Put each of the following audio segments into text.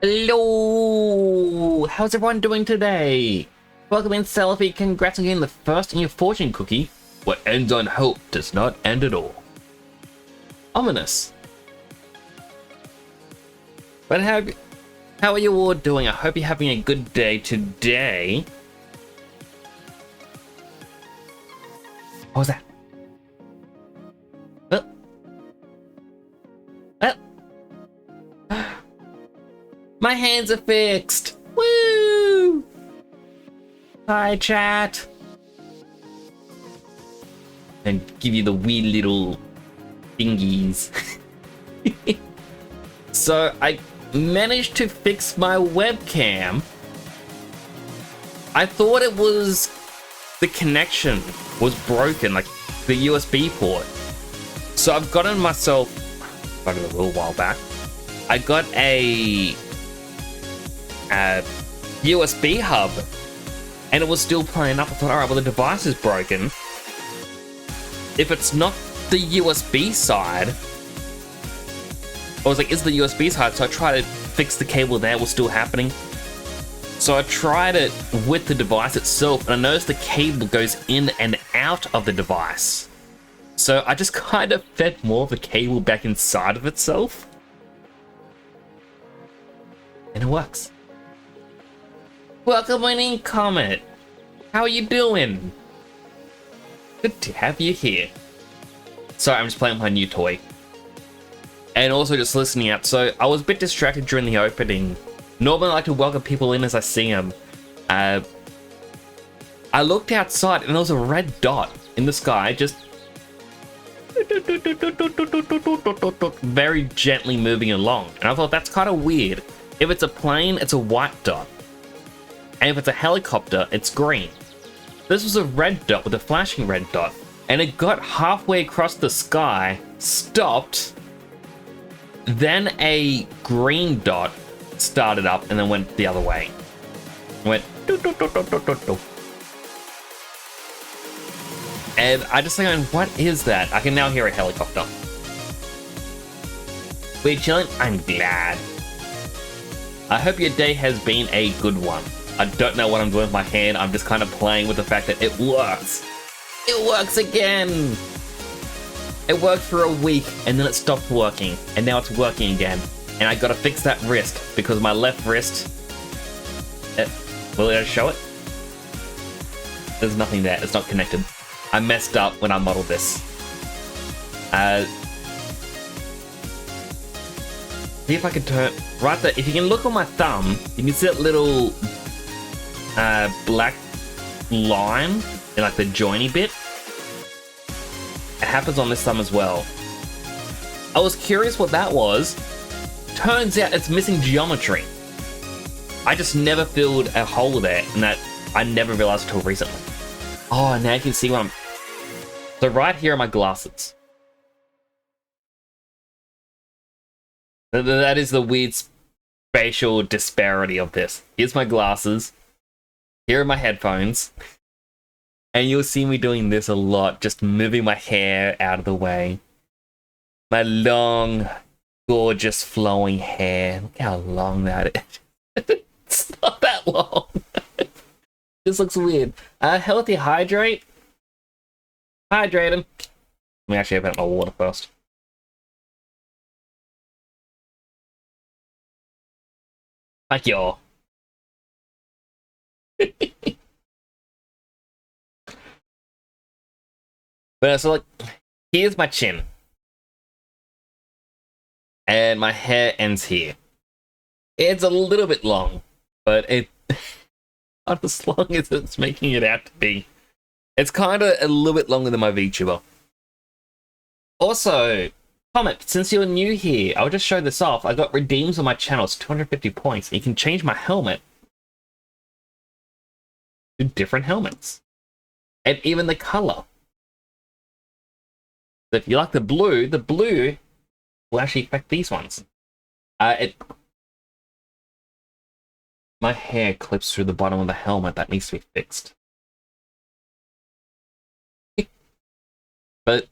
Hello! How's everyone doing today? Welcome in, Selfie. Congrats on getting the first in your fortune cookie. What ends on hope does not end at all. Ominous. But how are you all doing? I hope you're having a good day today. What was that? Oh. Oh. My hands are fixed! Woo! Hi, chat. And give you the wee little thingies. So I managed to fix my webcam. I thought it was the connection was broken, like the USB port. So I've gotten myself, got it a little while back, I got a USB hub, and it was still playing up. I thought, alright, well, the device is broken. If it's not the USB side, I was like, is the USB side? So I tried to fix the cable there, it was still happening. So I tried it with the device itself, and I noticed the cable goes in and out of the device. So I just kind of fed more of the cable back inside of itself. And it works. Welcome in, Comet. How are you doing? Good to have you here. Sorry, I'm just playing with my new toy. And also just listening out. So I was a bit distracted during the opening. Normally I like to welcome people in as I see them. I looked outside and there was a red dot in the sky, just very gently moving along. And I thought, that's kind of weird. If it's a plane, it's a white dot. And if it's a helicopter, it's green. This was a red dot with a flashing red dot. And it got halfway across the sky, stopped, then a green dot started up and then went the other way. Went doo, doo, doo, doo, doo, doo, doo. And I just think, what is that? I can now hear a helicopter. We're chilling? I'm glad. I hope your day has been a good one. I don't know what I'm doing with my hand. I'm just kind of playing with the fact that it works. It works again. It worked for a week and then it stopped working. And now it's working again. And I gotta fix that wrist because my left wrist... will it show it? There's nothing there. It's not connected. I messed up when I modeled this. See if I can turn... Right there. If you can look on my thumb, you can see that little black line in like the joiny bit. It happens on this thumb as well. I was curious what that was. Turns out it's missing geometry. I just never filled a hole there, and that I never realized until recently. Oh, now you can see what I'm... So right here are my glasses. That is the weird spatial disparity of this. Here's my glasses. Here are my headphones. And you'll see me doing this a lot, just moving my hair out of the way. My long, gorgeous, flowing hair. Look how long that is. It's not that long. This looks weird. Healthy hydrate. Hydrate him. Let me actually open up my water first. Thank you all. But so like, here's my chin. And my hair ends here. It's a little bit long, but it not as long as it's making it out to be. It's kind of a little bit longer than my VTuber. Also, Comet, since you're new here, I'll just show this off. I got redeems on my channel. It's 250 points. And you can change my helmet to different helmets. And even the color. So if you like the blue will actually affect these ones. My hair clips through the bottom of the helmet. That needs to be fixed. But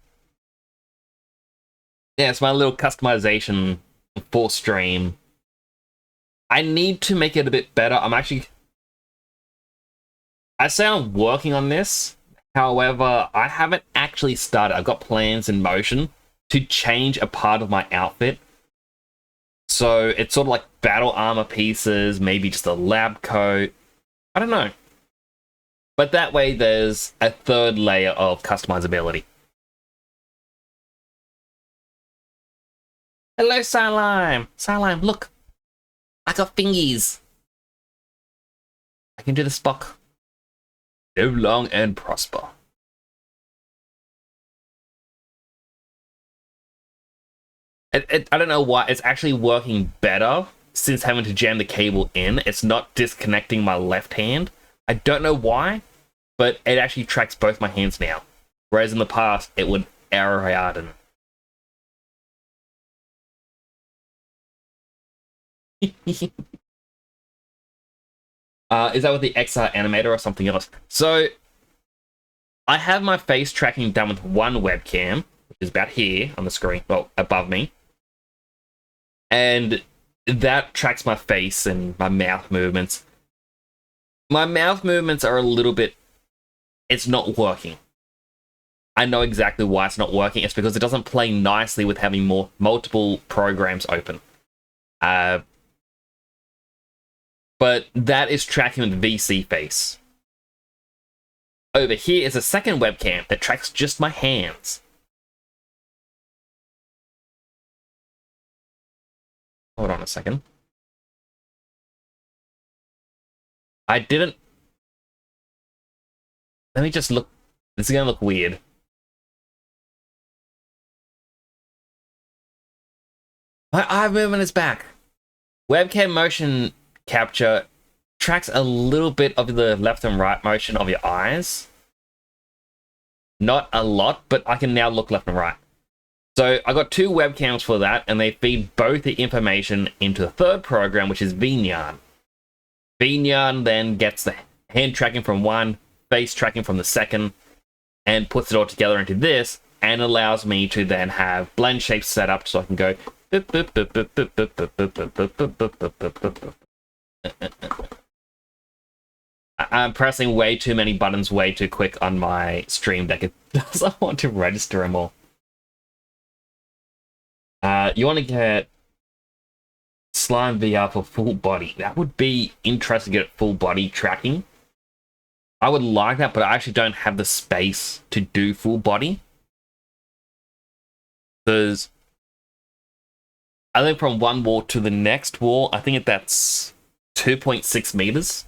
yeah, it's my little customization for stream. I need to make it a bit better. I say I'm working on this. However, I haven't actually started. I've got plans in motion to change a part of my outfit. So it's sort of like battle armor pieces, maybe just a lab coat. I don't know. But that way there's a third layer of customizability. Hello, Slime! Slime, look! I got fingies! I can do the Spock. Live long and prosper. I don't know why, it's actually working better since having to jam the cable in. It's not disconnecting my left hand. I don't know why, but it actually tracks both my hands now. Whereas in the past, it would error out and... is that with the XR animator or something else? So, I have my face tracking done with one webcam, which is about here on the screen, well, above me. And that tracks my face and my mouth movements. My mouth movements are a little bit... It's not working. I know exactly why it's not working. It's because it doesn't play nicely with having multiple programs open. But that is tracking with VC face. Over here is a second webcam that tracks just my hands. Hold on a second. I didn't... Let me just look... This is gonna look weird. My eye movement is back. Webcam motion capture tracks a little bit of the left and right motion of your eyes. Not a lot, but I can now look left and right. So I got two webcams for that, and they feed both the information into the third program, which is VNyarn. VNyarn then gets the hand tracking from one, face tracking from the second, and puts it all together into this, and allows me to then have blend shapes set up so I can go... I'm pressing way too many buttons way too quick on my stream deck. It doesn't want to register them all. You want to get Slime VR for full body. That would be interesting to get full body tracking. I would like that, but I actually don't have the space to do full body. Because I think from one wall to the next wall, I think that's 2.6 meters.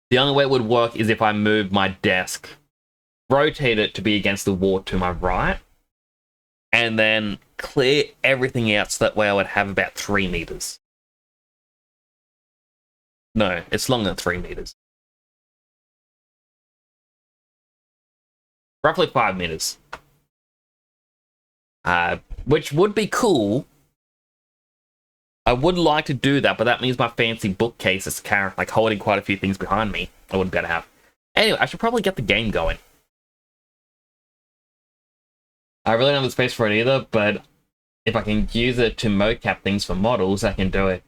The only way it would work is if I move my desk, rotate it to be against the wall to my right, and then clear everything out so that way I would have about 3 meters. No, it's longer than 3 meters. Roughly 5 meters. Which would be cool. I would like to do that, but that means my fancy bookcase is like holding quite a few things behind me. I wouldn't be able to have. Anyway, I should probably get the game going. I really don't have the space for it either, but if I can use it to mocap things for models, I can do it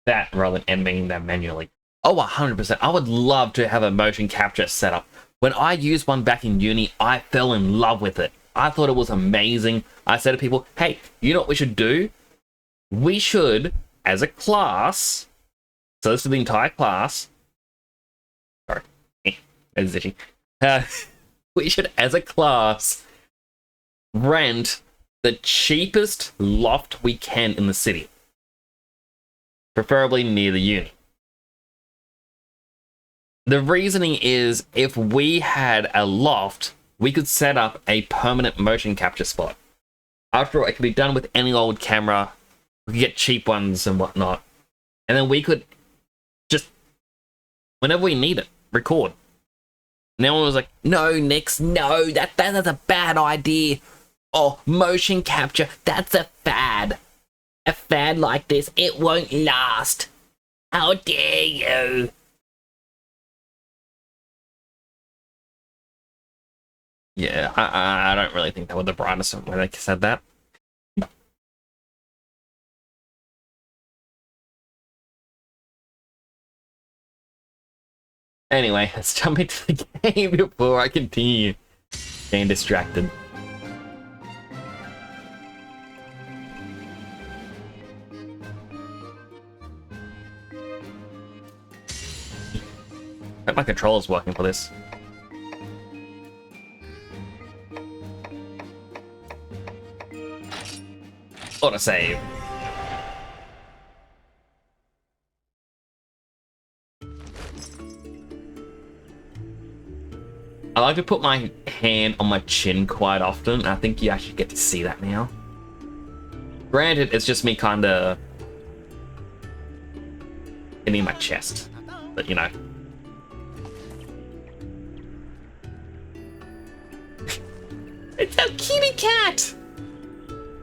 that rather than animating them manually. Oh, 100%. I would love to have a motion capture setup. When I used one back in uni, I fell in love with it. I thought it was amazing. I said to people, hey, you know what we should do? We should, as a class, so this is the entire class. Sorry, it's itchy. We should, as a class, rent the cheapest loft we can in the city. Preferably near the uni. The reasoning is, if we had a loft, we could set up a permanent motion capture spot. After all, it can be done with any old camera. We could get cheap ones and whatnot. And then we could just, whenever we need it, record. And everyone was like, no, Nix, no, that's a bad idea. Oh, motion capture, that's a fad. A fad like this, it won't last. How dare you? Yeah, I don't really think that was the brightest when they said that. Anyway, let's jump into the game before I continue getting distracted. I hope my controller's working for this. Autosave. I like to put my hand on my chin quite often. I think you actually get to see that now. Granted, it's just me kinda hitting my chest, but you know. It's a kitty cat!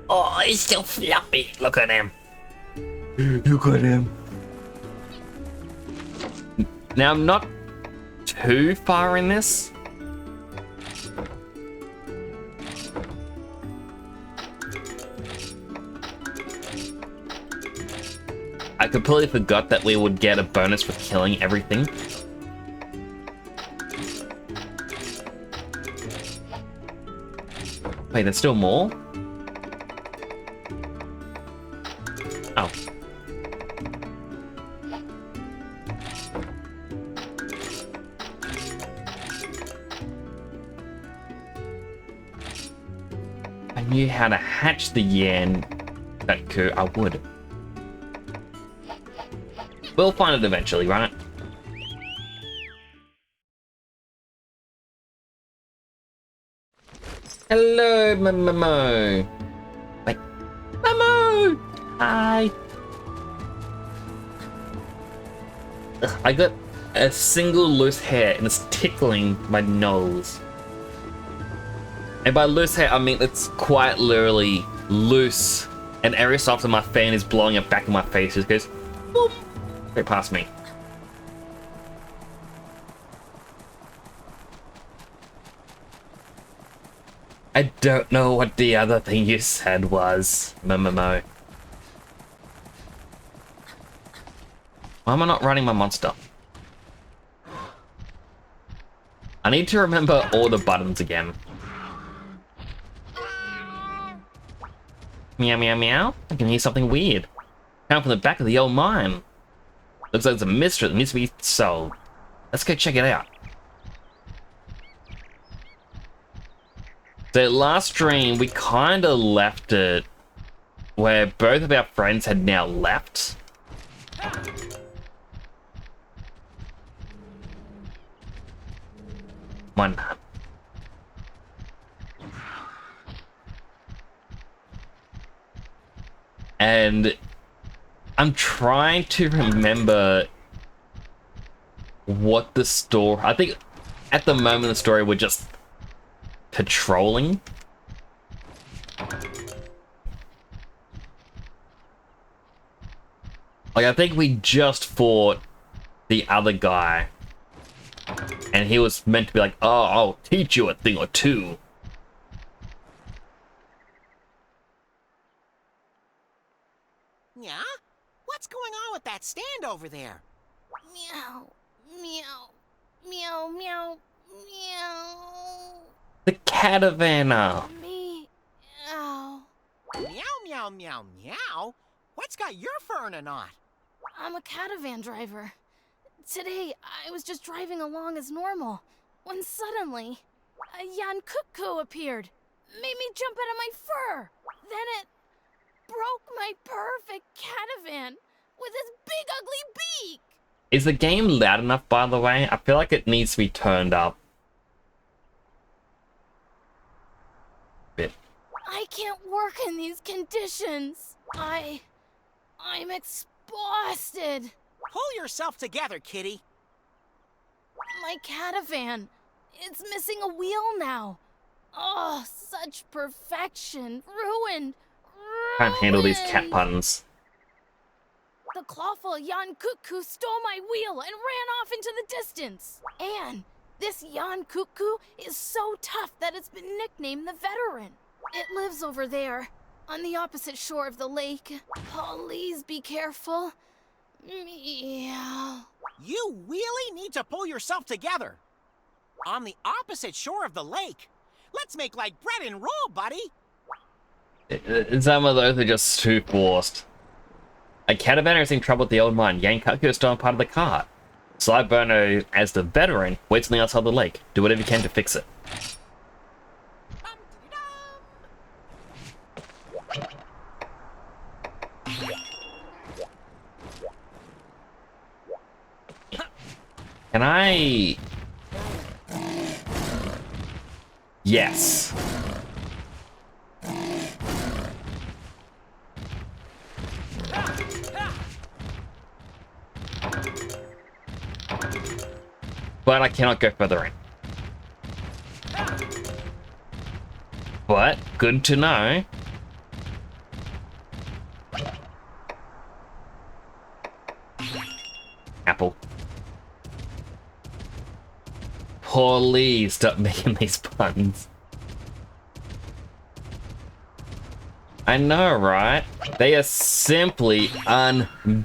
Oh, he's still fluffy. Look at him. Look at him. Now, I'm not too far in this. I completely forgot that we would get a bonus for killing everything. Wait, there's still more? Oh. I knew how to hatch the yen that coup, I would. We'll find it eventually, right? Hello, Momo. Wait, Momo! Hi. Ugh, I got a single loose hair and it's tickling my nose. And by loose hair, I mean it's quite literally loose. And every so often my fan is blowing it back in my face. It goes, boop, right past me. I don't know what the other thing you said was, Momo. Why am I not running my monster? I need to remember all the buttons again. Meow, meow, meow. I can hear something weird. Coming from the back of the old mine. Looks like there's a mystery that needs to be solved. Let's go check it out. So last stream, we kind of left it where both of our friends had now left. One. And I'm trying to remember what the story... I think at the moment the story we're just patrolling. Like, I think we just fought the other guy. And he was meant to be like, oh, I'll teach you a thing or two. Yeah? What's going on with that stand over there? Meow, meow, meow, meow, meow. The catavanner. Meow. Meow, meow, meow, meow? What's got your fur in a knot? I'm a catavan driver. Today, I was just driving along as normal, when suddenly, a Yan Cuckoo appeared. Made me jump out of my fur. Then it broke my perfect catavan with its big ugly beak. Is the game loud enough, by the way? I feel like it needs to be turned up. Bit. I can't work in these conditions. I'm exhausted. Pull yourself together, kitty. My catavan. It's missing a wheel now. Oh, such perfection. Ruined. Can't handle these cat puns. The clawful Yan Cuckoo stole my wheel and ran off into the distance. And this Yan Cuckoo is so tough that it's been nicknamed the Veteran. It lives over there, on the opposite shore of the lake. Please be careful. Meow. You really need to pull yourself together. On the opposite shore of the lake. Let's make like bread and roll, buddy. Some of those are just too forced. A catavan is in trouble with the old mine. Yankaku is still part of the cart. Slyburno, as the veteran, waits on the outside of the lake. Do whatever you can to fix it. Can I... Yes. But I cannot go further in. But, good to know. Apple. Please stop making these puns. I know, right? They are simply unbearable.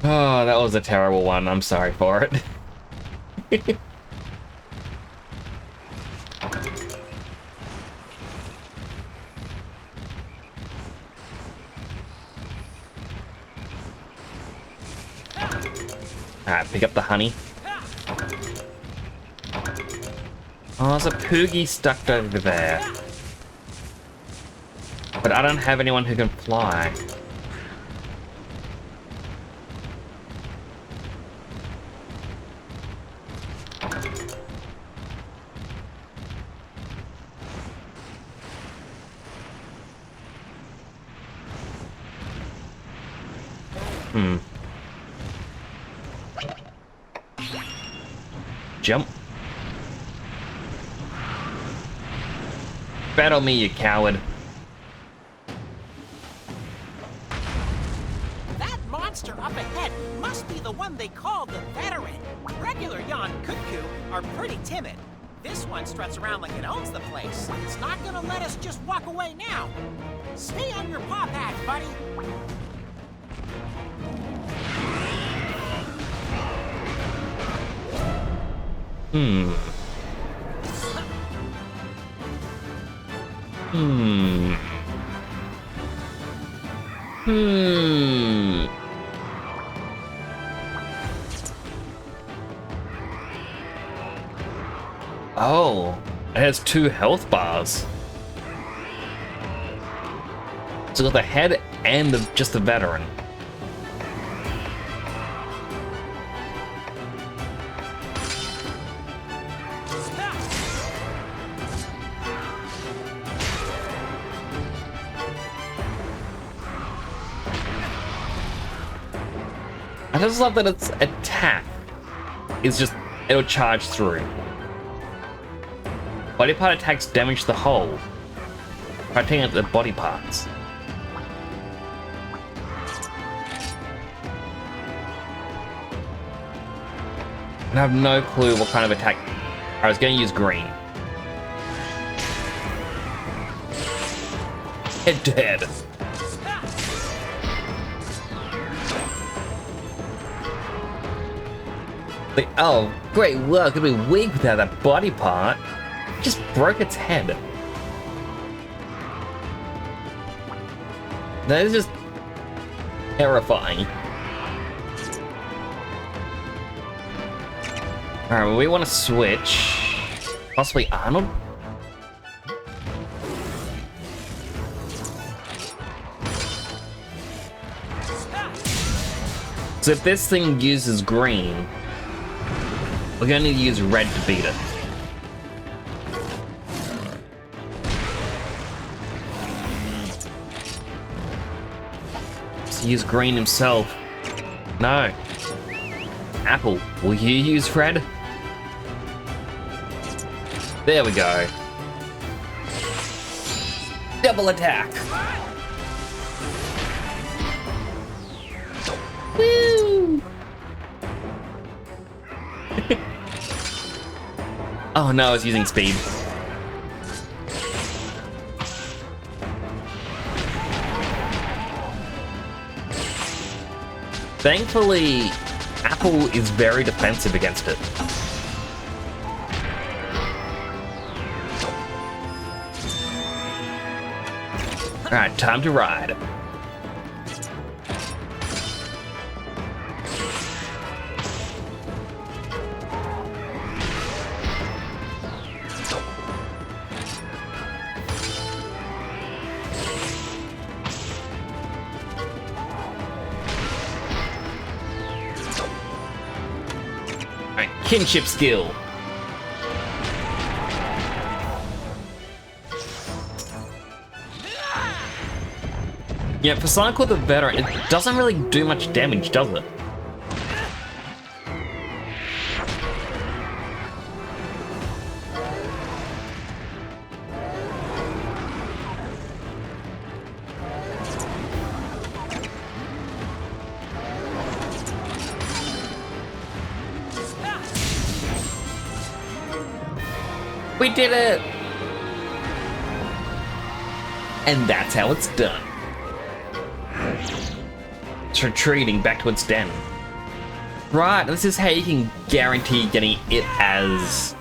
Oh, that was a terrible one. I'm sorry for it. Alright, pick up the honey. Oh, there's a Poogie stuck over there. But I don't have anyone who can fly. Jump. Battle me, you coward. That monster up ahead must be the one they call the veteran. Regular Jan Cuckoo are pretty timid. This one struts around like it owns the place. It's not gonna let us just walk away now. Stay on your paw pads, buddy. Oh, it has 2 health bars. So got the head and just the veteran. I just love that its attack is just, it'll charge through. Body part attacks damage the whole. Try taking out the body parts. And I have no clue what kind of attack. I was going to use green. Head to head. Like, oh, great work, it'll be weak without that body part. Just broke its head. That is just terrifying. Alright, well, we want to switch. Possibly Arnold? So if this thing uses green, we're going to need to use red to beat it. Let's use green himself. No. Apple, will you use red? There we go. Double attack. Woo! Oh no, I was using speed. Thankfully, Apple is very defensive against it. Alright, time to ride. Alright, kinship skill. Yeah, for Cycle the Veteran, it doesn't really do much damage, does it? We did it! And that's how it's done. It's retreating back to its den. Right, this is how you can guarantee getting it as...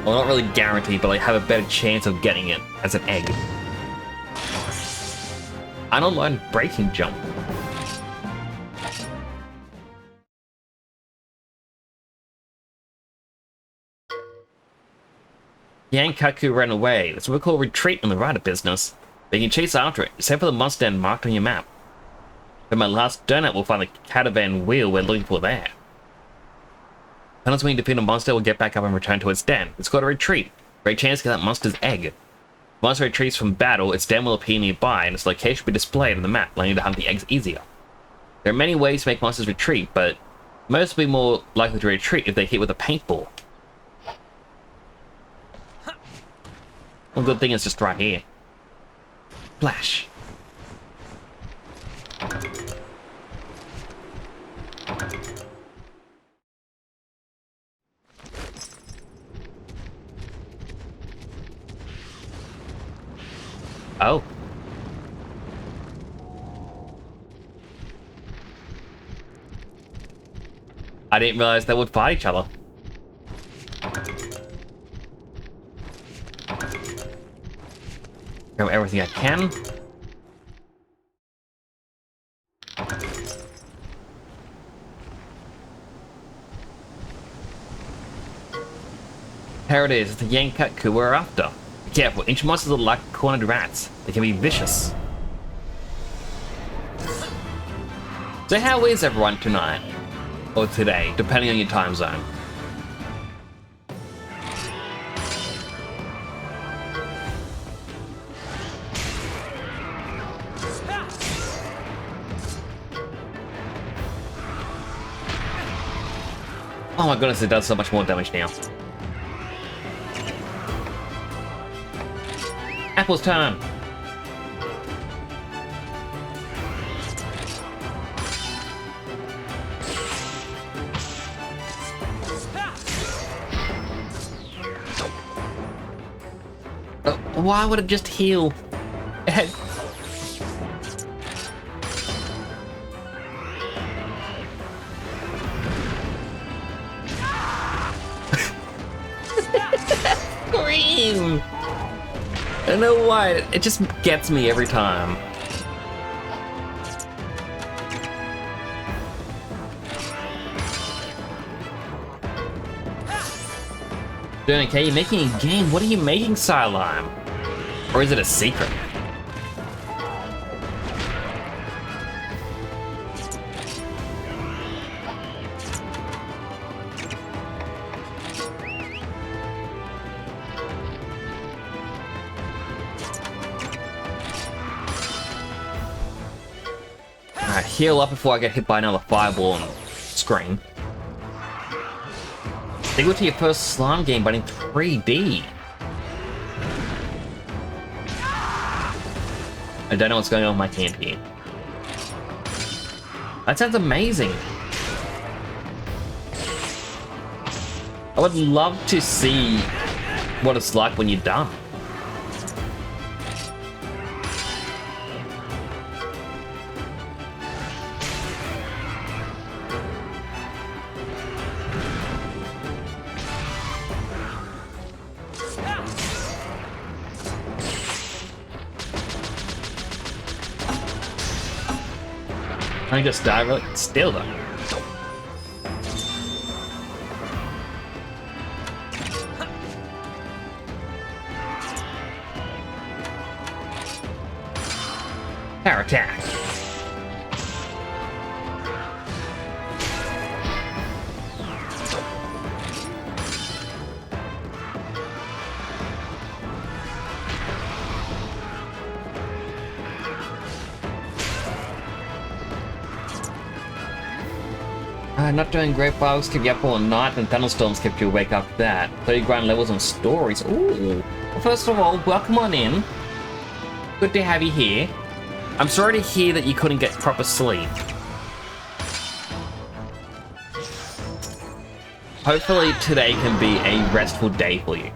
Well, not really guaranteed, but like have a better chance of getting it as an egg. Unaligned breaking jump. Yankaku ran away. That's what we call retreat in the rider business. But you can chase after it, except for the monster den marked on your map. At my last donut, we'll find the caravan wheel we're looking for there. Unless when you defeat a monster, we'll get back up and return to its den. It's called a retreat. Great chance to get that monster's egg. If the monster retreats from battle, its den will appear nearby, and its location will be displayed on the map, allowing you to hunt the eggs easier. There are many ways to make monsters retreat, but most will be more likely to retreat if they hit with a paintball. One good thing is just right here. Flash. Oh. I didn't realize they would fight each other. Grab everything I can. There it is, it's the Yankaku we're after. Be careful, ancient monsters are like cornered rats. They can be vicious. So how is everyone tonight? Or today, depending on your time zone? Oh my goodness, it does so much more damage now. Apple's turn. Why would it just heal? Scream! I don't know why, it just gets me every time. Doing okay, you're making a game. What are you making, Silime? Or is it a secret? Alright, heal up before I get hit by another fireball on screen. They go to your first slime game, but in 3D. I don't know what's going on with my hand here. That sounds amazing. I would love to see what it's like when you're done. I just die really still though. Power attack. Not doing great. Bugs kept you up all night, and thunderstorms kept you awake after that. 30 grind levels on stories. Ooh. Well, first of all, welcome on in. Good to have you here. I'm sorry to hear that you couldn't get proper sleep. Hopefully today can be a restful day for you.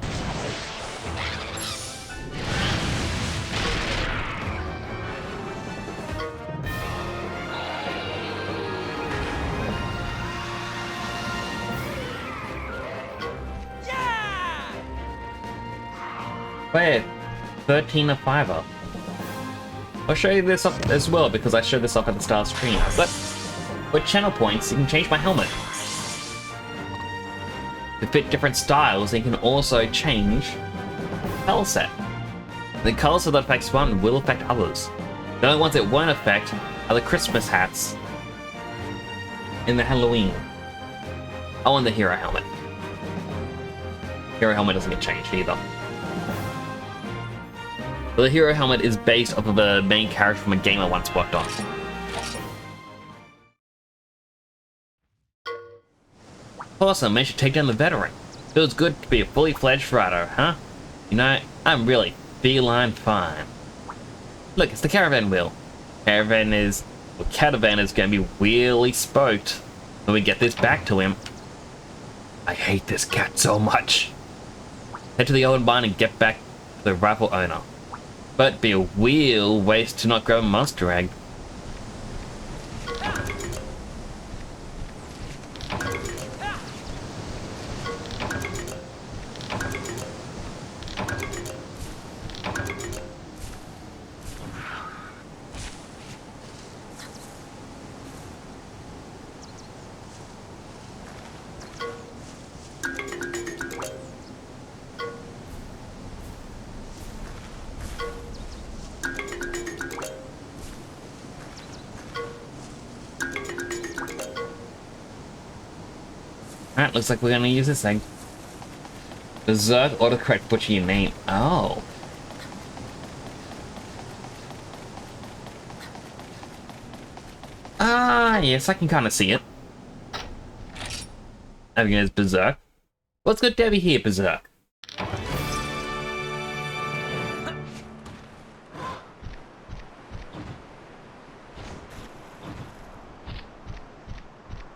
Wait, 13 of 5-up. I'll show you this up as well because I showed this off at the start of the stream. But with channel points, you can change my helmet to fit different styles, and you can also change color set. The colors that affects one will affect others. The only ones it won't affect are the Christmas hats and the Halloween. Oh, and the hero helmet. Hero helmet doesn't get changed either. But the hero helmet is based off of a main character from a game I once worked on. Awesome, managed to take down the veteran. Feels good to be a fully fledged rider, huh? You know, I'm really feline fine. Look, it's the caravan wheel. Caravan is going to be really spoked when we get this back to him. I hate this cat so much. Head to the old mine and get back to the rifle owner. But be a real waste to not grab a monster egg. Alright, looks like we're gonna use this thing. Berserk autocorrect butcher your name. Oh. Ah, yes, I can kind of see it. Having it as Berserk. What's good to have you here, Berserk?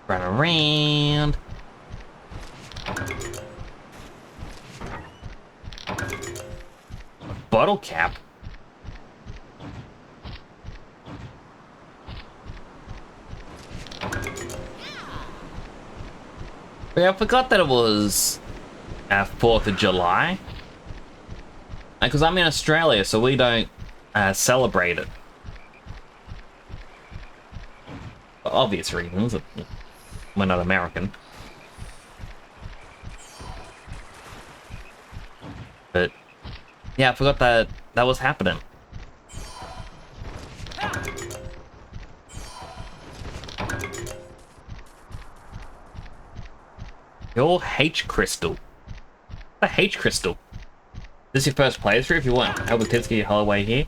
Run around. Bottle cap. Yeah, I forgot that it was 4th of July. Because I'm in Australia, so we don't celebrate it. For obvious reasons. We're not American. But yeah, I forgot that that was happening. Your H crystal. The H crystal. This is your first playthrough if you want help with tips, get your whole way here.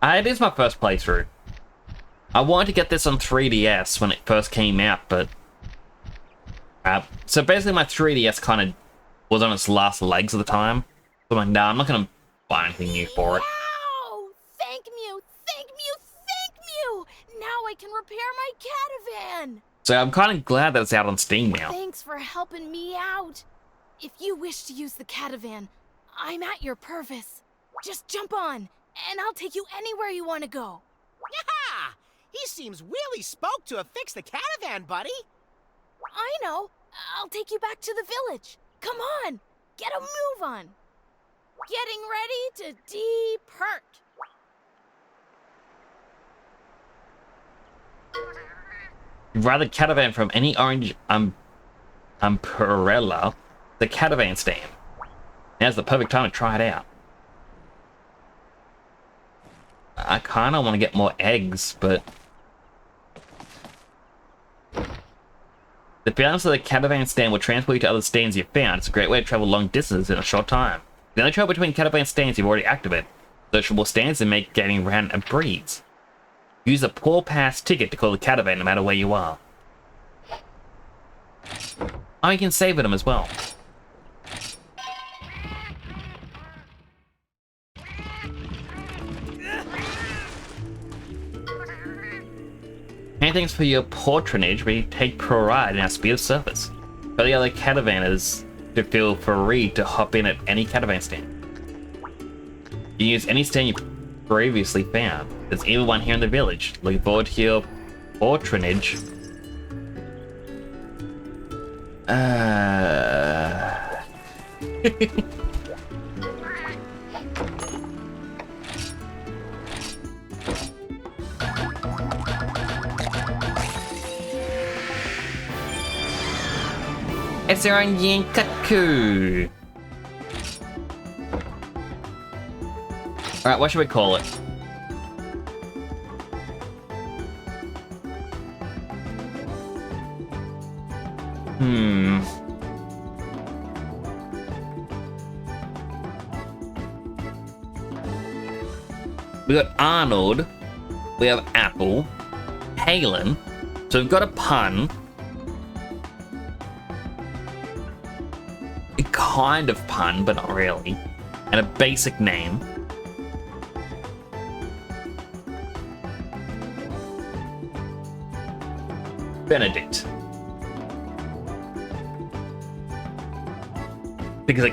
It is my first playthrough. I wanted to get this on 3DS when it first came out, but so basically my 3DS kind of was on its last legs at the time. So I'm like, nah, I'm not gonna buy anything new for it. Wow! Thank you, thank you, thank you! Now I can repair my catavan! So I'm kind of glad that it's out on Steam now. Thanks for helping me out. If you wish to use the catavan, I'm at your service. Just jump on, and I'll take you anywhere you want to go. Yaha! He seems really stoked to have fixed the caravan, buddy. I know. I'll take you back to the village. Come on, get a move on. Getting ready to depart. Rather catavan from any orange umbrella, the catavan stand. Now's the perfect time to try it out. I kinda want to get more eggs, but the balance of the caravan stand will transport you to other stands you've found. It's a great way to travel long distances in a short time. You can only travel between caravan stands you've already activated. Searchable stands and make getting around a breeze. Use a Paul Pass ticket to call the caravan no matter where you are. Oh, you can save them as well. Anything's for your patronage, we take pride in our speed of service. For the other caravanners to feel free to hop in at any caravan stand. You can use any stand you previously found. There's even one here in the village. Looking forward to your patronage. It's our own Yankaku. Alright, what should we call it? We got Arnold. We have Apple. Halen. So we've got a pun. A kind of pun, but not really. And a basic name. Benedict. Because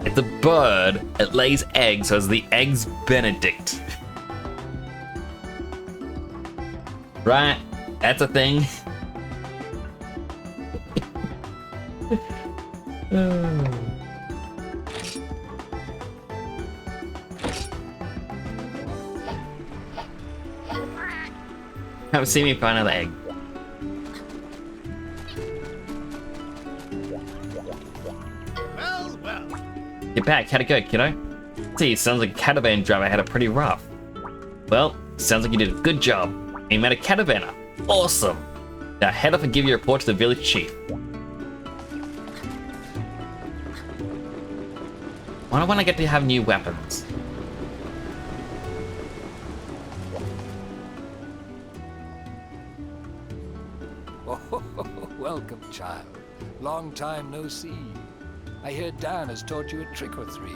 it's a bird, it lays eggs, so it's the eggs Benedict. Right? That's a thing. Haven't seen me find another egg. Well, well. Get back, how'd it go, kiddo? See, sounds like a caravan driver had it pretty rough. Well, sounds like you did a good job. You met a caravaner. Awesome! Now head off and give your report to the village chief. Why don't I get to have new weapons? Oh, welcome, child. Long time no see. I hear Dan has taught you a trick or three.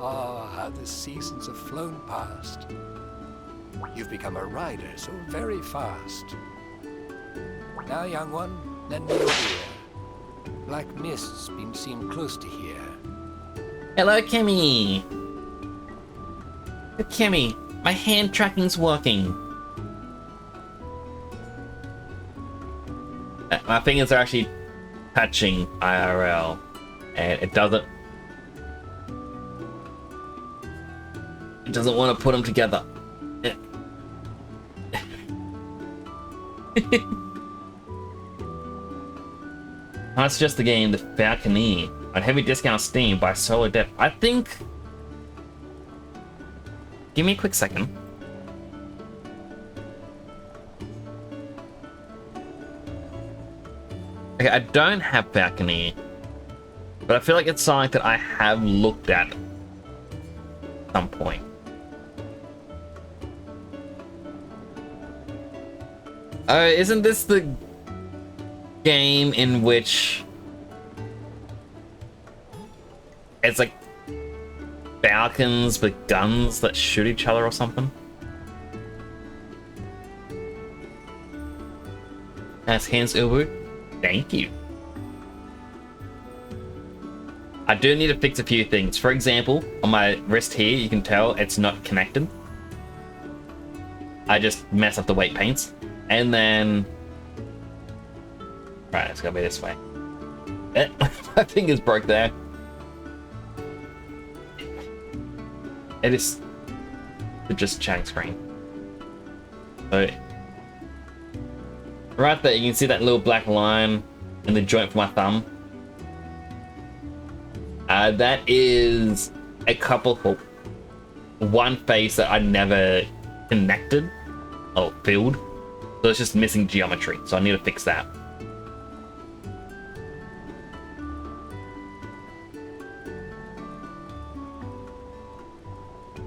Ah, how the seasons have flown past. You've become a rider so very fast. Now, young one, lend me your ear. Black mists been seen close to here. Hello, Kimmy! Kimmy, my hand tracking's working. My fingers are actually touching IRL, and it doesn't want to put them together. That's just the game, the Falconer. On heavy discount on Steam by Solo Depth. I think. Give me a quick second. Okay, I don't have Falconer, but I feel like it's something that I have looked at some point. Isn't this the game in which it's like falcons with guns that shoot each other or something? As Hans Ubu, thank you. I do need to fix a few things. For example, on my wrist here, you can tell it's not connected. I just mess up the weight paints. And then... Right, it's gotta be this way. My fingers broke there. It is just chatting screen. So, right there, you can see that little black line in the joint for my thumb. That is a couple of one face that I never connected or filled. So it's just missing geometry. So I need to fix that.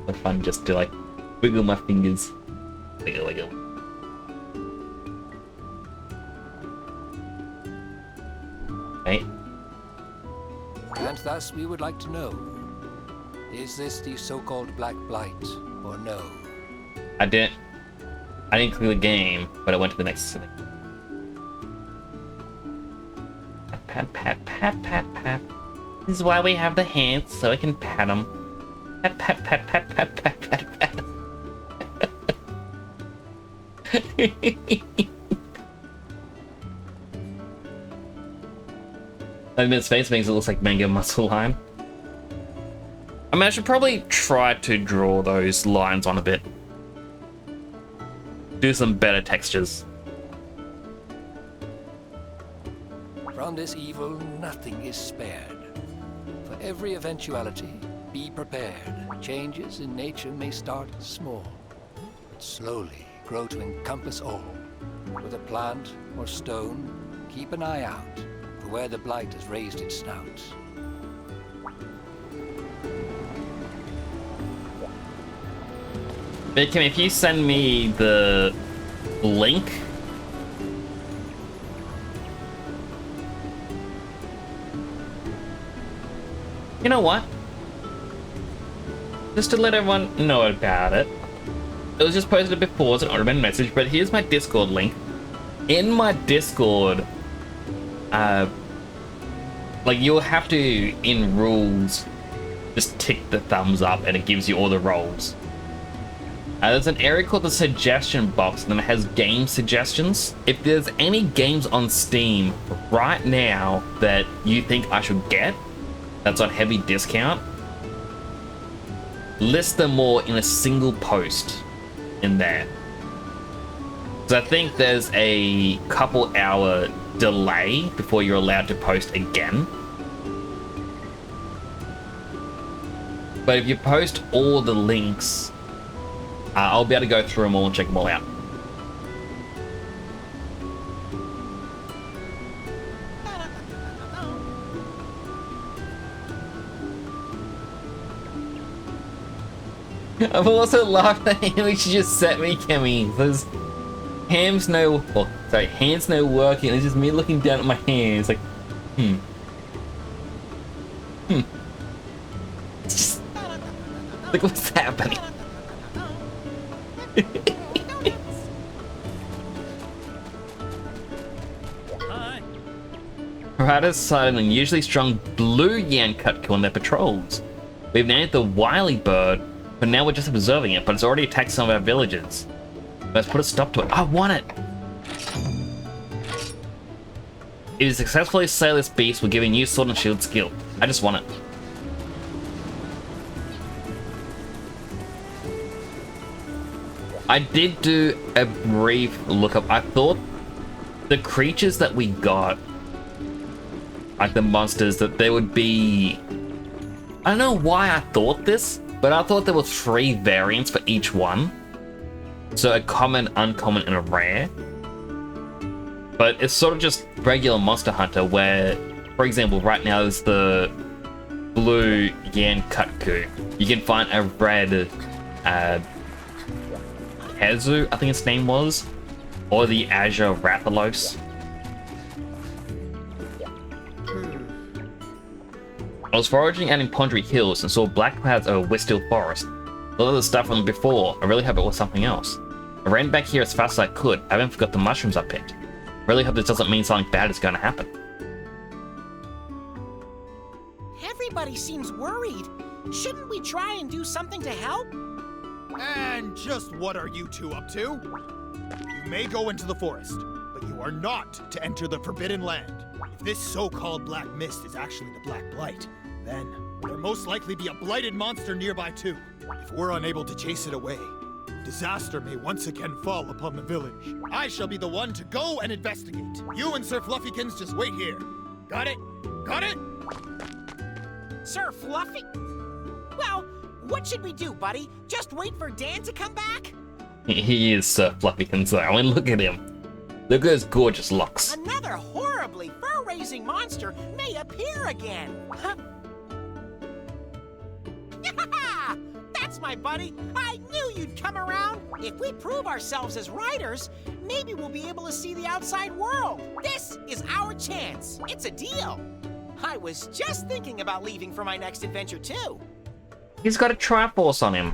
It's fun just to like wiggle my fingers. Wiggle, wiggle. Okay. And thus we would like to know, is this the so-called Black Blight, or no? I didn't clear the game, but I went to the next thing. Pat, pat, pat, pat, pat. This is why we have the hands, so I can pat them. Pat, pat, pat, pat, pat, pat, pat, pat. I mean, its face makes it look like mango muscle line. I mean, I should probably try to draw those lines on a bit. Do some better textures. From this evil, nothing is spared. For every eventuality, be prepared. Changes in nature may start small, but slowly grow to encompass all. With a plant or stone, keep an eye out for where the blight has raised its snout. But Kim, if you send me the link, you know what? Just to let everyone know about it. It was just posted before as an automated message, but here's my Discord link. In my Discord, like you'll have to, in rules, just tick the thumbs up and it gives you all the roles. There's an area called the suggestion box, and then it has game suggestions. If there's any games on Steam right now that you think I should get, that's on heavy discount, list them all in a single post in there. So I think there's a couple hour delay before you're allowed to post again. But if you post all the links, I'll be able to go through them all and check them all out. I've also laughed at him, which just set me, Kemi. There's hands no working. It's just me looking down at my hands, like, It's just like, what's happening? Riders sighted an unusually strong blue Yan Cutku on their patrols. We've named it the Wily Bird, but now we're just observing it, but it's already attacked some of our villages. Let's put a stop to it. I want it! If you successfully slay this beast, we'll give you a new sword and shield skill. I just want it. I did do a brief lookup. I thought the creatures that we got, like the monsters, that there would be... I don't know why I thought this, but I thought there were 3 variants for each one. So a common, uncommon, and a rare. But it's sort of just regular Monster Hunter where, for example, right now there's the blue Yan Cutku. You can find a red Hezu, I think its name was, or the Azure Rathalos. I was foraging out in Pondry Hills and saw black clouds over Westhill Forest. A lot of the stuff from before, I really hope it was something else. I ran back here as fast as I could. I haven't forgot the mushrooms I picked. I really hope this doesn't mean something bad is going to happen. Everybody Everybody seems worried. Shouldn't we try and do something to help? And just what are you two up to? You may go into the forest, but you are not to enter the Forbidden Land. If this so-called Black Mist is actually the Black Blight, then there most likely be a blighted monster nearby too. If we're unable to chase it away, disaster may once again fall upon the village. I shall be the one to go and investigate. You and Sir Fluffykins just wait here. Got it? Got it? Sir Fluffy? Well, what should we do, buddy? Just wait for Dan to come back? He is Sir Fluffykins though. I mean, look at him. Look at his gorgeous locks. Another horribly fur-raising monster may appear again. Huh? That's my buddy. I knew you'd come around. If we prove ourselves as riders, maybe we'll be able to see the outside world. This is our chance. It's a deal. I was just thinking about leaving for my next adventure, too. He's got a Triforce on him.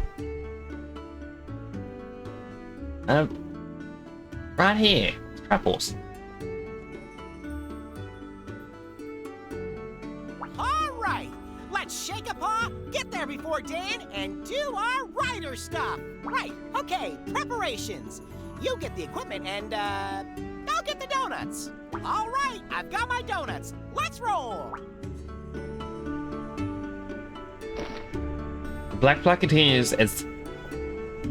Right here. Triforce. All right. Let's shake a paw, get there before Dan, and do our rider stuff. Right. Okay. Preparations. You get the equipment, and, I'll get the donuts. All right. I've got my donuts. Let's roll. Black Flag continues as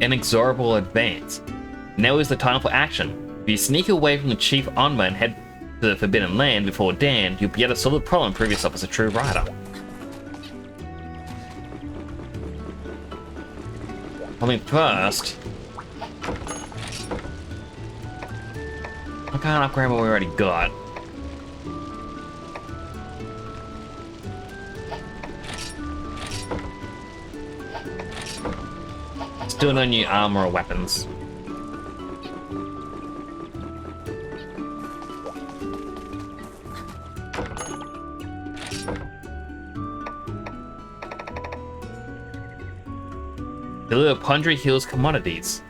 inexorable advance. Now is the time for action. If you sneak away from the Chief Onma and head to the Forbidden Land before Dan, you'll be able to solve the problem and prove yourself as a true rider. I mean, first... I can't upgrade what we already got. Still no new armor or weapons. Deliver Pundry Hills commodities.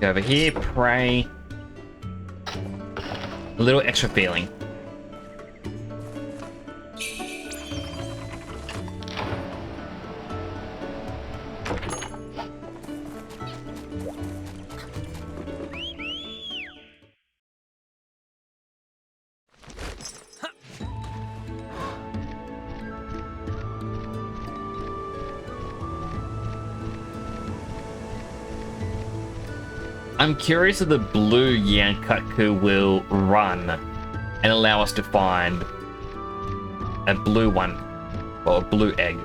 Go over here, pray. A little extra feeling. I'm curious if the blue Yankutku will run and allow us to find a blue one, or a blue egg.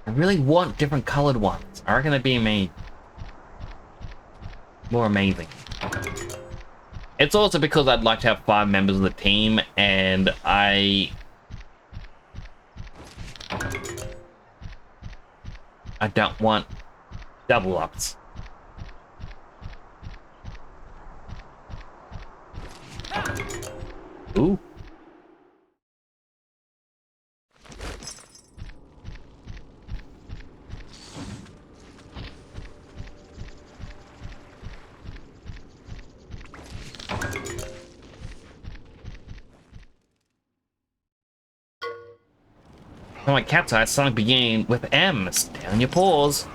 I really want different colored ones. I reckon that'd be more amazing. It's also because I'd like to have 5 members of the team, and I don't want double ups. Ooh. Oh, my cat's eyes suddenly begin with M. Stay on your paws.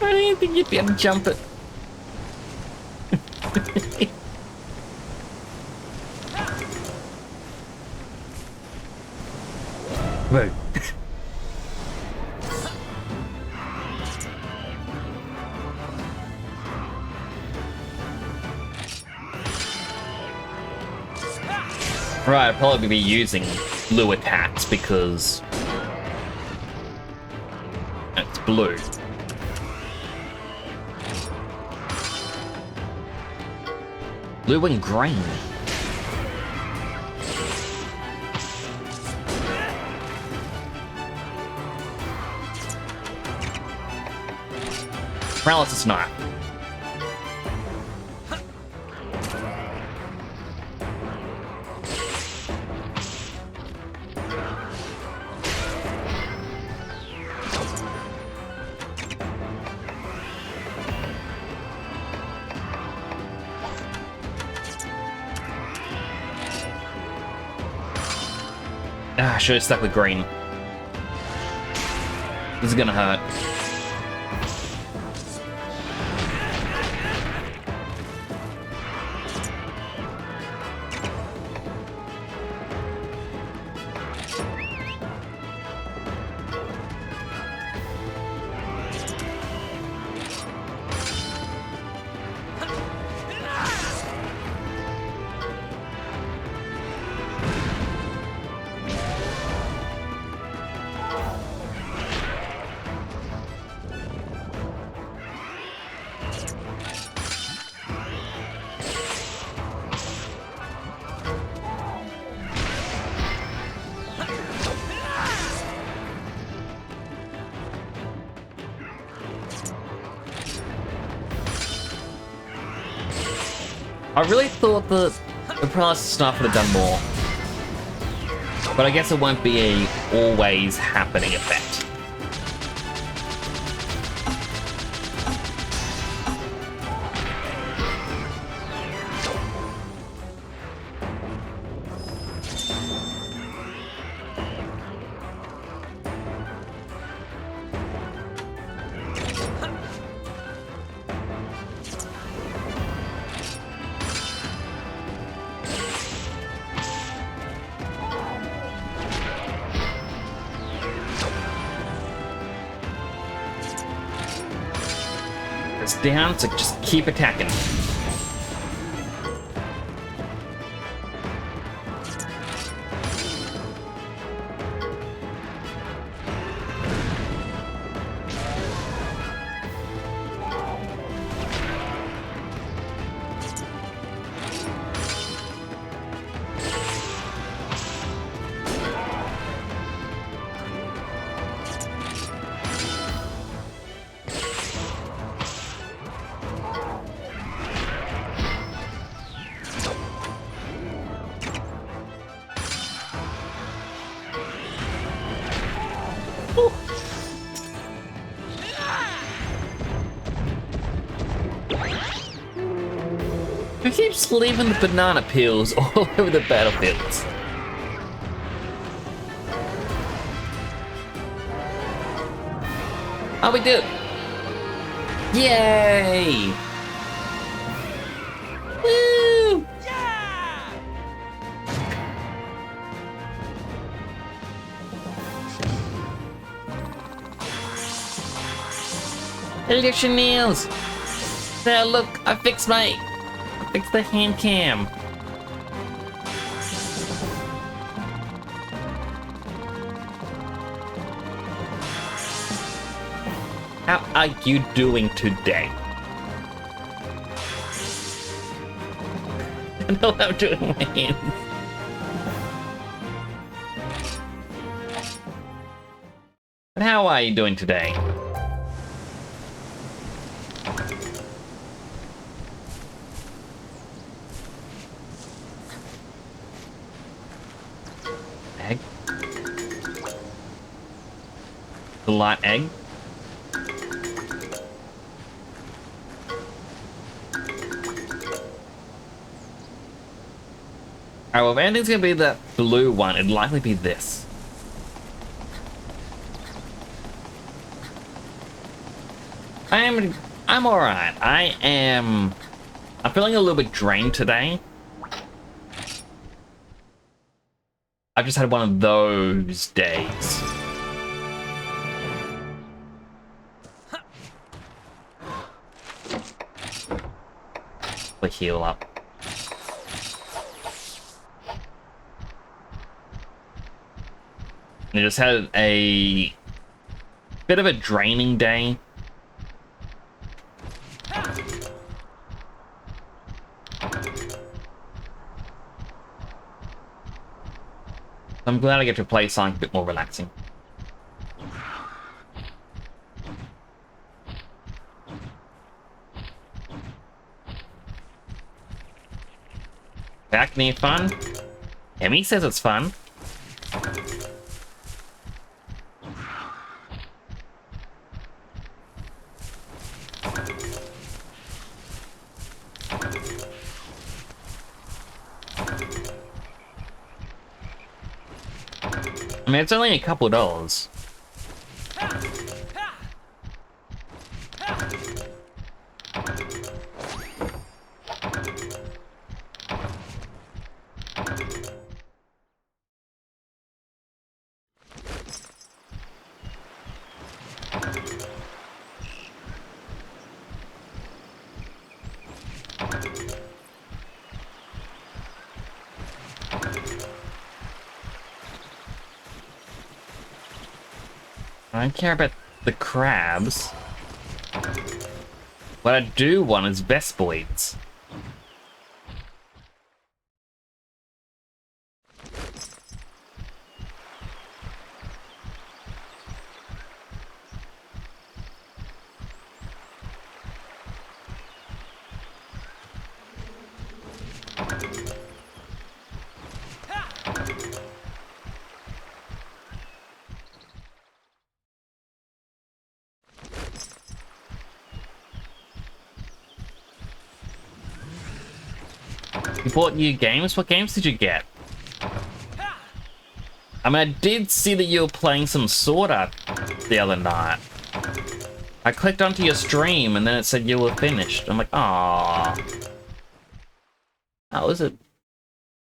I didn't think you'd be able to jump it. Whoa. Right, I'd probably be using blue attacks because it's blue. Blue and green. Paralysis knife. Ah, I should have stuck with green. This is gonna hurt. I really thought that the paralysis knife would have done more. But I guess it won't be a always happening effect. It's down, so just keep attacking. Who keeps leaving the banana peels all over the battlefields? Oh, we do! Yay! Woo! Hello, Chanels! There, look, I fixed the hand cam. How are you doing today? I know how I'm doing my hands. But how are you doing today? Egg? The light egg? Alright, well, if anything's gonna be that blue one, it'd likely be this. I'm alright. I'm feeling a little bit drained today. I've just had one of those days. We heal up. I just had a bit of a draining day. I'm glad I get to play something a bit more relaxing. Back near fun? Emmy says it's fun. I mean, it's only a couple of dollars. I don't care about the crabs. What I do want is Vespoids. You bought new games? What games did you get? I mean, I did see that you were playing some Sword Art the other night. I clicked onto your stream and then it said you were finished. I'm like, ah. That was a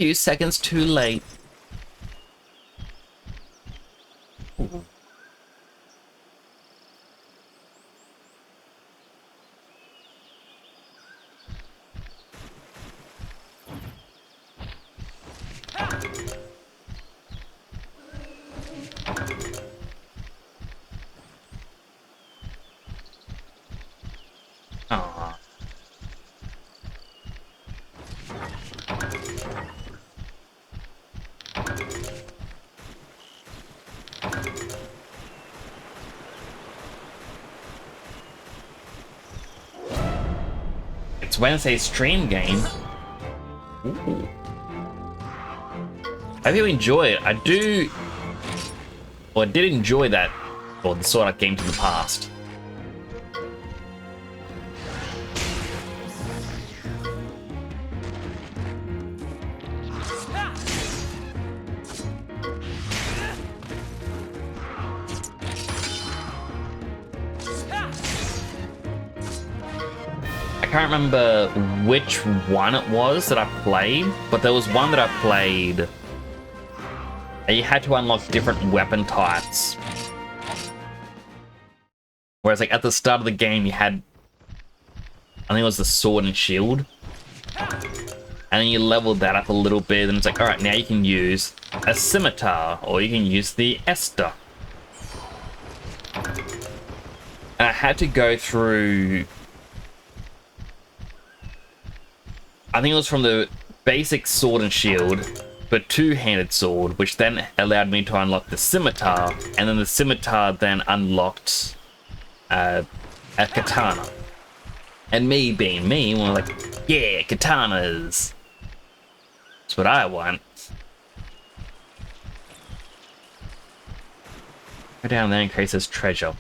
few seconds too late. Ooh. Aw. It's Wednesday's stream game. Ooh. I hope you enjoy it. I do... Well, I did enjoy that, or the Sword Art games in the past. I can't remember which one it was that I played, but there was one that I played and you had to unlock different weapon types. Whereas like at the start of the game you had, I think it was the sword and shield. And then you leveled that up a little bit and it's like, alright, now you can use a scimitar or you can use the Esther. And I had to go through, I think it was from the basic sword and shield, but two-handed sword, which then allowed me to unlock the scimitar, and then the scimitar then unlocked a katana. And me being me, we're like, yeah, katanas. That's what I want. Go down there in case there's treasure.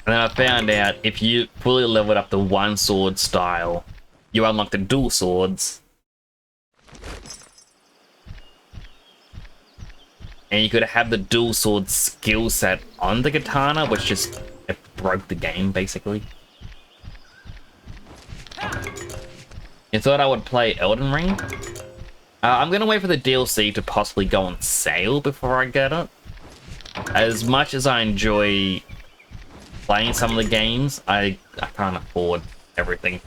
And then I found out if you fully leveled up the one sword style, you unlock the dual swords. And you could have the dual sword skill set on the katana, which just it broke the game, basically. You thought I would play Elden Ring? I'm gonna wait for the DLC to possibly go on sale before I get it. As much as I enjoy playing some of the games, I can't afford everything.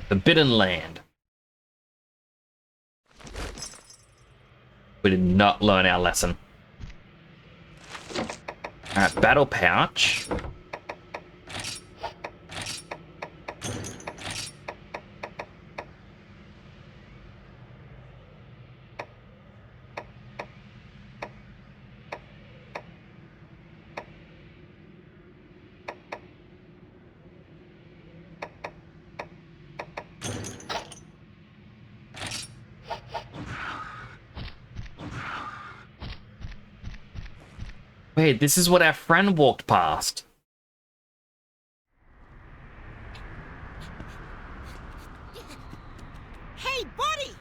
Forbidden Land. We did not learn our lesson. Alright, battle pouch. Wait, this is what our friend walked past. Hey, buddy!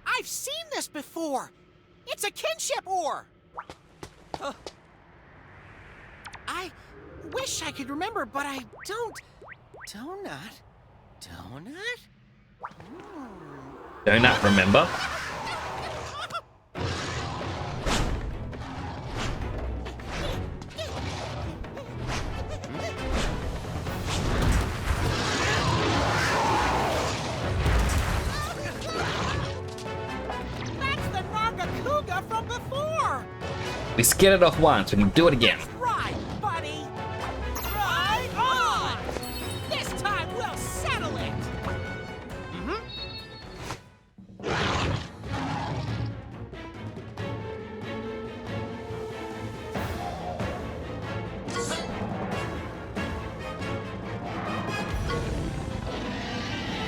I've seen this before. It's a kinship ore. I wish I could remember, but I don't. Donut? Donut? Donut, remember? That's the Nargacuga from before! We scared it off once, we can do it again. Right, buddy! Right on! This time we'll settle it!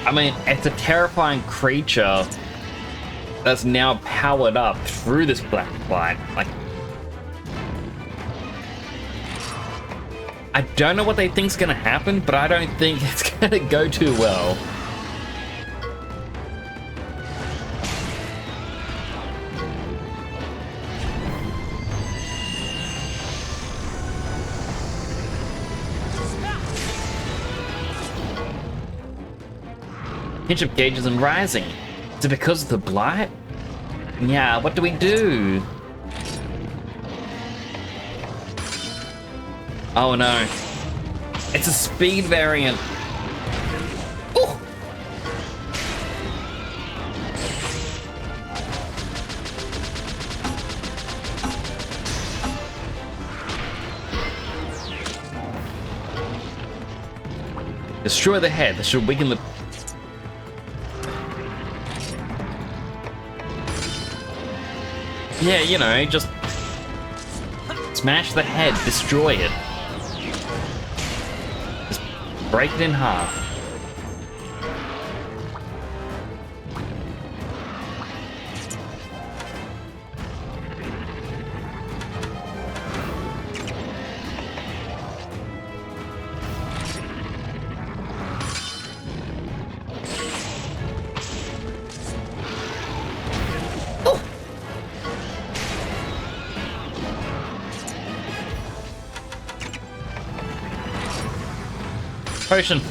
I mean, it's a terrifying creature that's now powered up through this black light. Like, I don't know what they think's gonna happen, but I don't think it's gonna go too well. Kinship gauge isn't rising. Is it because of the blight? Yeah, what do we do? Oh no. It's a speed variant. Ooh. Destroy the head. This should weaken the... Yeah, you know, just smash the head, destroy it. Just break it in half. Potion.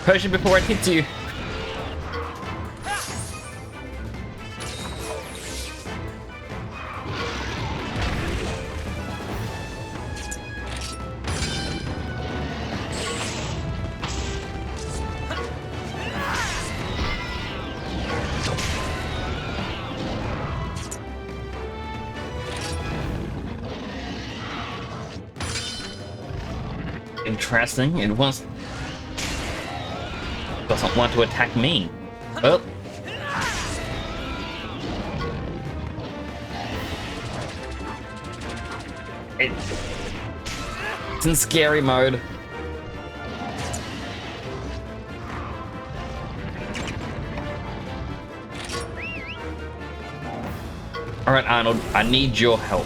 Potion before it hits you. Interesting. It doesn't want to attack me. Well, it's in scary mode. All right, Arnold, I need your help.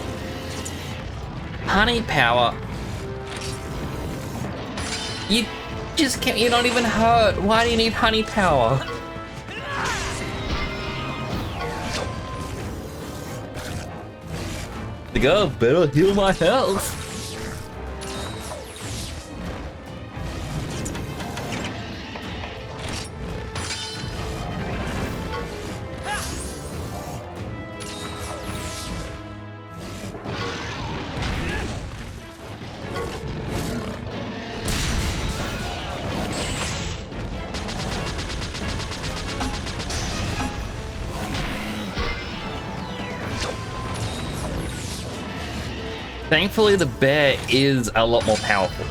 Honey power. You just can't, you're not even hurt. Why do you need honey power? The girl better heal my health. Thankfully, the bear is a lot more powerful.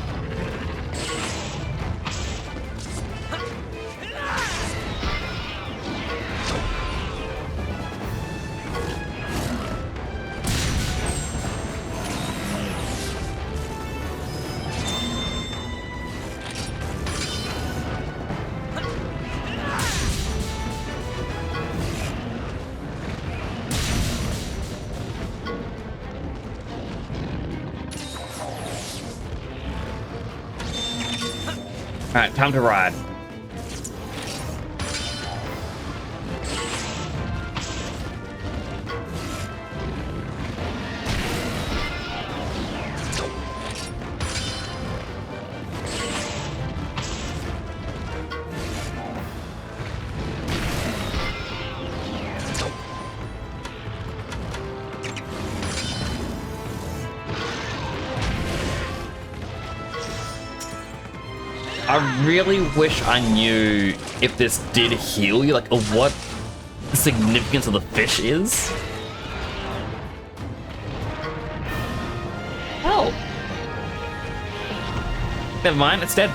Alright, time to ride. I really wish I knew if this did heal you, like, or what the significance of the fish is. Oh. Never mind, it's dead.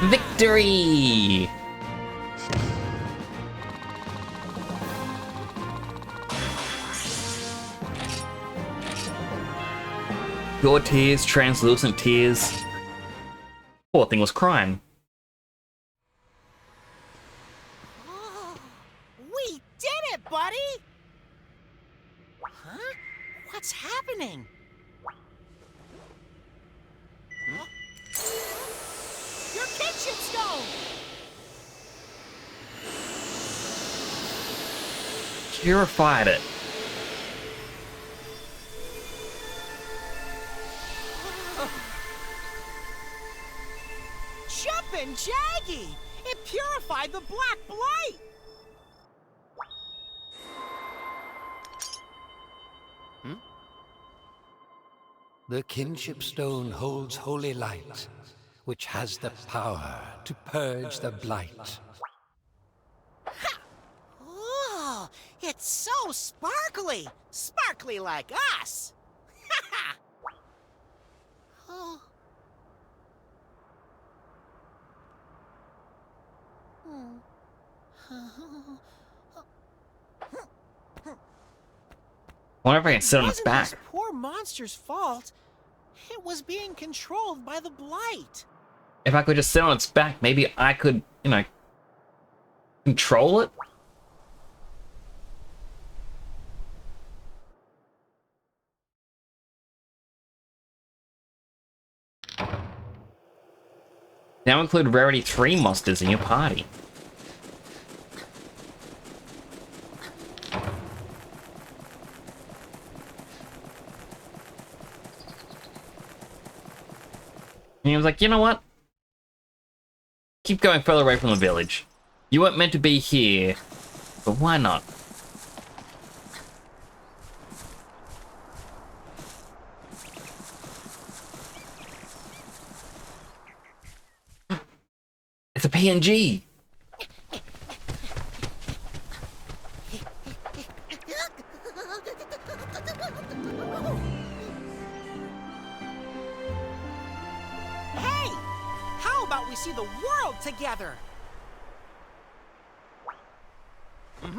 Victory! Pure tears, translucent tears. Poor thing was crying. Oh, we did it, buddy! Huh? What's happening? Huh? Your kinship stone! Purified it. Jumpin' Jaggy! It purified the Black Blight! The kinship stone holds holy light, which has the power to purge the blight. Oh, it's so sparkly! Sparkly like us! Oh. I wonder if I can sit on its It wasn't back. this poor monster's fault. It was being controlled by the blight. If I could just sit on its back, maybe I could, you know, control it? Now include Rarity 3 monsters in your party. And he was like, you know what? Keep going further away from the village. You weren't meant to be here, but why not? It's a PNG. Hey, how about we see the world together?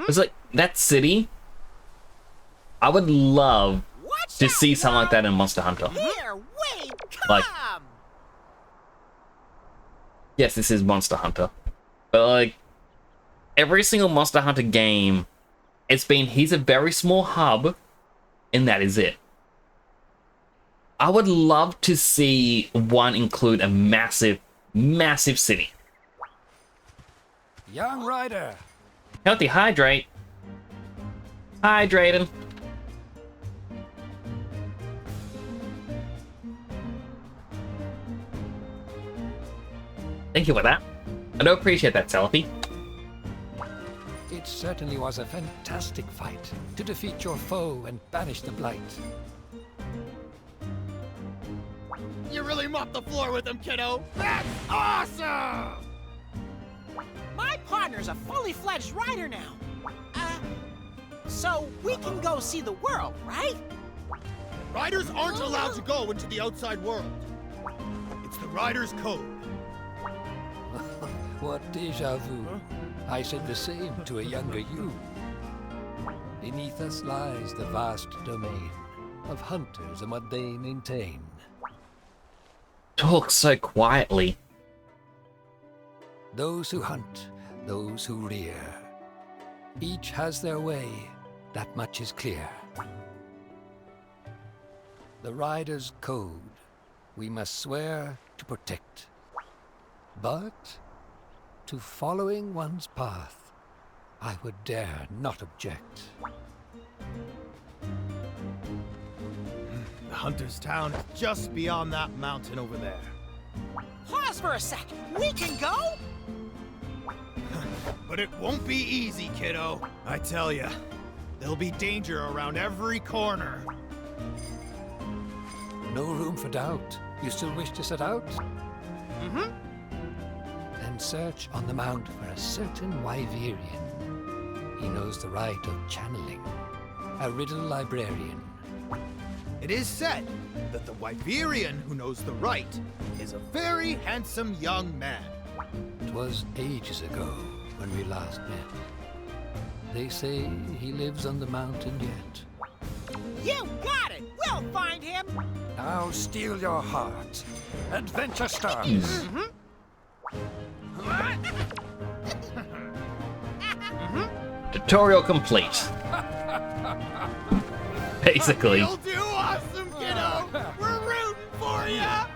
It's like, that city, I would love Watch to out, see something like world. that in Monster Hunter. Here we come! Like- Yes, this is Monster Hunter. But like, every single Monster Hunter game, it's been, here's a very small hub, and that is it. I would love to see one include a massive, massive city. Young rider, Healthy hydrate. Hydrating. Thank you for that. I do appreciate that, Selfie. it certainly was a fantastic fight to defeat your foe and banish the blight. You really mopped the floor with him, kiddo. That's awesome! My partner's a fully fledged rider now. So we can go see the world, right? Riders aren't allowed to go into the outside world. It's the Rider's Code. What deja vu. I said the same to a younger you. Beneath us lies the vast domain of hunters and what they maintain. Talk so quietly. Those who hunt, those who rear. Each has their way, that much is clear. The Rider's Code, we must swear to protect. But to following one's path, I would dare not object. The Hunter's Town is just beyond that mountain over there. Pause for a sec. We can go? But it won't be easy, kiddo. I tell ya, there'll be danger around every corner. No room for doubt. You still wish to set out? Mm-hmm. Then search on the mount for a certain Wyverian. He knows the rite of channeling. A riddle librarian. It is said that the Wyverian who knows the right is a very handsome young man. 'Twas ages ago when we last met. They say he lives on the mountain yet. You got it! We'll find him! Now steal your heart. Adventure starts. Tutorial complete. Basically. You'll do awesome, kiddo! We're rooting for ya!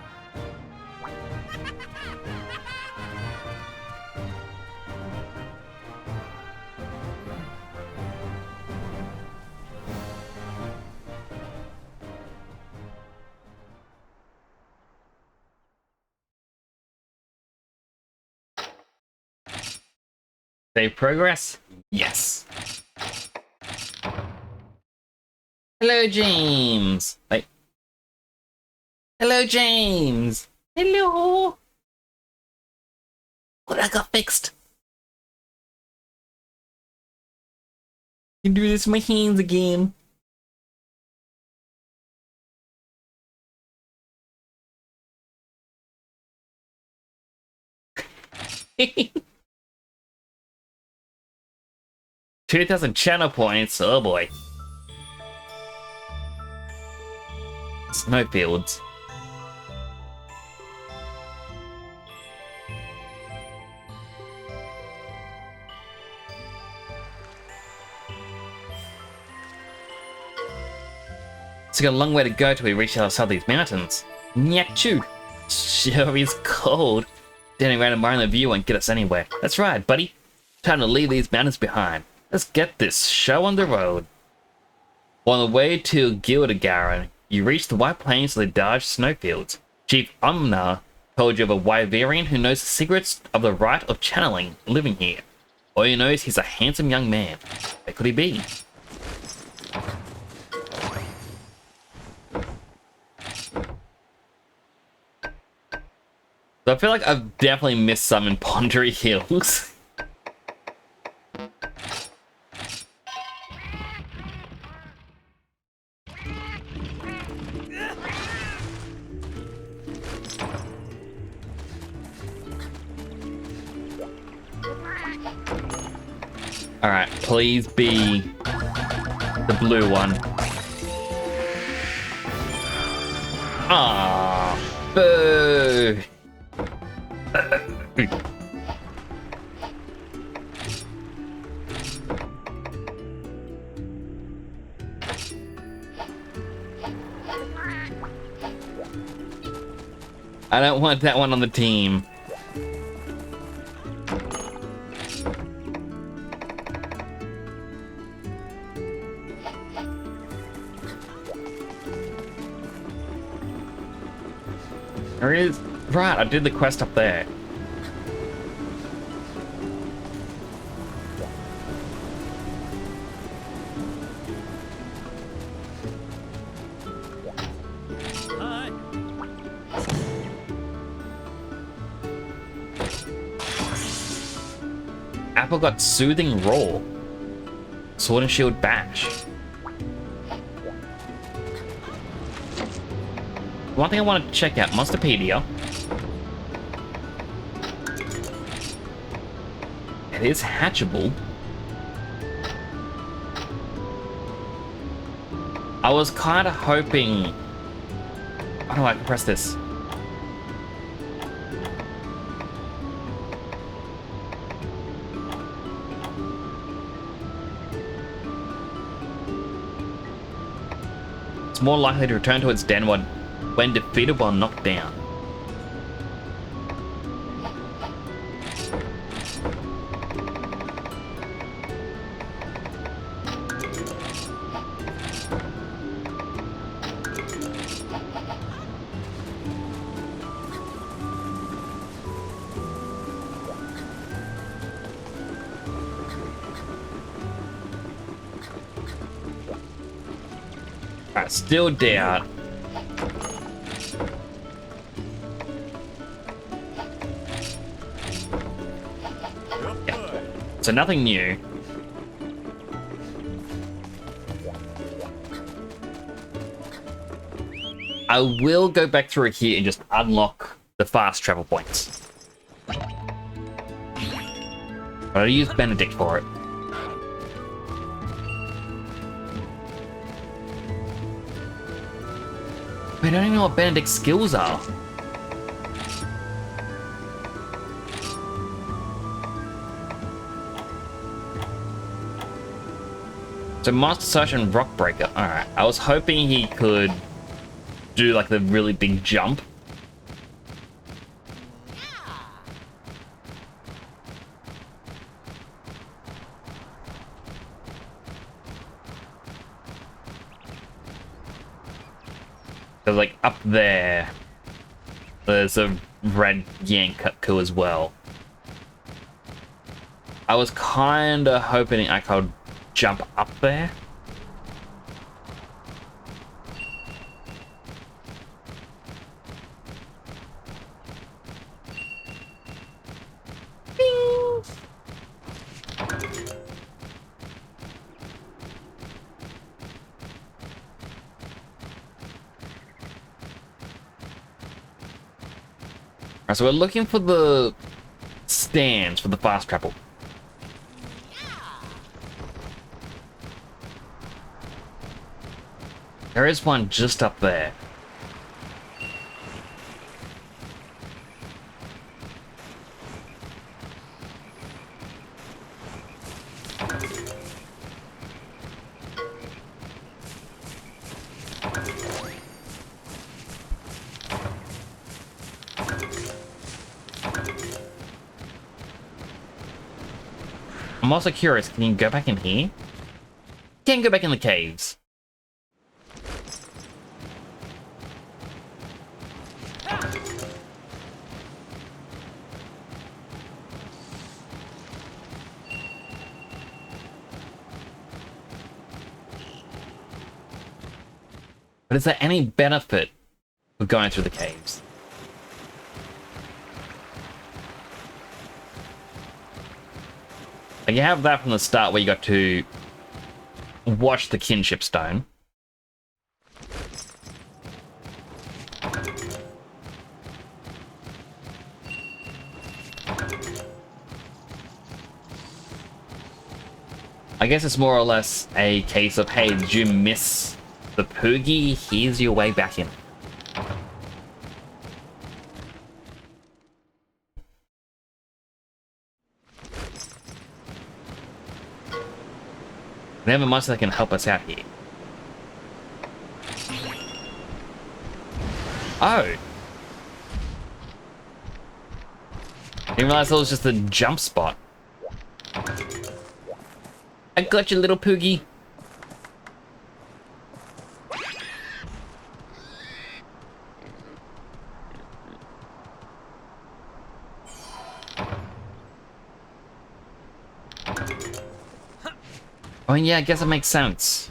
Save progress? Yes. Hello, James. Wait. Hello, James. Hello. What I got fixed? I can do this with my hands again. $2,000 channel points. Oh boy. Snowfields. It's got a long way to go till we reach the outside these mountains. Nyakchu! Sure is cold. Standing around admiring the view won't get us anywhere. That's right, buddy. Time to leave these mountains behind. Let's get this show on the road. On the way to Gildagaran, you reach the White Plains of the Darge Snowfields. Chief Umna told you of a Wyverian who knows the secrets of the rite of channeling living here. All you know is he's a handsome young man. Where could he be? So I feel like I've definitely missed some in Pondery Hills. Alright, please be the blue one. Ah, boo! I don't want that one on the team. There is. Right, I did the quest up there. Hi. Apple got soothing roar. Sword and Shield Bash. One thing I want to check out, Monsterpedia. It is hatchable. I was kind of hoping... Oh no, I can press this. It's more likely to return to its den when defeated while knocked down. Alright, still down. Yeah. So nothing new. I will go back through here and just unlock the fast travel points. But I'll use Benedict for it. I don't even know what Benedict's skills are. So Master Search and Rock Breaker. Alright, I was hoping he could do like the really big jump. So like up there, there's a red Yankutku as well. I was kinda hoping I could jump up there. Bing. Alright, so we're looking for the stands for the fast travel. There is one just up there. I'm also curious, can you go back in here? Can't go back in the caves. But is there any benefit of going through the caves? Like you have that from the start where you got to watch the kinship stone. I guess it's more or less a case of, hey, did you miss the Poogie? Here's your way back in. Never mind, that can help us out here. Oh! Didn't realize that was just a jump spot. I got you, little Poogie. Oh yeah, I guess it makes sense.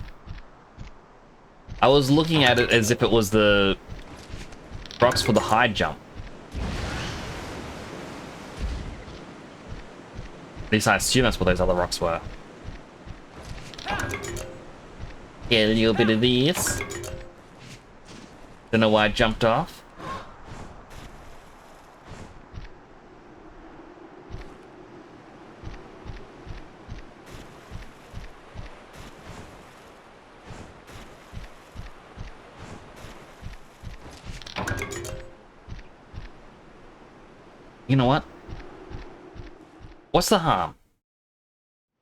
I was looking at it as if it was the rocks for the high jump. At least I assume that's what those other rocks were. Get a little bit of this. Don't know why I jumped off. You know what? What's the harm?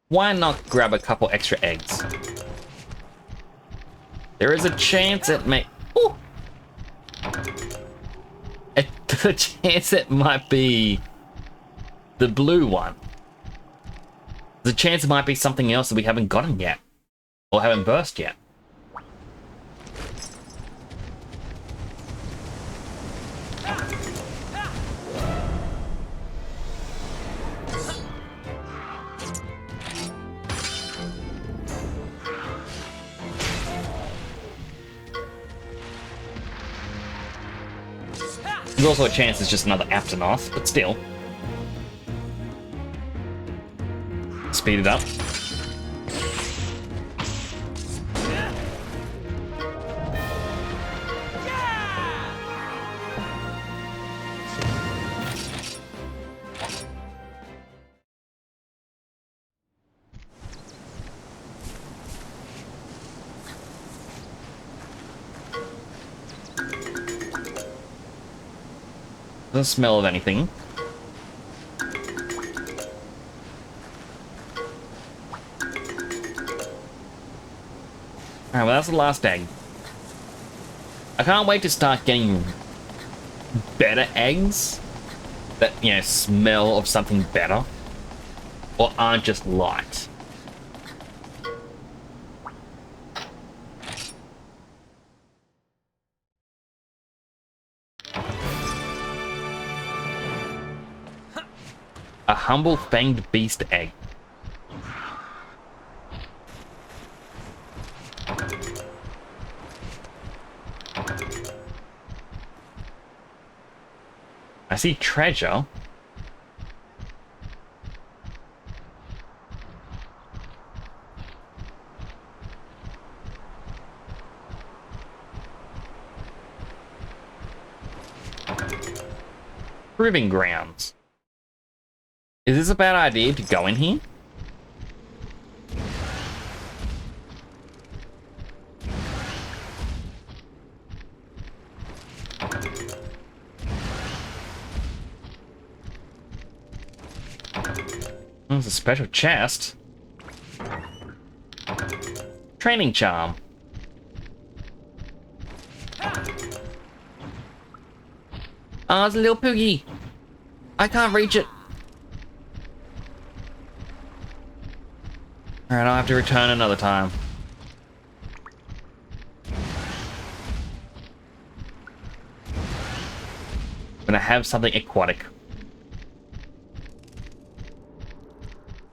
Why not grab a couple extra eggs? There is a chance it may... Ooh! The chance it might be the blue one. There's a chance it might be something else that we haven't gotten yet. Or haven't burst yet. There's also a chance it's just another Aptonoth, but still. Speed it up. Doesn't smell of anything. Alright, well that's the last egg. I can't wait to start getting better eggs that, you know, smell of something better. Or aren't just light. A humble fanged beast egg. I see treasure. Proving grounds. Is this a bad idea to go in here? There's a special chest. Training charm. Oh, it's a little poogie. I can't reach it. Alright, I'll have to return another time. I'm gonna have something aquatic.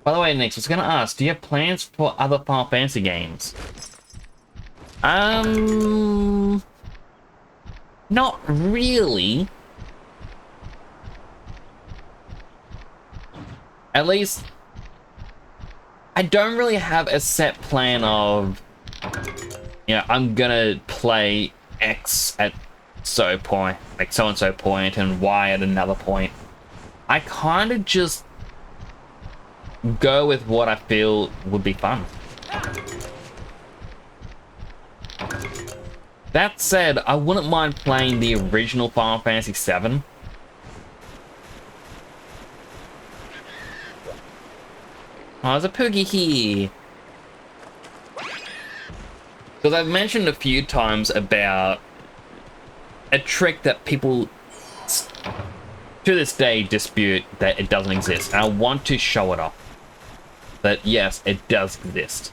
By the way, Nix, I was gonna ask, do you have plans for other Final Fantasy games? Not really. At least, I don't really have a set plan of, you know, I'm gonna play X at so point, like so and so point, and Y at another point. I kind of just go with what I feel would be fun. That said, I wouldn't mind playing the original Final Fantasy VII. Oh, there's a Poogie here. Because I've mentioned a few times about a trick that people to this day dispute that it doesn't exist. And I want to show it off. That yes, it does exist.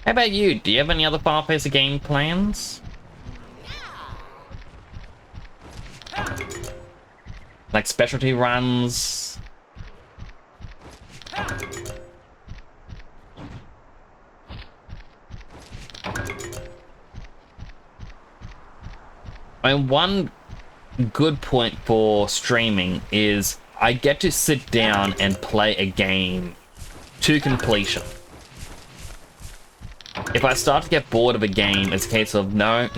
How about you? Do you have any other Final Fantasy game plans? Like specialty runs? I mean, one good point for streaming is I get to sit down and play a game to completion. If I start to get bored of a game, it's a case of no,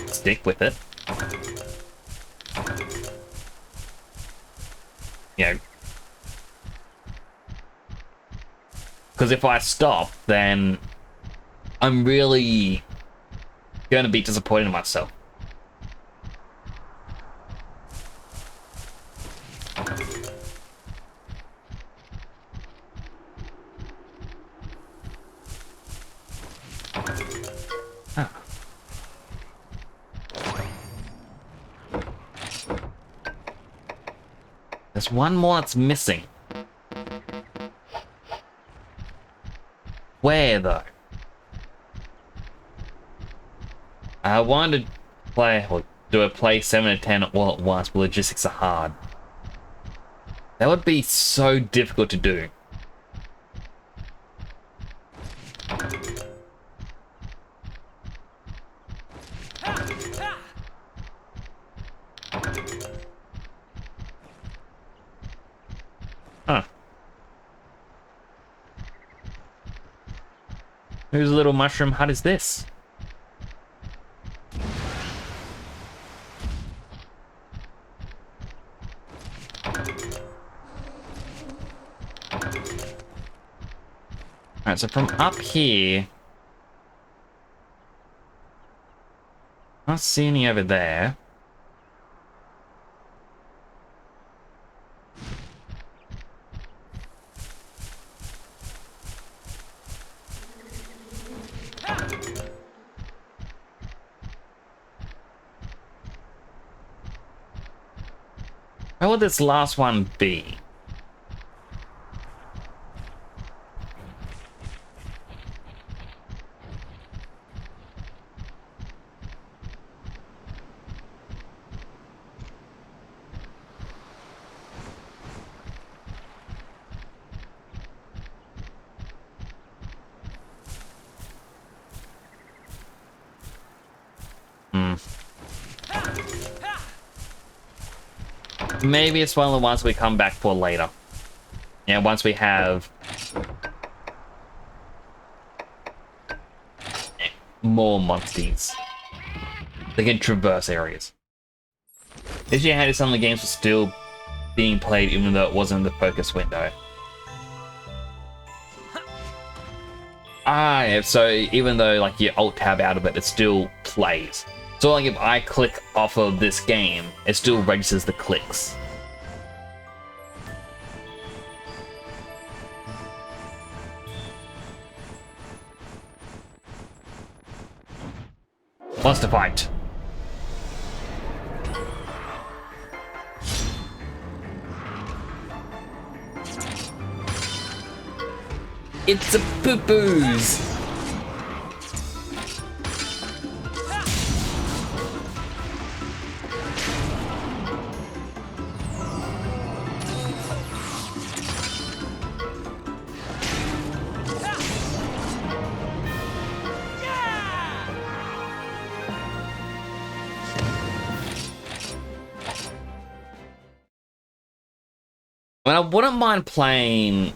stick with it. You know, because if I stop, then I'm really going to be disappointed in myself. There's one more that's missing. Where, though? I wanted to play, or do a play 7 to 10 all at once, but logistics are hard. That would be so difficult to do. Huh. Whose little mushroom hut is this? Alright, so from up here... Not see any over there. Where would this last one be? Maybe it's one of the ones we come back for later. Yeah, once we have more Monsties. They can traverse areas. Did you had some of the games were still being played even though it wasn't in the focus window? Ah, yeah, so even though like you alt tab out of it, it still plays. So like if I click off of this game, it still registers the clicks. Monster fight. It's a poo-poos. I wouldn't mind playing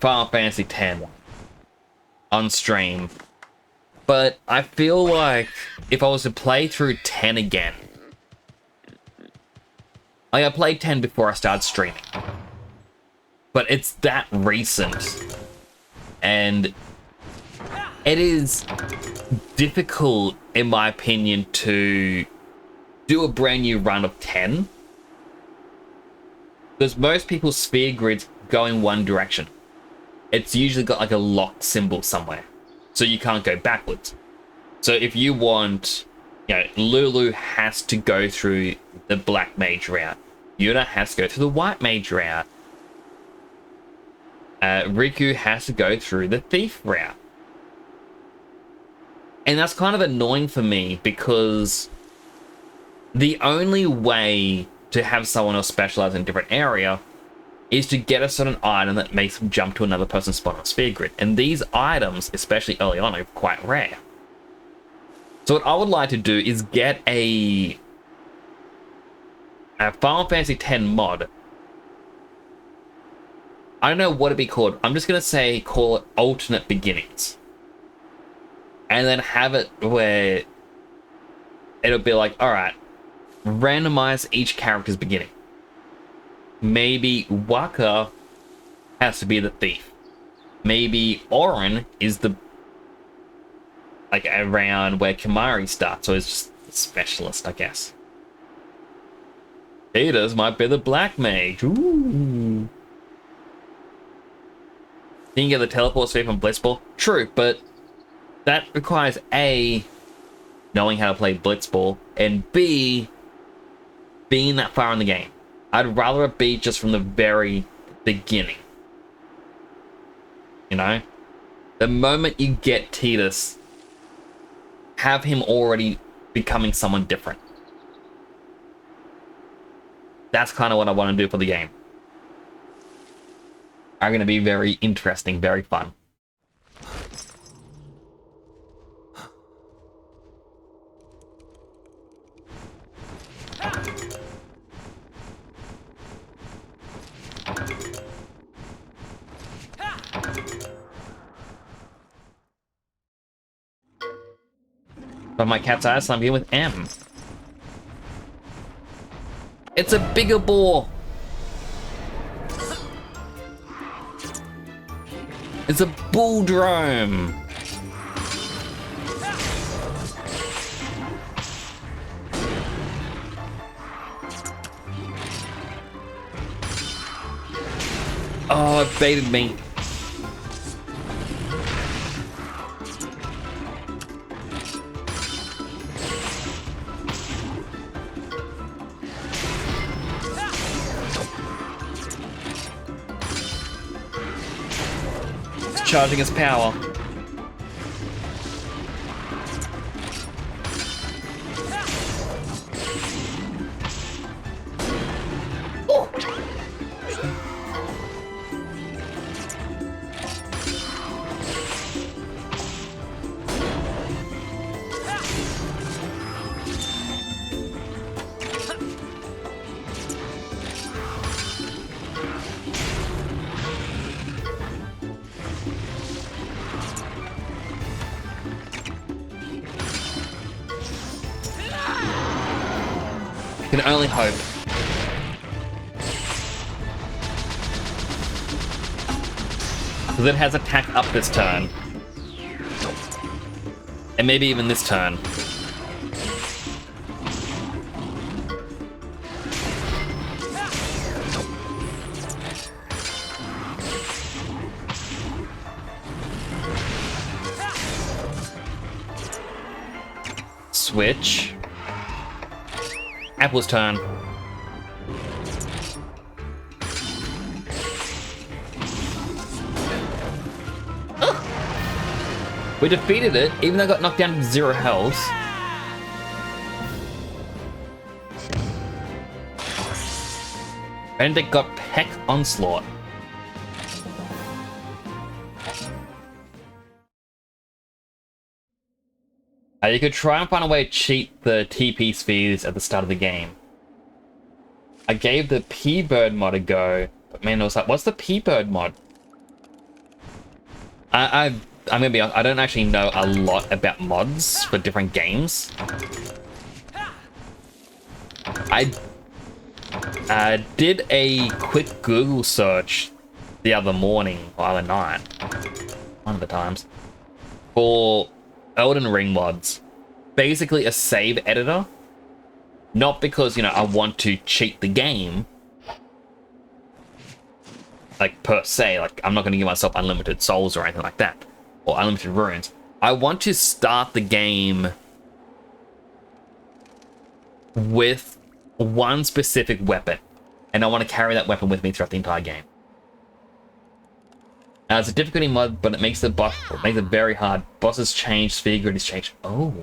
Final Fantasy X on stream, but I feel like if I was to play through 10 again, like I played 10 before I started streaming, but it's that recent, and it is difficult, in my opinion, to do a brand new run of 10. Because most people's sphere grids go in one direction. It's usually got like a locked symbol somewhere, so you can't go backwards. So if you want, you know, Lulu has to go through the black mage route. Yuna has to go through the white mage route. Riku has to go through the thief route. And that's kind of annoying for me because the only way to have someone else specialize in a different area is to get a certain item that makes them jump to another person's spot on a sphere grid. And these items, especially early on, are quite rare. So what I would like to do is get a a Final Fantasy X mod. I don't know what it'd be called. I'm just gonna say call it alternate beginnings. And then have it where it'll be like, alright, randomize each character's beginning. Maybe Waka has to be the thief. Maybe Orin is the like around where Kimari starts, so it's just a specialist, I guess. Peters might be the black mage. Ooh. You can get the teleport speed from Blitzball. True, but that requires A, knowing how to play Blitzball, and B, being that far in the game. I'd rather it be just from the very beginning. You know? The moment you get Tidus, have him already becoming someone different. That's kind of what I want to do for the game. Are going to be very interesting, very fun. But my cat's eyes, so I'm here with M. It's a bigger ball. It's a bull drone. Oh, it baited me. Charging his power. Oh. Can only hope. Because it has attack up this turn. And maybe even this turn. Switch. Apple's turn. Ugh. We defeated it, even though it got knocked down to 0 health. And it got Peck Onslaught. You could try and find a way to cheat the TP spheres at the start of the game. I gave the P-Bird mod a go, but man, it was like, what's the P-Bird mod? I'm gonna be honest, I don't actually know a lot about mods for different games. I did a quick Google search the other morning, or other night, one of the times, for Elden Ring mods. Basically a save editor. Not because, you know, I want to cheat the game. Like, per se. Like, I'm not going to give myself unlimited souls or anything like that. Or unlimited runes. I want to start the game with one specific weapon. And I want to carry that weapon with me throughout the entire game. Now, it's a difficulty mod, but it makes it very hard. Bosses change, sphere grid is changed. Oh.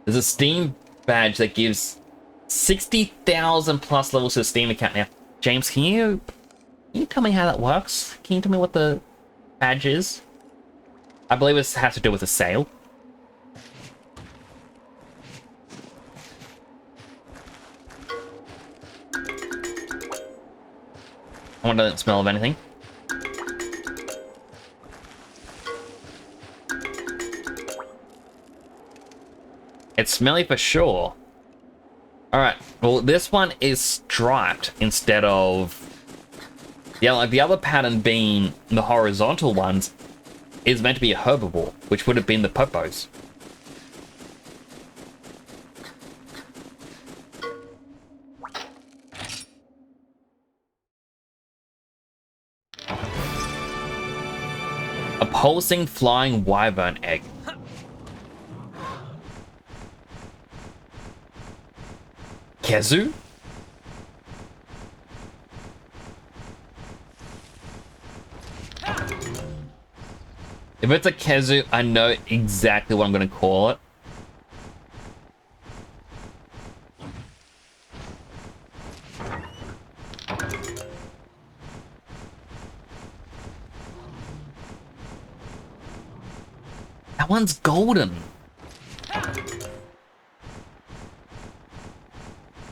There's a Steam badge that gives 60,000 plus levels to the Steam account now. James, can you tell me how that works? Can you tell me what the badge is? I believe it has to do with a sale. I don't smell of anything. It's smelly for sure. Alright, well this one is striped instead of... Yeah, like the other pattern being the horizontal ones is meant to be a herbivore, which would have been the popos. A pulsing flying wyvern egg. Kezu? If it's a Kezu, I know exactly what I'm going to call it. That one's golden.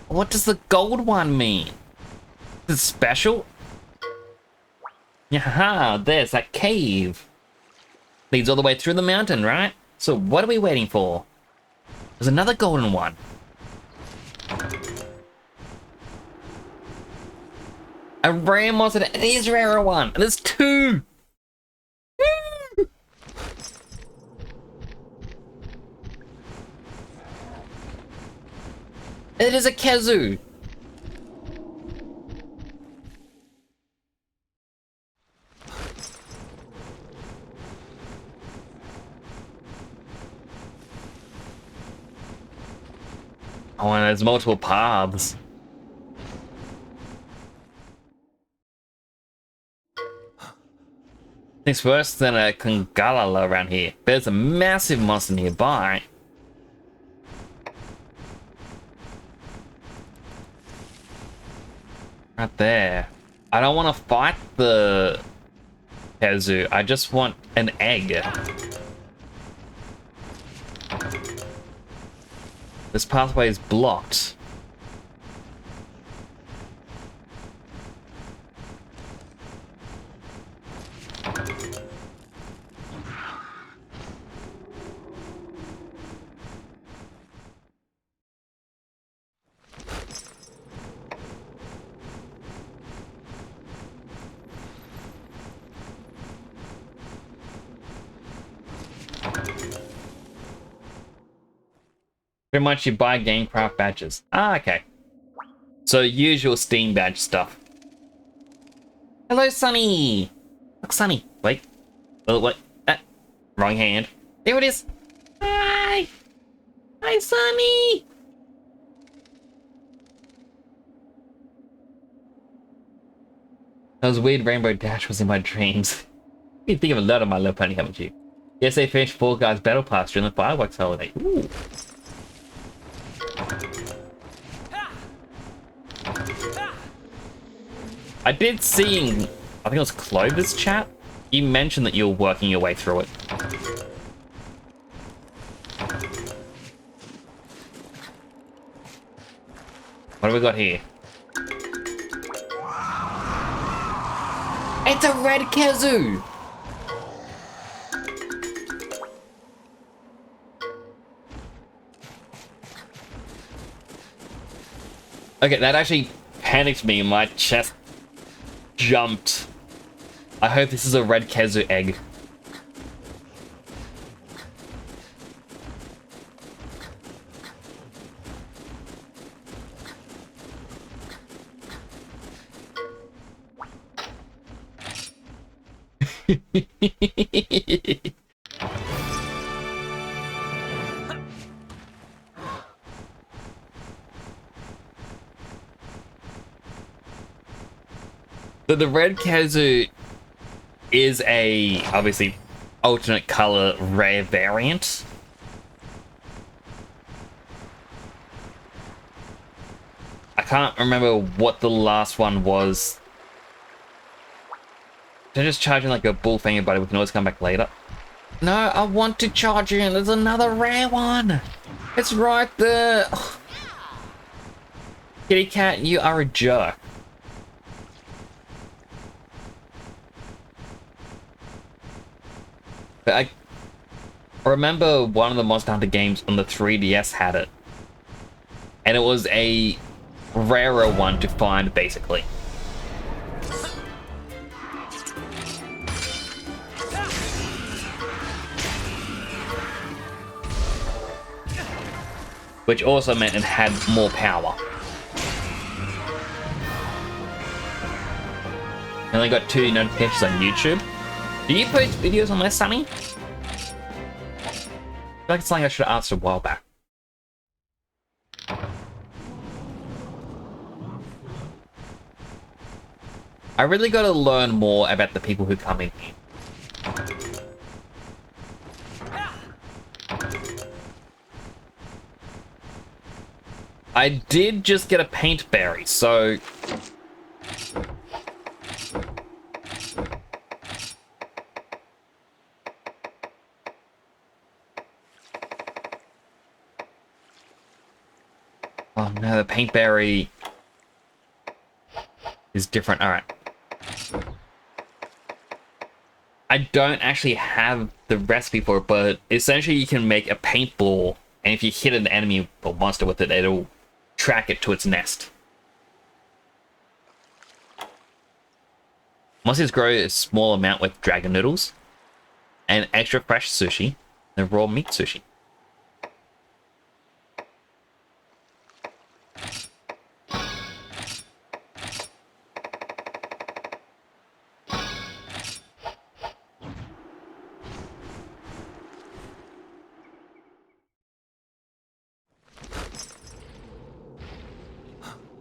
What does the gold one mean? Is it special? Yaha, there's that cave. Leads all the way through the mountain, right? So what are we waiting for? There's another golden one. A rare monster, it is a rarer one. There's two. It is a Kezu. Oh, and there's multiple paths. Things worse than a Kungalala around here. There's a massive monster nearby. Right there. I don't want to fight the Kezu. I just want an egg. This pathway is blocked. Pretty much you buy Gamecraft badges. Ah, okay. So usual Steam badge stuff. Hello, Sunny! Look, Sunny. Wait. Oh, wait. Wrong hand. There it is. Hi! Hi, Sunny! Those weird Rainbow Dash was in my dreams. You think of a lot of My Little Pony, haven't you? Yes, they finished Fall Guys Battle Pass during the fireworks holiday. Ooh. I did see in, I think it was Clover's chat, you mentioned that you were working your way through it. What have we got here? It's a red Kezu! Okay, that actually panicked me. My chest jumped. I hope this is a red Kezu egg. So the red Kezu is a, obviously, alternate color rare variant. I can't remember what the last one was. They're just charging like a bull finger, but we can always come back later. No, I want to charge in. There's another rare one. It's right there. Ugh. Kitty cat, you are a jerk. But I remember one of the Monster Hunter games on the 3DS had it. And it was a rarer one to find, basically. Which also meant it had more power. I only got 2 notifications on YouTube. Do you post videos on there, Sunny? I feel like it's something I should have asked a while back. I really got to learn more about the people who come in here. I did just get a paint berry, so... Oh no, the paint berry is different. Alright. I don't actually have the recipe for it, but essentially you can make a paintball, and if you hit an enemy or monster with it, it'll track it to its nest. Monsties grow a small amount with dragon noodles, and extra fresh sushi, and raw meat sushi.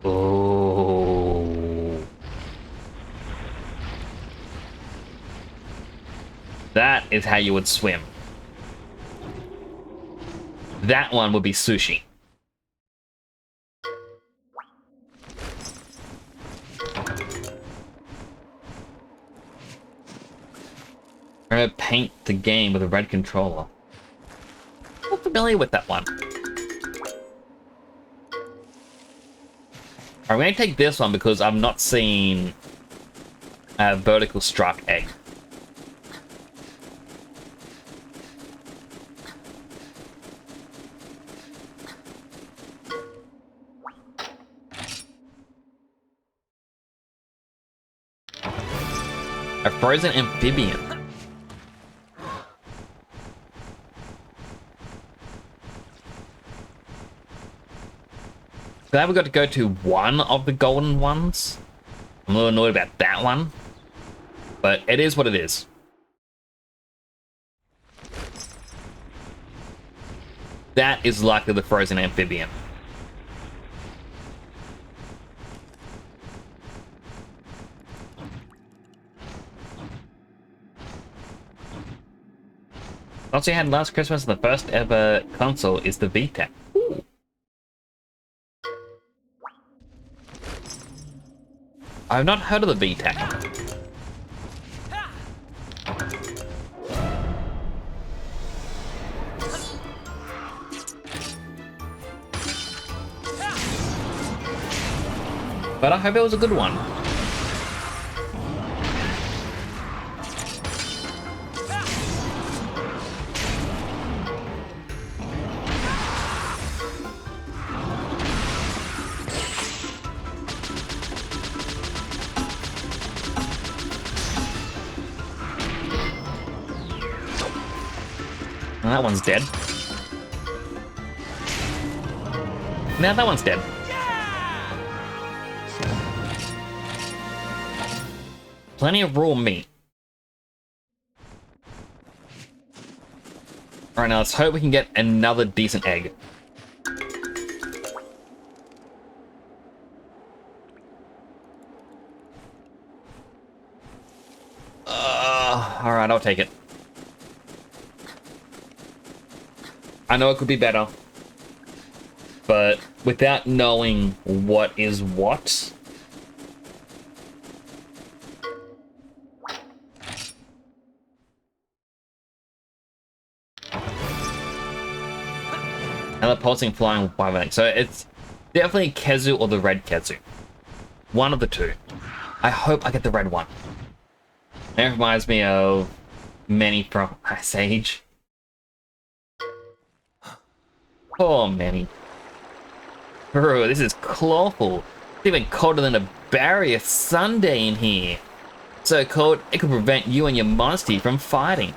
Oh. That is how you would swim. That one would be sushi. I'm gonna paint the game with a red controller. I'm not familiar with that one. I'm going to take this one because I'm not seeing a vertical struck egg. A frozen amphibian. Glad we got to go to one of the golden ones. I'm a little annoyed about that one, but it is what it is. That is likely the frozen amphibian. Also, had last Christmas, the first ever console is the Vita. Ooh. I've not heard of the VTAC. But I hope it was a good one. That one's dead. Now that one's dead. Plenty of raw meat. Alright, now let's hope we can get another decent egg. Alright, I'll take it. I know it could be better, but without knowing what is what, and the pulsing flying wyvern. So it's definitely Kezu or the red Kezu. One of the two. I hope I get the red one. That reminds me of Manny from Ice Age. Poor Manny. Bro, this is clawful. It's even colder than a barrier Sunday in here. So cold, it could prevent you and your Monstie from fighting.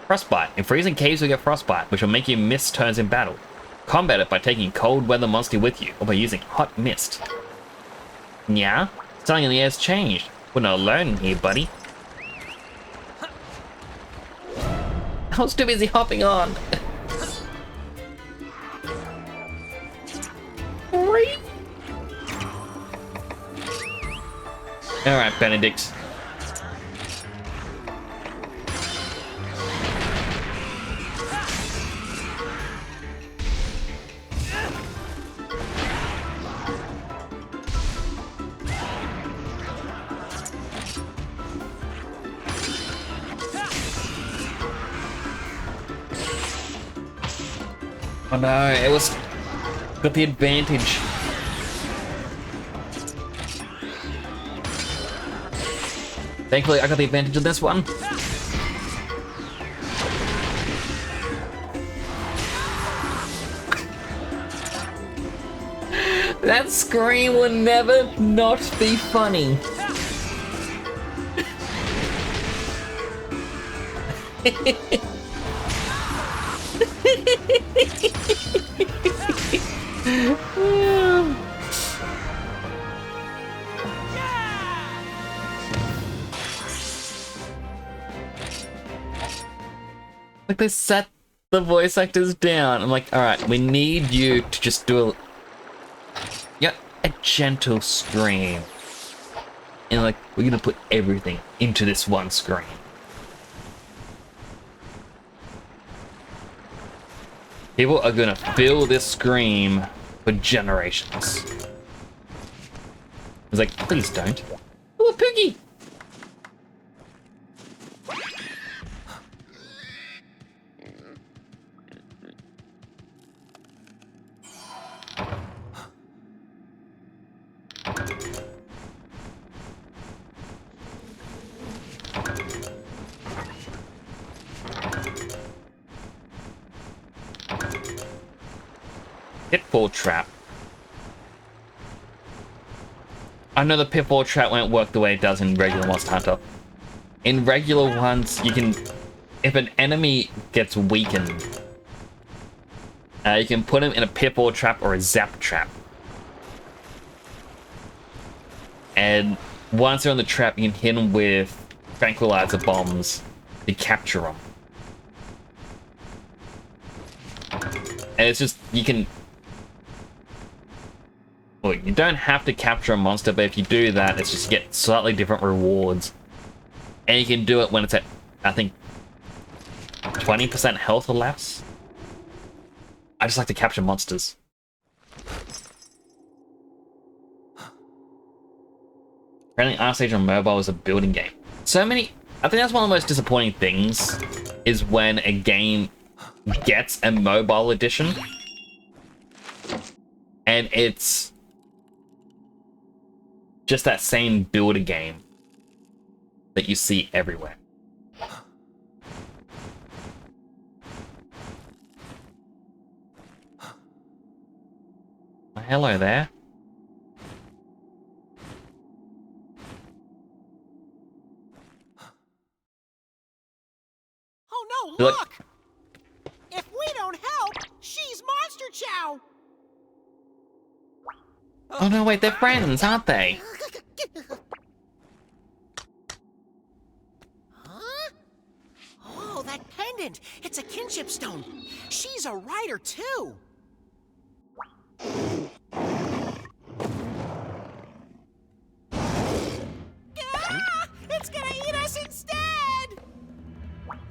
Frostbite. In freezing caves, we get frostbite, which will make you miss turns in battle. Combat it by taking cold weather Monstie with you, or by using hot mist. Yeah? Something in the air's changed. We're not alone in here, buddy. I was too busy hopping on. Alright, Benedict. Oh no, it was... got the advantage. Thankfully, I got the advantage of this one. That scream will never not be funny. Like, they set the voice actors down. I'm like, alright, we need you to just do a gentle scream. And like, we're gonna put everything into this one scream. People are gonna feel this scream for generations. It's like, please don't. Oh, a poogie! Pitfall trap. I know the pitfall trap won't work the way it does in regular Monster Hunter. In regular ones, you can... if an enemy gets weakened, you can put him in a pitfall trap or a zap trap. And once they're on the trap, you can hit them with tranquilizer bombs to capture them. And it's just, you can... well, you don't have to capture a monster, but if you do that, it's just you get slightly different rewards. And you can do it when it's at, I think, 20% health or less. I just like to capture monsters. Apparently, Ice Age on mobile is a building game. So many... I think that's one of the most disappointing things, is when a game gets a mobile edition, and it's just that same builder game that you see everywhere. Well, hello there. Oh no, look! If we don't help, she's Monster Chow! Oh no, wait, they're friends, aren't they? Huh? Oh, that pendant! It's a kinship stone. She's a rider, too. Ah! It's gonna eat us instead!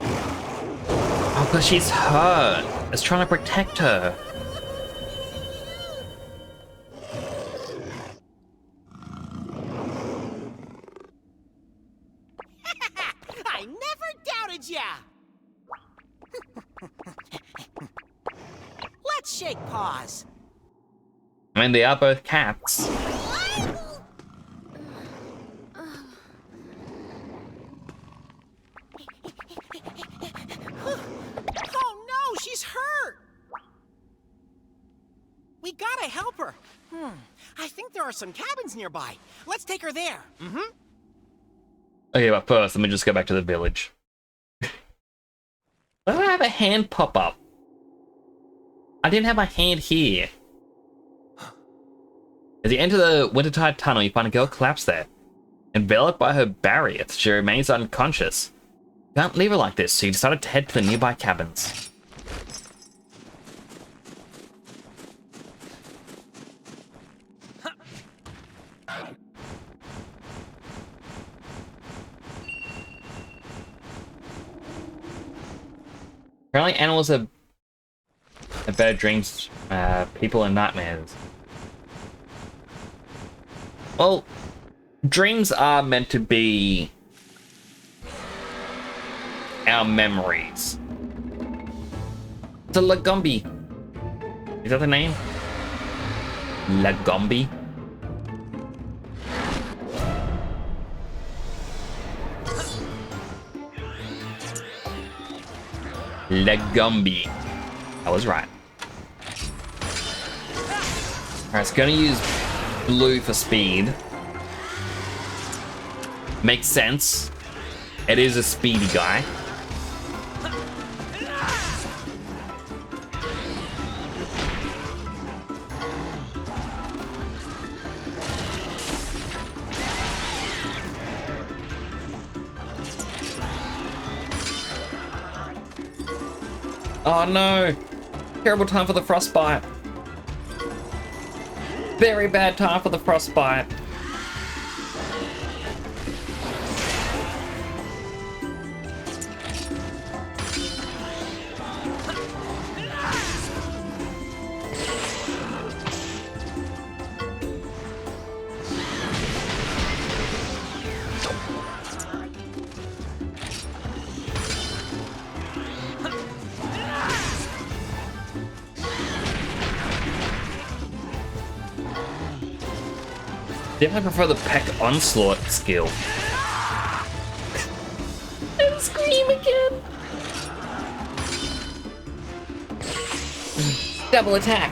Oh, because she's hurt. It's trying to protect her. I never doubted ya! Let's shake paws. I mean, they are both cats. help her? I think there are some cabins nearby. Let's take her there. Okay, but first, let me just go back to the village. Why do I have a hand pop up? I didn't have my hand here. As you enter the Wintertide Tunnel, you find a girl collapsed there. Enveloped by her barriers, she remains unconscious. You can't leave her like this, so you decided to head to the nearby cabins. Apparently animals have better dreams, people and nightmares. Well, dreams are meant to be our memories. It's a Lagombi. Is that the name? Lagombi? Lagombi. I was right. Alright, it's gonna use blue for speed. Makes sense. It is a speedy guy. Oh no! Terrible time for the frostbite. Very bad time for the frostbite. Definitely prefer the peck onslaught skill. And scream again. Double attack.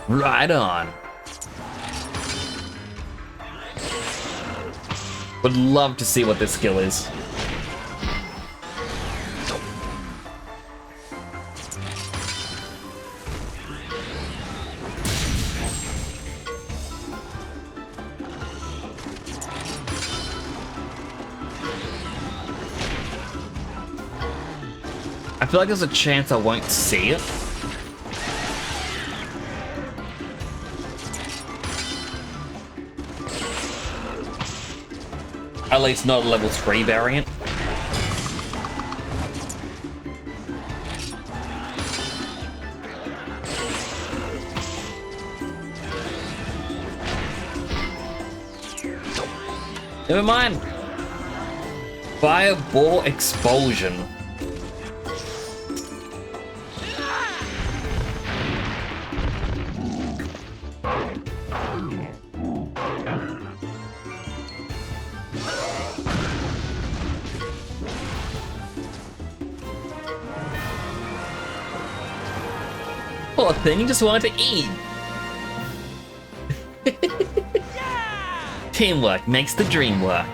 Right on. Would love to see what this skill is. I feel like there's a chance I won't see it. At least not a level 3 variant. Never mind. Fireball explosion. Poor thing, he just wanted to eat. Teamwork makes the dream work.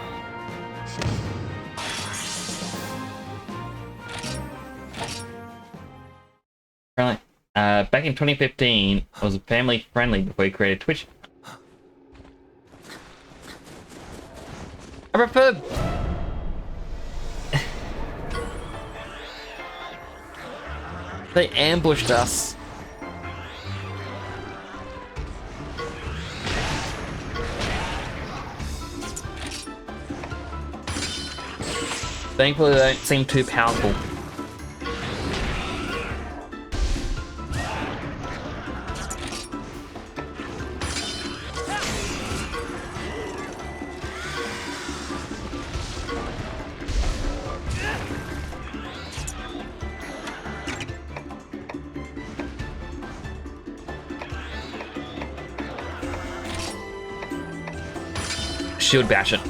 Apparently, back in 2015, I was family friendly before he created Twitch. I prefer... They ambushed us. Thankfully, they don't seem too powerful. Shield bash it.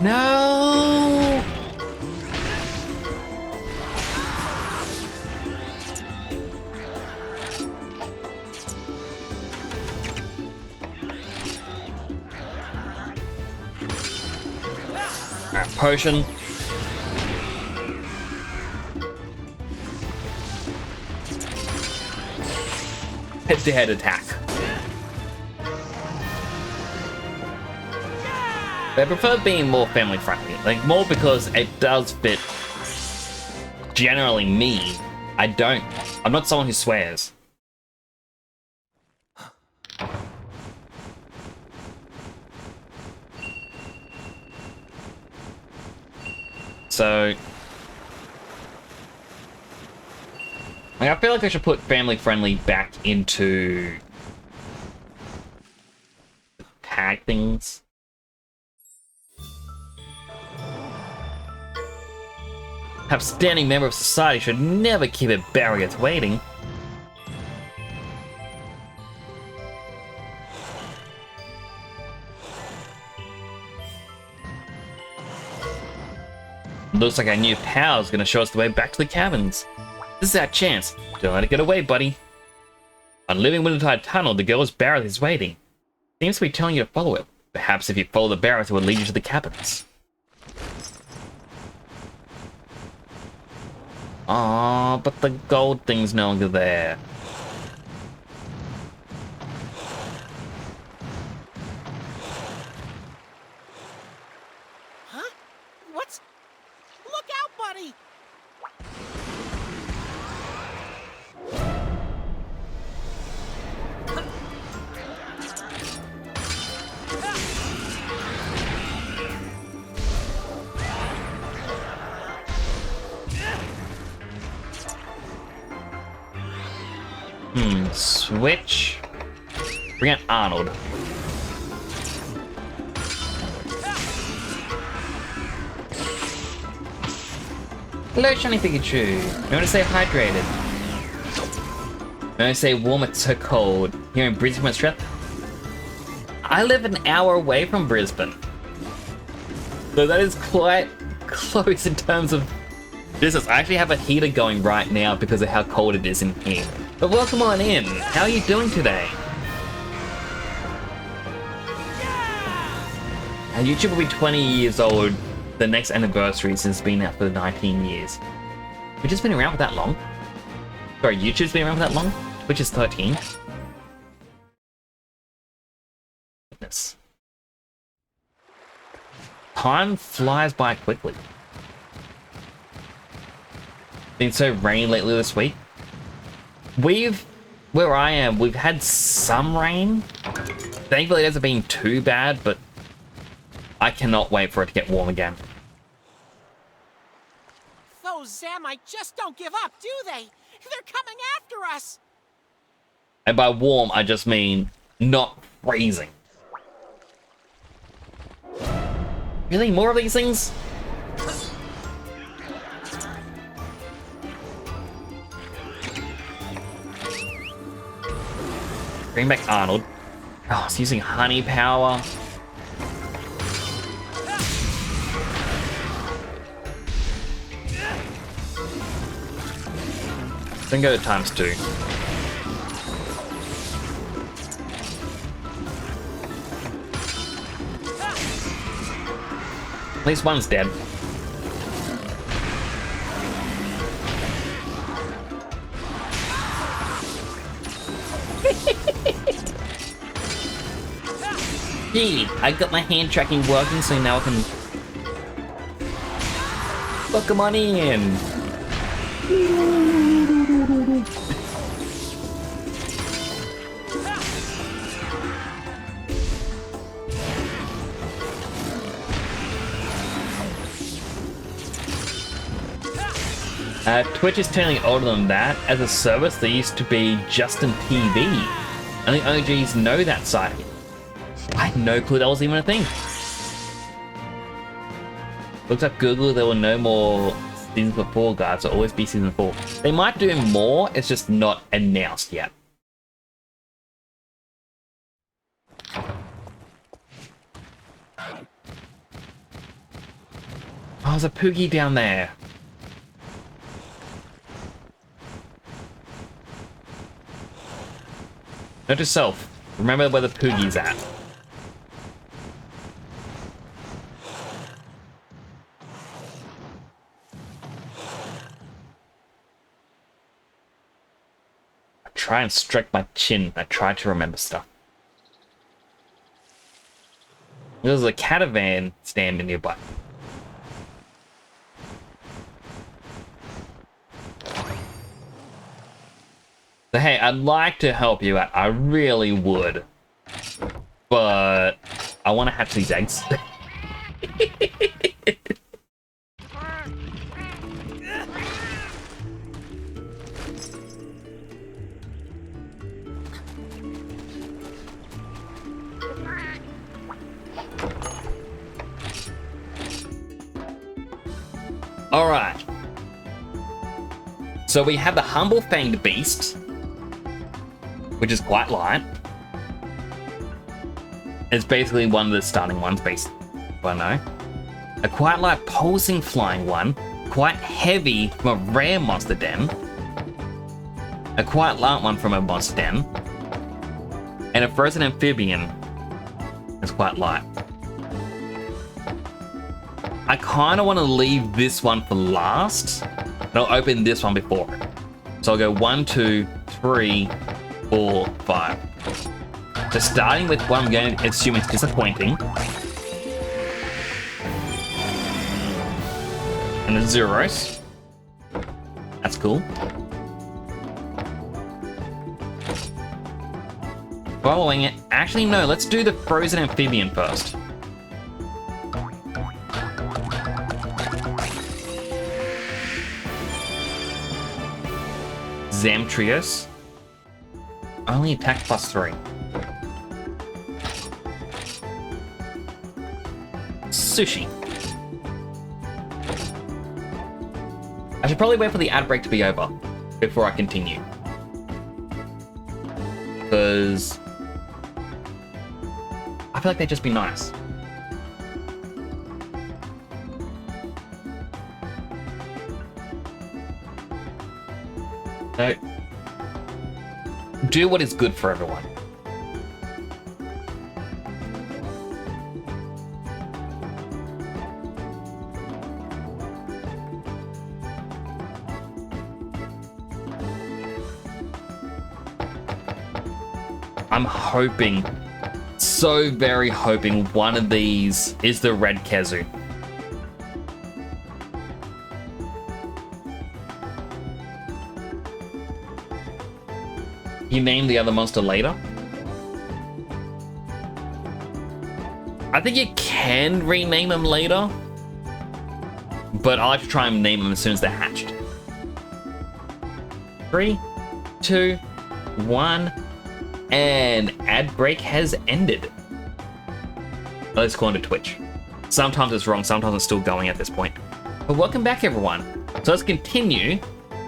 No! potion. Head-to-head attack. But I prefer being more family friendly. Like, more because it does fit generally me. I'm not someone who swears. So, like, I feel like I should put family friendly back into tag things. Upstanding member of society should never keep a barrier waiting. Looks like our new pal is gonna show us the way back to the cabins. This is our chance. Don't let it get away, buddy. On Living Wintertide Tunnel, the girl's barrier is waiting. Seems to be telling you to follow it. Perhaps if you follow the barrier, it will lead you to the cabins. Aww, but the gold thing's no longer there. Huh? What's... Look out, buddy! Switch. Bring out Arnold. Hello, Shiny Pikachu. You want to stay hydrated? You want to stay warm? It's so cold. Here in Brisbane, Australia. I live an hour away from Brisbane, so that is quite close in terms of distance. I actually have a heater going right now because of how cold it is in here. But welcome on in. How are you doing today? Our YouTube will be 20 years old the next anniversary since it's been out for 19 years. We've just been around for that long? Sorry, YouTube's been around for that long? Twitch is 13. Goodness. Time flies by quickly. Been so rainy lately this week. Where I am, we've had some rain. Thankfully it hasn't been too bad, but I cannot wait for it to get warm again. Those Zamite just don't give up, do they? They're coming after us! And by warm, I just mean not freezing. Really? More of these things? Bring back Arnold. Oh, it's using honey power. Then go to ×2. At least one's dead. Gee, I got my hand tracking working, so now I can look him on in. Twitch is turning older than that. As a service, they used to be Justin TV, and the OGs know that site. I had no clue that was even a thing. Looks like Google, there were no more seasons before, guys. It'll always be season 4. They might do more, it's just not announced yet. Oh, there's a Poogie down there. Note to self, remember where the Poogie's at. try and stretch my chin. I try to remember stuff. There's a caravan standing nearby. So hey, I'd like to help you out. I really would. But I want to hatch these eggs. Alright. So we have the Humble Fanged Beast, which is quite light. It's basically one of the starting ones, based, I know. A quite light pulsing flying one, quite heavy from a rare monster den. A quite light one from a monster den. And a frozen amphibian is quite light. I kind of want to leave this one for last, and I'll open this one before. So I'll go 1, 2, 3, 4, 5. So starting with what I'm going to assume is disappointing. And the zeros. That's cool. Following it. Actually, no, let's do the frozen amphibian first. Zamtrios. Only attack +3. Sushi. I should probably wait for the ad break to be over before I continue. Because I feel like they'd just be nice. So, do what is good for everyone. I'm hoping, so very hoping one of these is the red Kezu. You name the other monster later? I think you can rename them later, but I like to try and name them as soon as they're hatched. 3, 2, 1, and ad break has ended. Let's go on to Twitch. Sometimes it's wrong, sometimes it's still going at this point. But welcome back, everyone. So let's continue.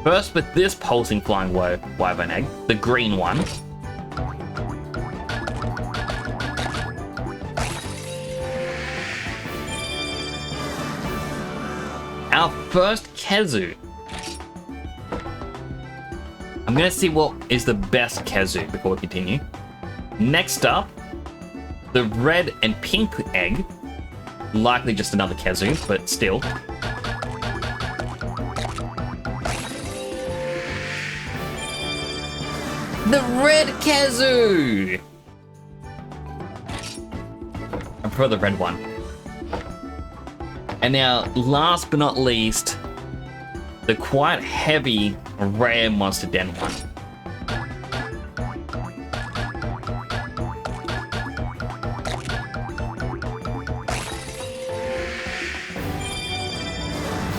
First with this pulsing flying wyvern egg, the green one. Our first Kezu. I'm gonna see what is the best Kezu before we continue. Next up, the red and pink egg. Likely just another Kezu, but still. The red Kezu! I prefer the red one. And now, last but not least, the quite heavy rare monster den one.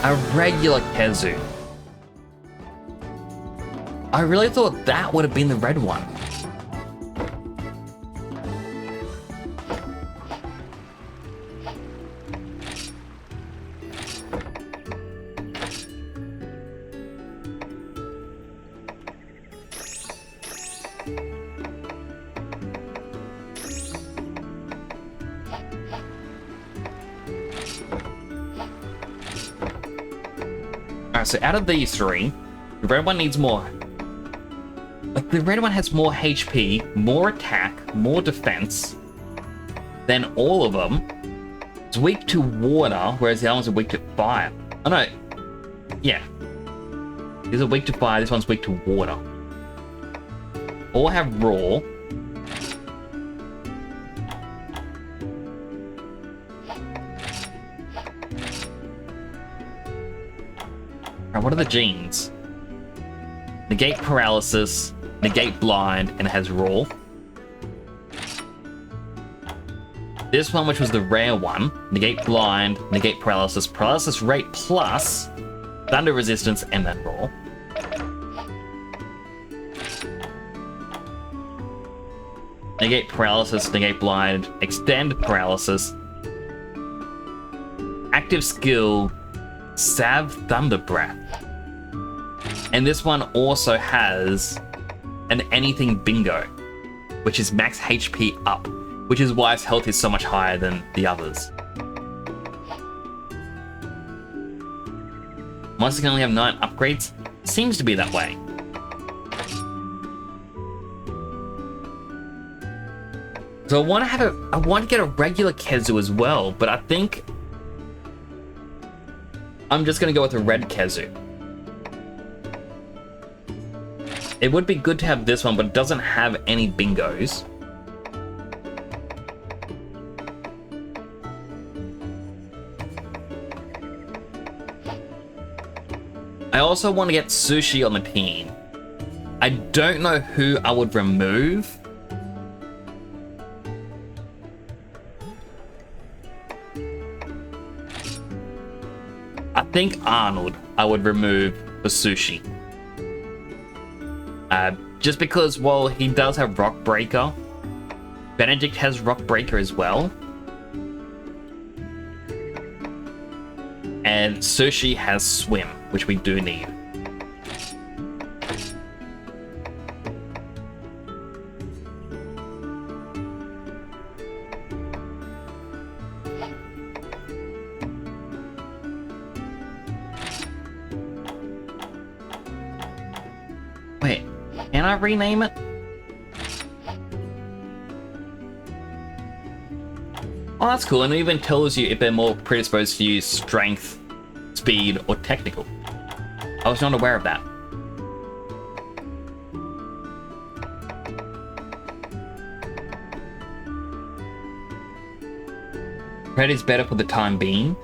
A regular Kezu. I really thought that would have been the red one. Alright, so out of these three, the red one needs more. Like, the red one has more HP, more attack, more defense than all of them. It's weak to water, whereas the other ones are weak to fire. Oh no. Yeah. These are weak to fire, this one's weak to water. All have raw. What are the genes? Negate paralysis, negate blind, and it has raw. This one, which was the rare one, negate blind, negate paralysis, paralysis rate plus, thunder resistance, and then raw. Negate paralysis, negate blind, extend paralysis. Active skill, Salve Thunder Breath. And this one also has an anything bingo, which is max HP up, which is why its health is so much higher than the others. Monsters can only have 9 upgrades? Seems to be that way. So I want to get a regular Kezu as well, but I think I'm just gonna go with a red Kezu. It would be good to have this one, but it doesn't have any bingos. I also want to get Sushi on the team. I don't know who I would remove. I think Arnold I would remove for Sushi. Just because, well, he does have Rock Breaker. Benedict has Rock Breaker as well. And Sushi has Swim, which we do need. Wait, can I rename it? Oh, that's cool, and it even tells you if they're more predisposed to use strength, speed, or technical. I was not aware of that. Red is better for the time being.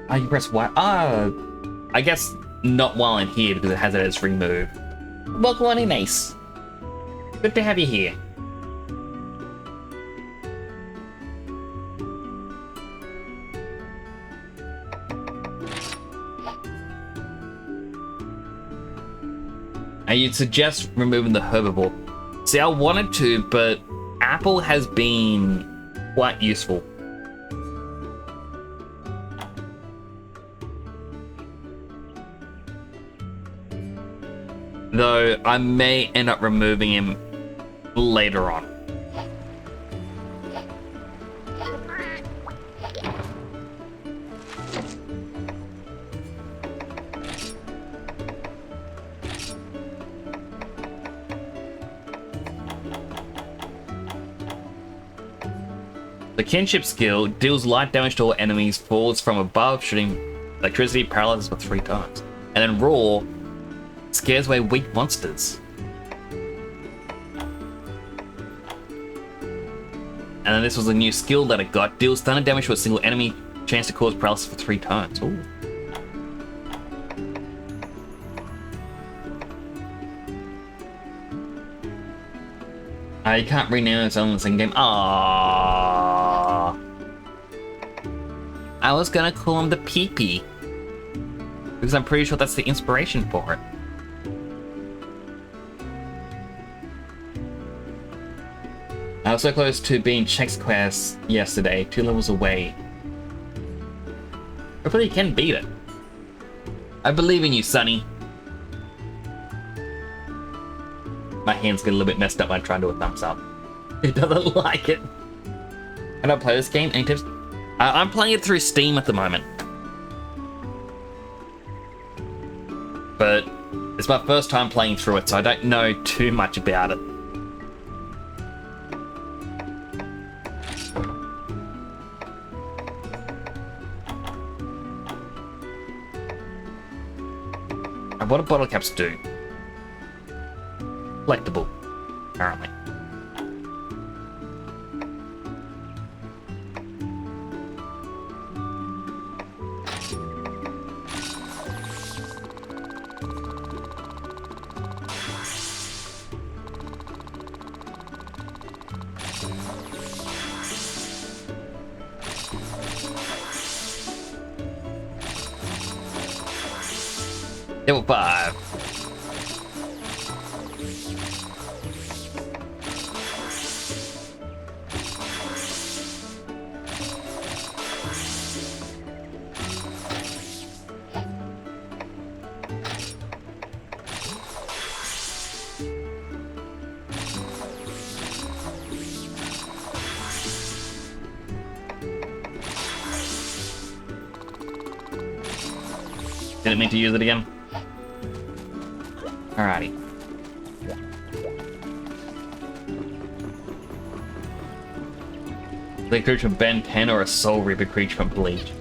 Oh, you press Y. I guess not while in here because it has it as remove. Welcome on in, Ace. Good to have you here. And you'd suggest removing the herbivore. See, I wanted to, but apple has been quite useful. Though I may end up removing him later on. The kinship skill deals light damage to all enemies, falls from above, shooting electricity, paralyzes for 3 times. And then raw scares away weak monsters. And then this was a new skill that it got. Deals thunder damage to a single enemy, chance to cause paralysis for 3 turns. Ooh. You can't rename its own in the same game. Aww. I was gonna call him the Pee-Pee, because I'm pretty sure that's the inspiration for it. I was so close to being Chex Quest yesterday, 2 levels away. Hopefully you can beat it. I believe in you, Sonny. My hands get a little bit messed up when I try to do a thumbs up. It doesn't like it. How do I play this game? Any tips? I'm playing it through Steam at the moment. But it's my first time playing through it, so I don't know too much about it. What do bottle caps do? Collectible, apparently. Level 5. Didn't mean to use it again. Alrighty. The creature from Ben 10 or a Soul Reaper creature from Bleach.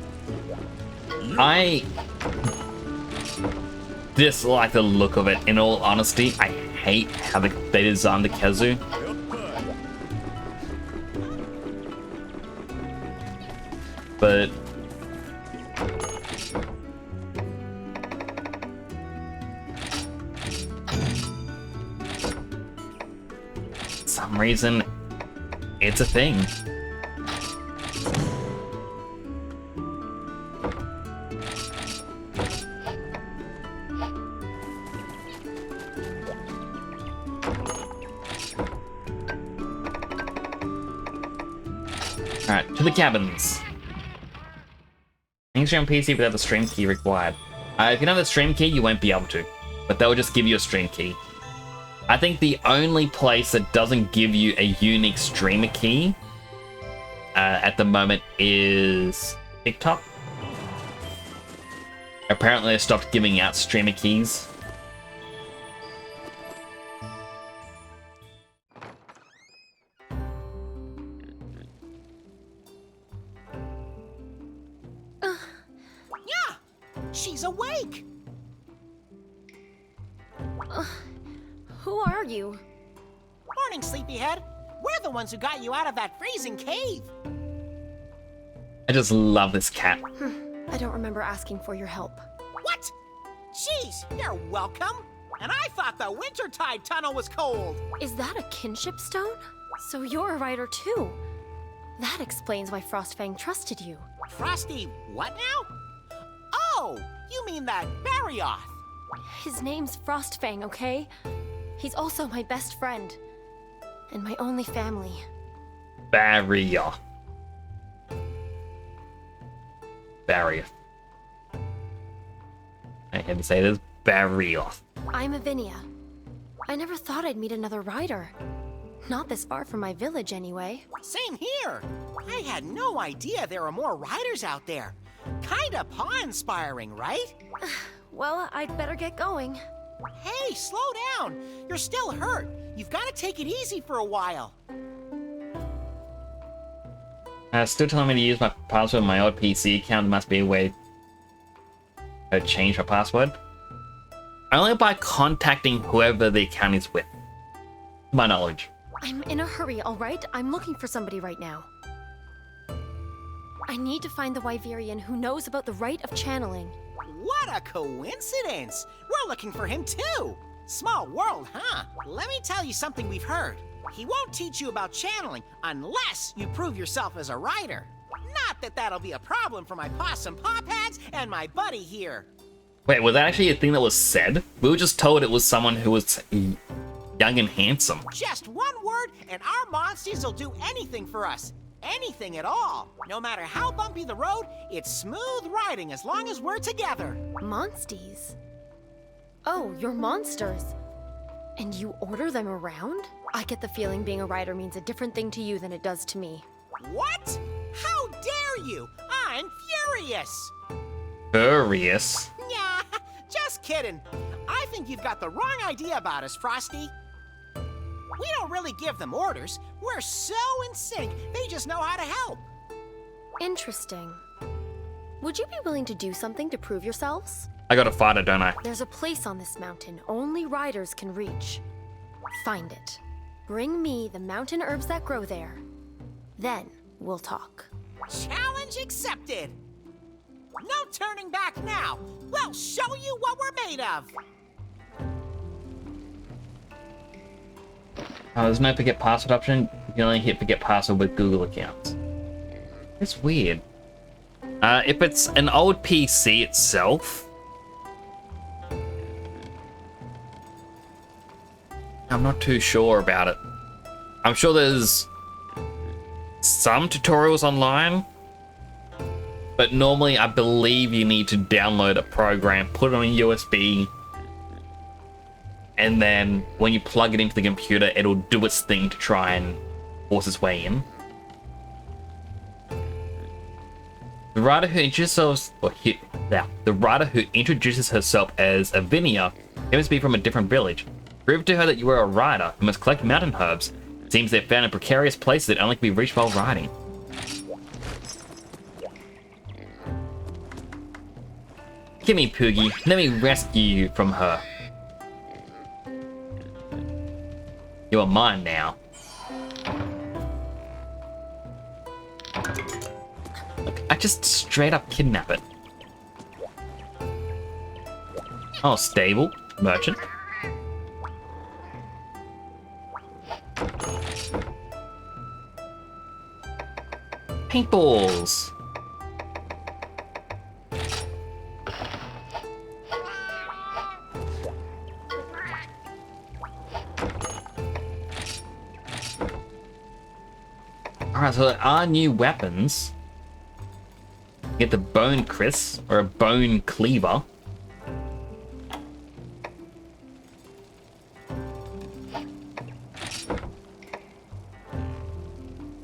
I dislike the look of it, in all honesty. I hate how they designed the Kazu. But for some reason, it's a thing. Alright, to the cabins. You can stream on PC without the stream key required. If you don't have the stream key, you won't be able to. But they'll just give you a stream key. I think the only place that doesn't give you a unique streamer key at the moment is TikTok. Apparently they stopped giving out streamer keys. Yeah, she's awake. Who are you? Morning, sleepyhead. We're the ones who got you out of that freezing cave. I just love this cat. I don't remember asking for your help. What? Jeez, you're welcome. And I thought the Wintertide Tunnel was cold. Is that a kinship stone? So you're a writer too. That explains why Frostfang trusted you. Frosty, what now? Oh, you mean that Barrioth. His name's Frostfang, okay? He's also my best friend. And my only family. Barrier. Barrier. I had to say this. Barrier. I'm Avinia. I never thought I'd meet another writer. Not this far from my village, anyway. Same here. I had no idea there were more riders out there. Kinda paw-inspiring, right? Well, I'd better get going. Hey, slow down. You're still hurt. You've got to take it easy for a while. Still telling me to use my password on my old PC account. Must be a way to change my password. Only by contacting whoever the account is with. To my knowledge. I'm in a hurry, all right? I'm looking for somebody right now. I need to find the Wyverian who knows about the rite of channeling. What a coincidence! We're looking for him too! Small world, huh? Let me tell you something we've heard. He won't teach you about channeling unless you prove yourself as a writer. Not that that'll be a problem for my possum paw pads and my buddy here. Wait, was that actually a thing that was said? We were just told it was someone who was young and handsome. Just one word and our Monsties will do anything for us. Anything at all. No matter how bumpy the road, it's smooth riding as long as we're together. Monsties? Oh, you're monsters. And you order them around? I get the feeling being a writer means a different thing to you than it does to me. What? How dare you? I'm furious. Furious? Yeah, just kidding. I think you've got the wrong idea about us, Frosty. We don't really give them orders. We're so in sync, they just know how to help. Interesting. Would you be willing to do something to prove yourselves? I got a fighter, don't I? There's a place on this mountain only riders can reach. Find it. Bring me the mountain herbs that grow there. Then we'll talk. Challenge accepted. No turning back now. We'll show you what we're made of. There's no forget password option. You can only hit forget password with Google accounts. It's weird. If it's an old PC itself, I'm not too sure about it. I'm sure there's some tutorials online, but normally I believe you need to download a program, put it on a USB, and then when you plug it into the computer, it'll do its thing to try and force its way in. The writer who introduces herself as Avinia seems to be from a different village. Prove to her that you are a rider who must collect mountain herbs. It seems they're found in precarious places that only can be reached while riding. Give me Poogie. Let me rescue you from her. You are mine now. Look, I just straight up kidnap it. Oh, stable. Merchant. Paintballs. Alright, so there are new weapons. Get the bone Chris, or a bone cleaver.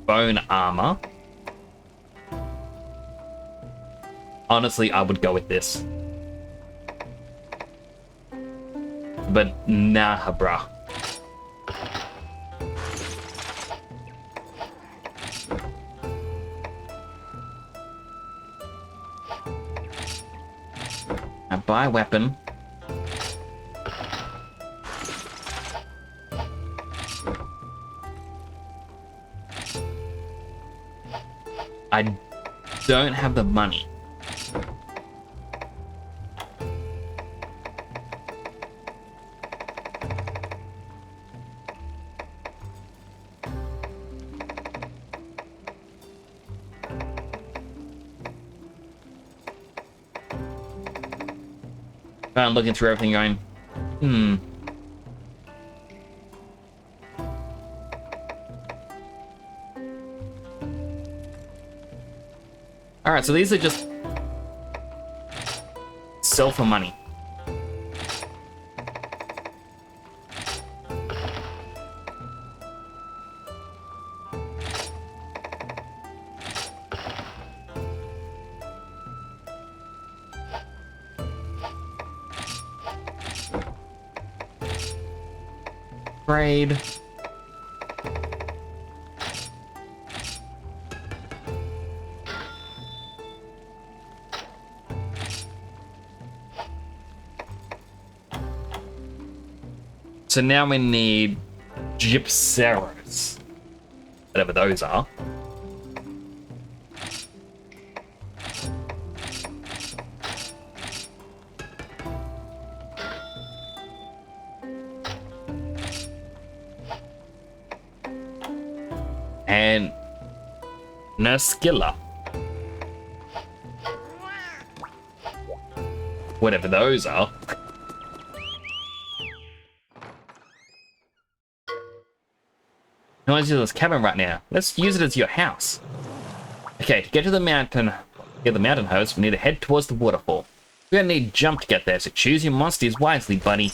Bone armor. Honestly, I would go with this. But nah, bruh. I buy a weapon. I don't have the money. I'm looking through everything going, Alright, so these are just sell for money. Trade. So now we need gypseros, whatever those are. And Nerskilla. Whatever those are. No one's using this cabin right now. Let's use it as your house. Okay, to get to the mountain, get the mountain hose, we need to head towards the waterfall. We're gonna need jump to get there, so choose your Monsties wisely, buddy.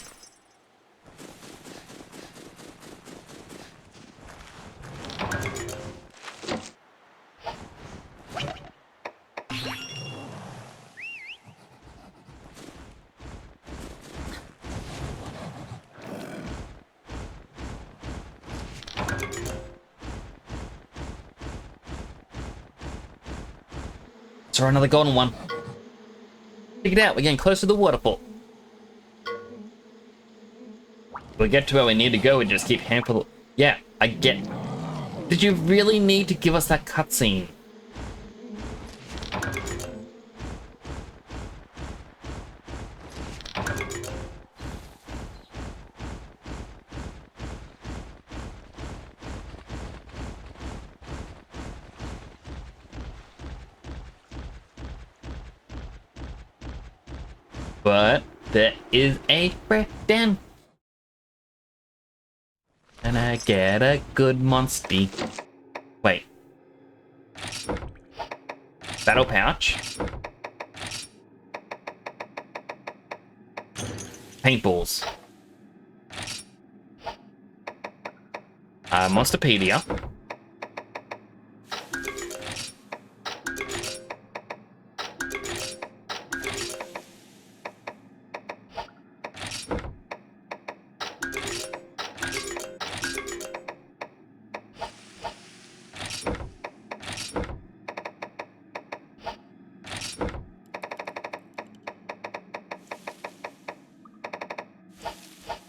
Throw another golden one. Check it out, we're getting close to the waterfall. We get to where we need to go and just keep handful. Yeah, I get. Did you really need to give us that cutscene? But there is a friend. And I get a good Monstie. Wait. Battle pouch. Paintballs. Monsterpedia.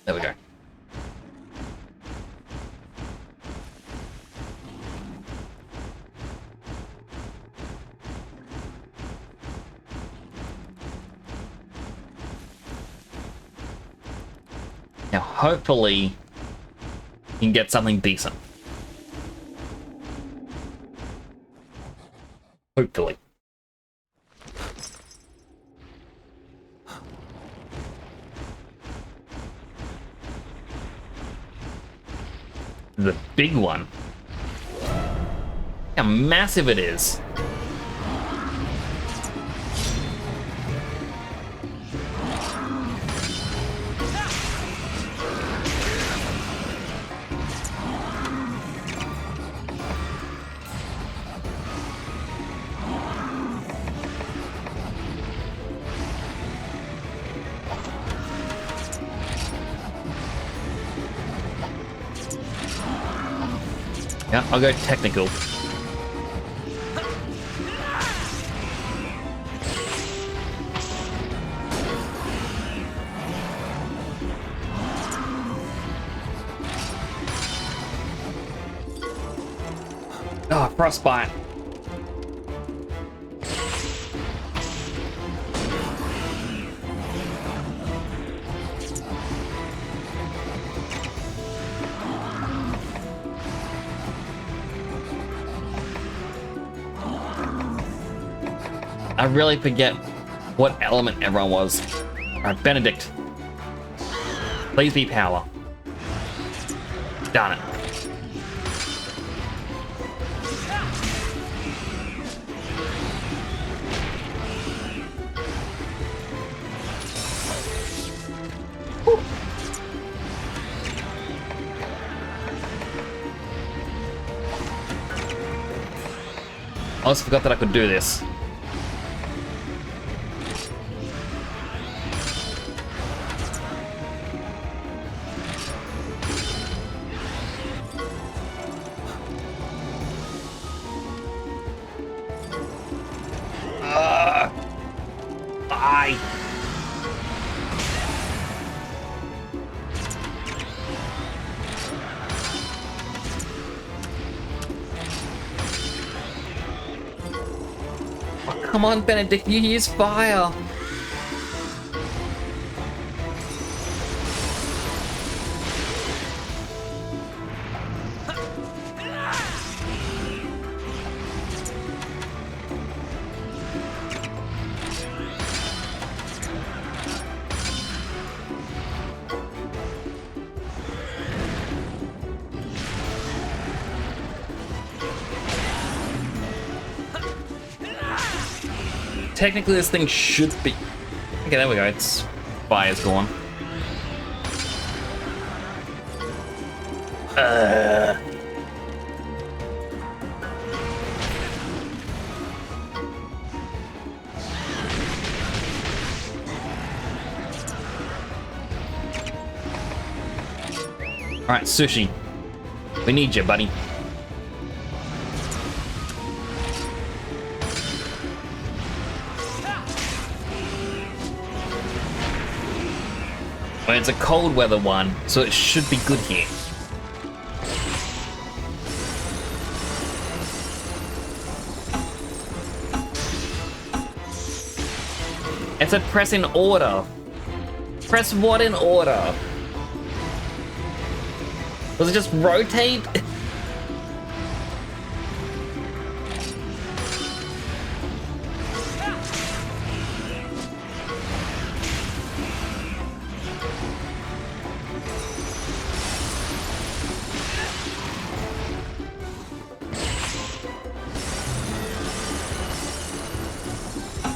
There we go. Now, hopefully, you can get something decent. Hopefully. The big one. How massive it is. Yeah, I'll go technical. Oh, frostbite. I really forget what element everyone was. Alright, Benedict. Please be power. Darn it. Whew. I also forgot that I could do this. Bye. Oh, come on, Benedict, you use fire. Technically, this thing should be... Okay, there we go. Its fire's gone. Alright, Sushi. We need you, buddy. But it's a cold weather one, so it should be good here. It's a press in order. Press what in order? Does it just rotate?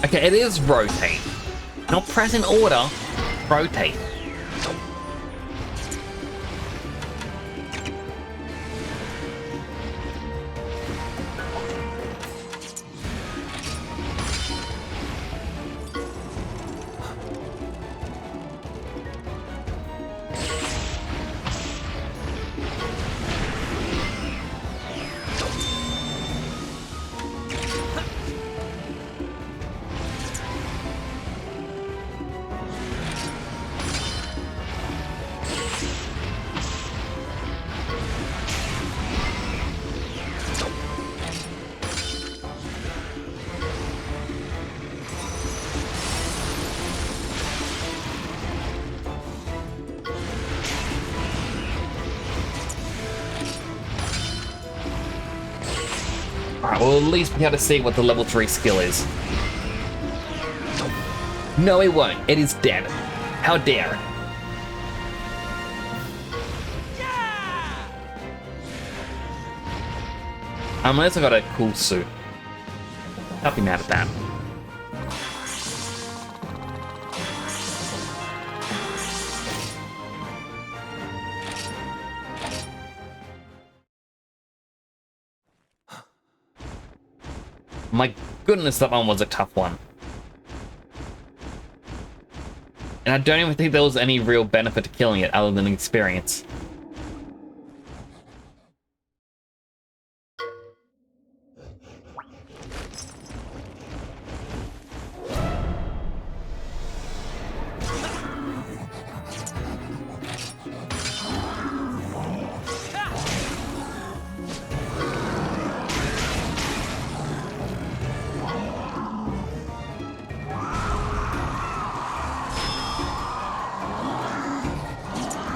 Okay, it is rotate. Not press in order, rotate. Alright, we'll at least be able to see what the level 3 skill is. No, it won't. It is dead. How dare it? Unless I got a cool suit. I'll be mad at that. My goodness, that one was a tough one. And I don't even think there was any real benefit to killing it other than experience.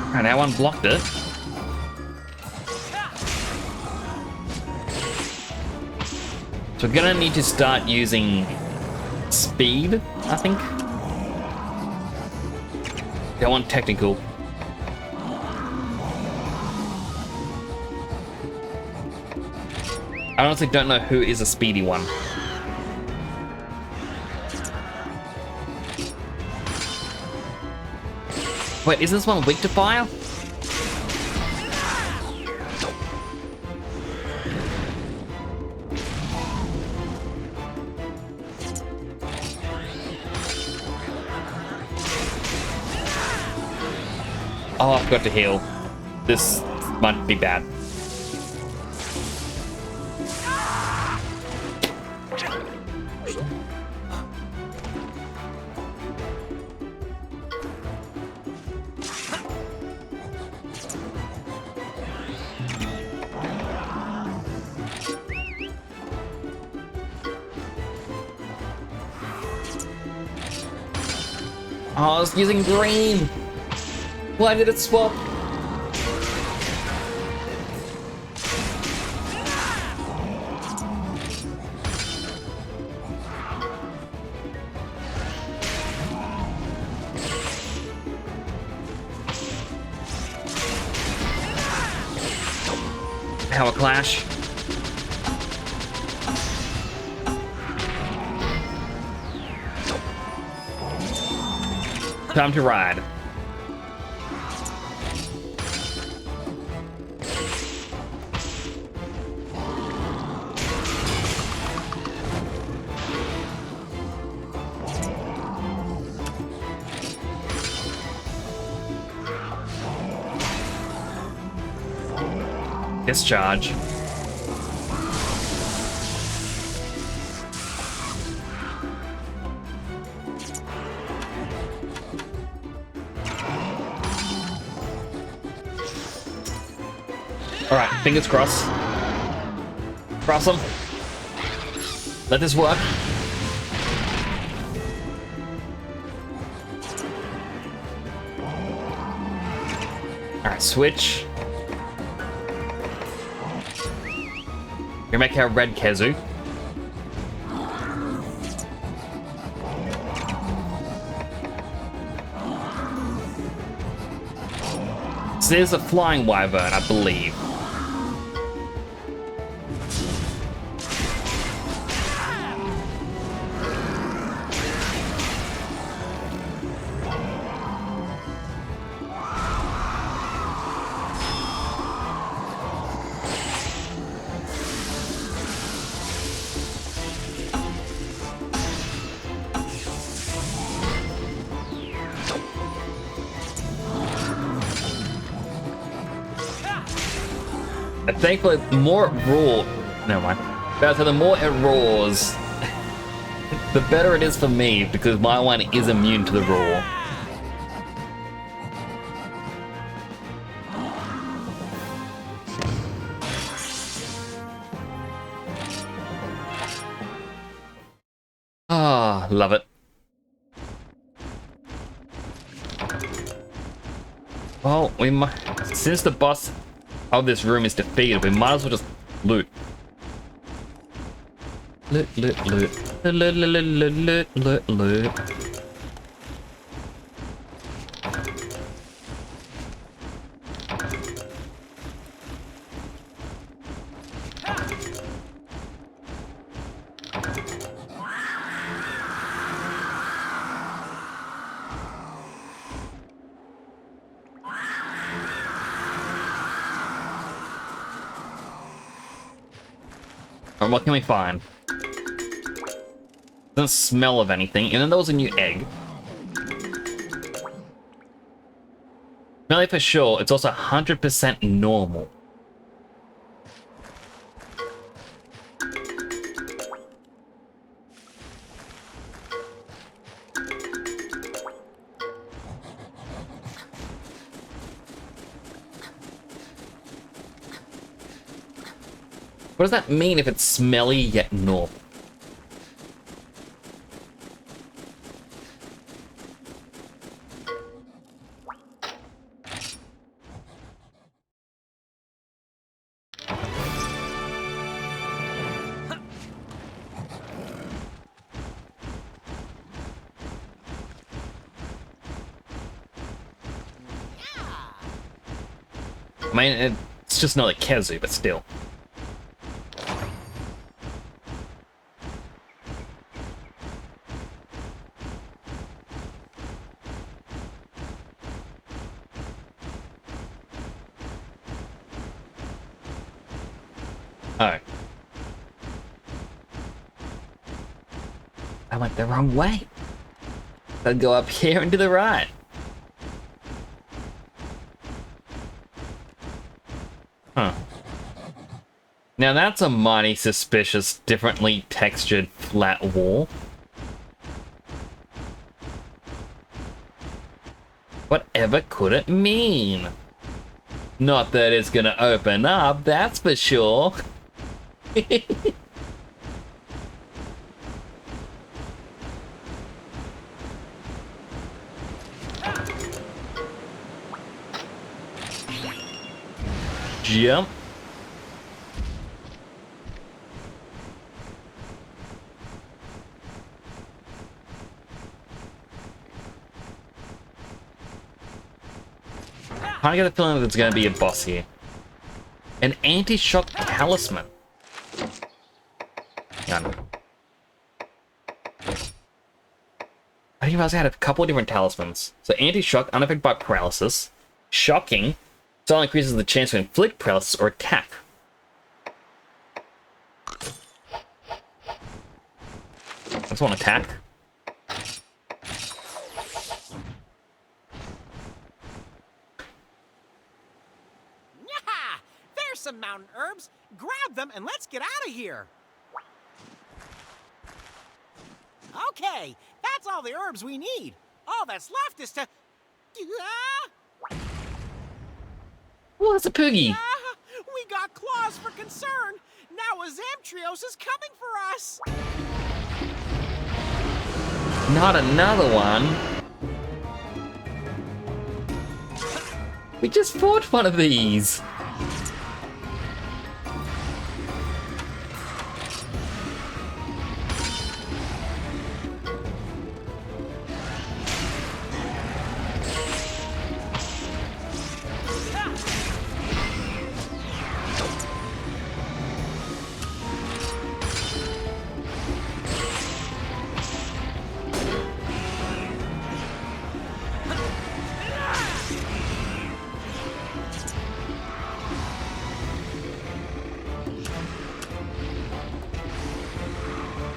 Alright, that one blocked it. So we're gonna need to start using speed, I think. That one technical. I honestly don't know who is a speedy one. Wait, is this one weak to fire? Oh, I forgot to heal. This might be bad. Oh, I was using green! Why did it swap? Power clash. Time to ride. Discharge. Alright, fingers crossed. Cross them. Let this work. Alright, switch. We make our red Kezu. So there's a flying wyvern, I believe. Thankfully, the more it roars. Never mind. But the more it roars, the better it is for me because my one is immune to the roar. Ah, love it. Well, we might. Since the boss of this room is defeated, we might as well just loot. Loot, loot, loot. Loot, loot, loot, loot, loot, loot. Alright, what can we find? Doesn't smell of anything, and then there was a new egg. Smelly for sure, it's also 100% normal. What does that mean if it's smelly yet normal? I mean, it's just not a Kezu, but still. Oh. I went the wrong way. I'll go up here and to the right. Huh. Now that's a mighty suspicious, differently textured flat wall. Whatever could it mean? Not that it's gonna open up, that's for sure. Jump. I get the feeling that there's going to be a boss here. An anti-shock talisman. Hang on. I didn't realize I had a couple of different talismans. So anti-shock, unaffected by paralysis. Shocking, so it increases the chance to inflict paralysis or attack. That's one attack. There's some mountain herbs. Grab them and let's get out of here. Okay, that's all the herbs we need. All that's left is to... Oh, that's a poogie. We cause for concern. Now a Zamtrios is coming for us. Not another one. We just fought one of these.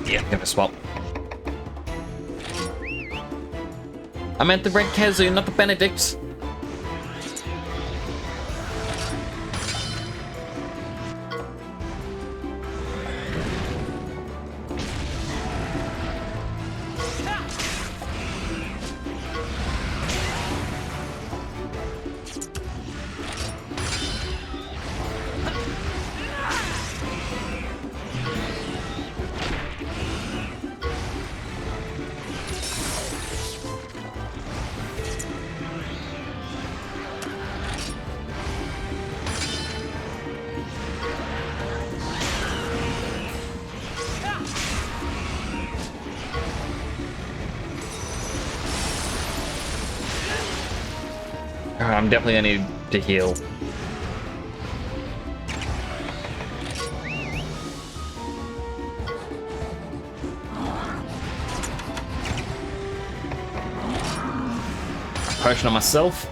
Yeah, give it a swap. I meant the Red Kazu, not the Benedict. I'm definitely gonna need to heal. Potion on myself.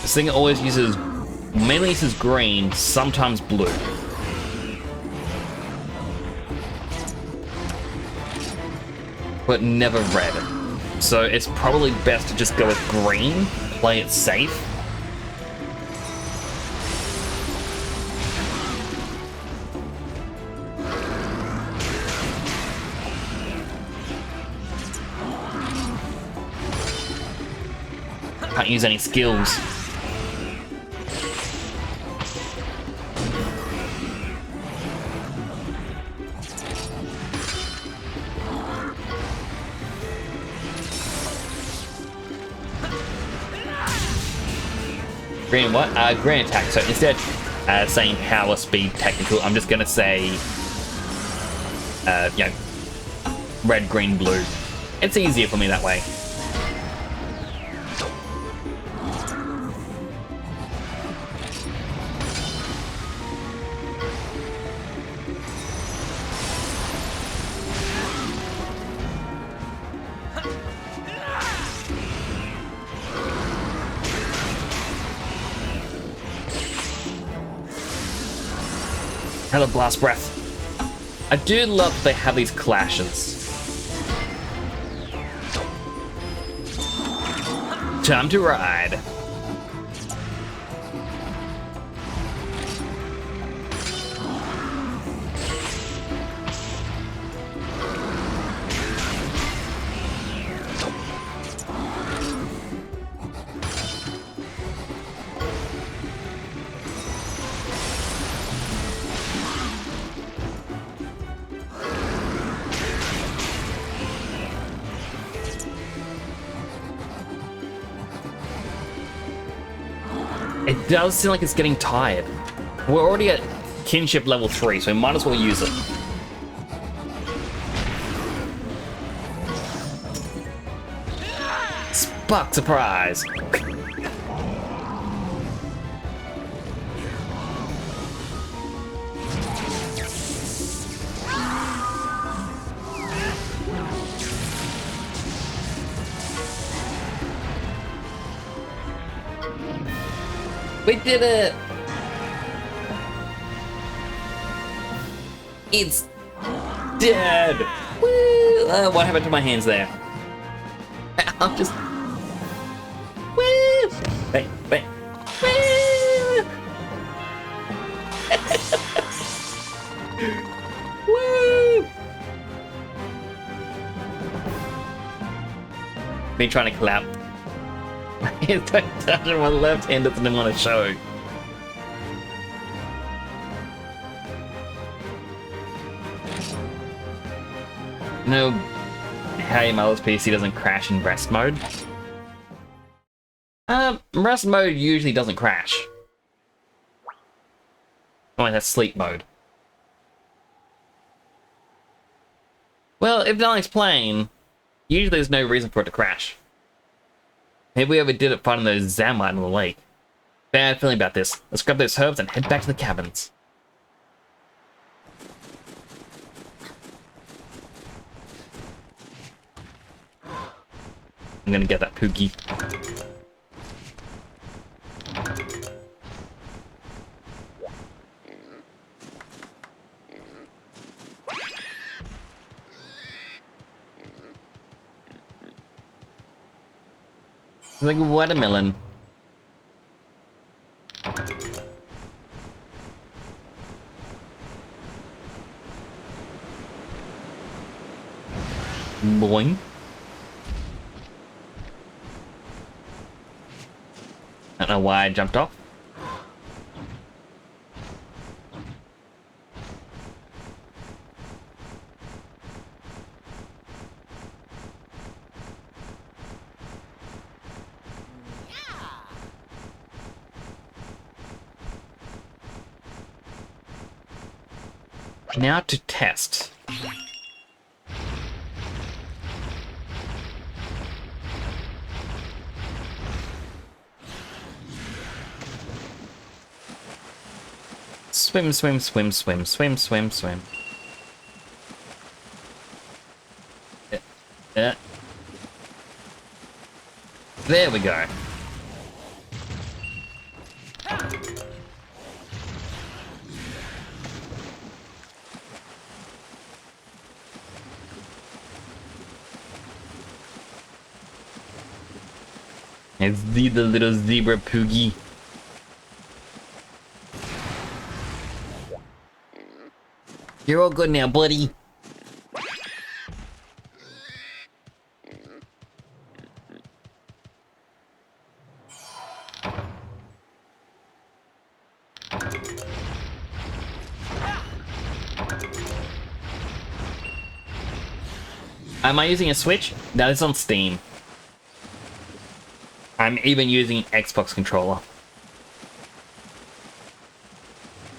This thing always uses, mainly uses green, sometimes blue. But never red. So it's probably best to just go with green, play it safe. Can't use any skills. Green what? Green attack. So instead of saying power, speed, technical, I'm just gonna say, you know, red, green, blue. It's easier for me that way. Another blast breath. I do love that they have these clashes. Time to ride. It does seem like it's getting tired. We're already at kinship level 3, so we might as well use it. Spark surprise! We did it! It's dead! Woo! What happened to my hands there? I'm just... Woo! Wait, wait. Woo! Woo! Me trying to clap. Don't touch it. My left hand doesn't want to show. No, how your mother's PC doesn't crash in rest mode? Rest mode usually doesn't crash. Oh, that's sleep mode. Well, if nothing's playing, usually there's no reason for it to crash. Maybe we ever did it finding those Zamite in the lake. Bad feeling about this. Let's grab those herbs and head back to the cabins. I'm gonna get that Pookie. Like a watermelon. Boing. I don't know why I jumped off. Now to test. Swim, swim, swim, swim, swim, swim, swim. There we go. It's the little zebra Poogie. You're all good now, buddy. Am I using a Switch? That is on Steam. I'm even using Xbox controller.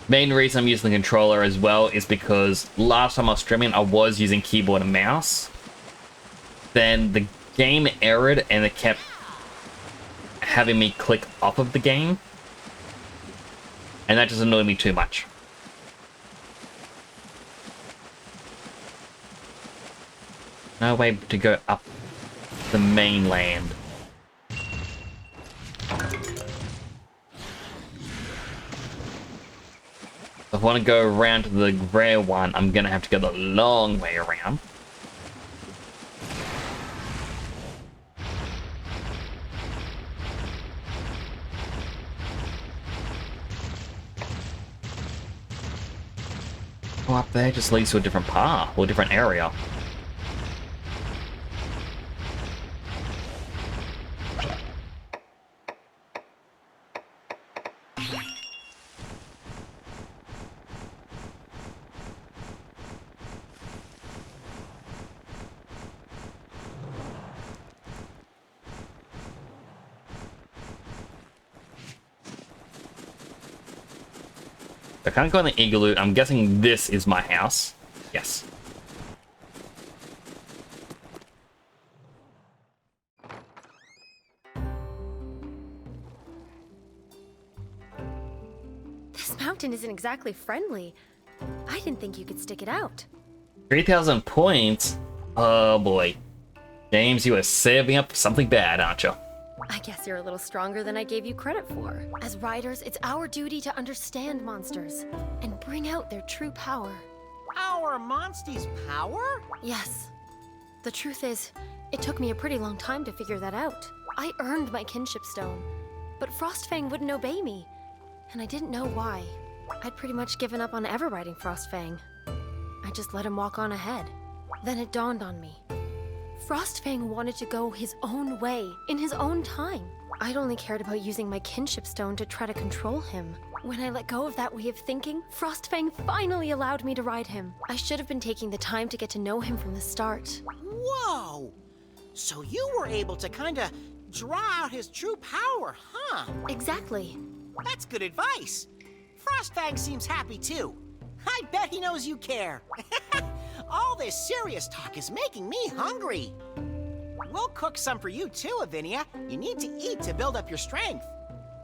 Main reason I'm using the controller as well is because last time I was streaming, I was using keyboard and mouse. Then the game errored and it kept having me click off of the game. And that just annoyed me too much. No way to go up the mainland. If I want to go around to the rare one, I'm gonna have to go the long way around. Oh, up there just leads to a different path or a different area. I can't go in the igloo. I'm guessing this is my house. Yes. This mountain isn't exactly friendly. I didn't think you could stick it out. 3,000 points? Oh boy. James, you are saving up for something bad, aren't you? I guess you're a little stronger than I gave you credit for. As riders, it's our duty to understand monsters and bring out their true power. Our Monsties' power? Yes. The truth is, it took me a pretty long time to figure that out. I earned my kinship stone, but Frostfang wouldn't obey me, and I didn't know why. I'd pretty much given up on ever riding Frostfang. I just let him walk on ahead. Then it dawned on me. Frostfang wanted to go his own way, in his own time. I'd only cared about using my kinship stone to try to control him. When I let go of that way of thinking, Frostfang finally allowed me to ride him. I should have been taking the time to get to know him from the start. Whoa! So you were able to kinda draw out his true power, huh? Exactly. That's good advice. Frostfang seems happy too. I bet he knows you care. All this serious talk is making me hungry. We'll cook some for you too, Avinia. You need to eat to build up your strength.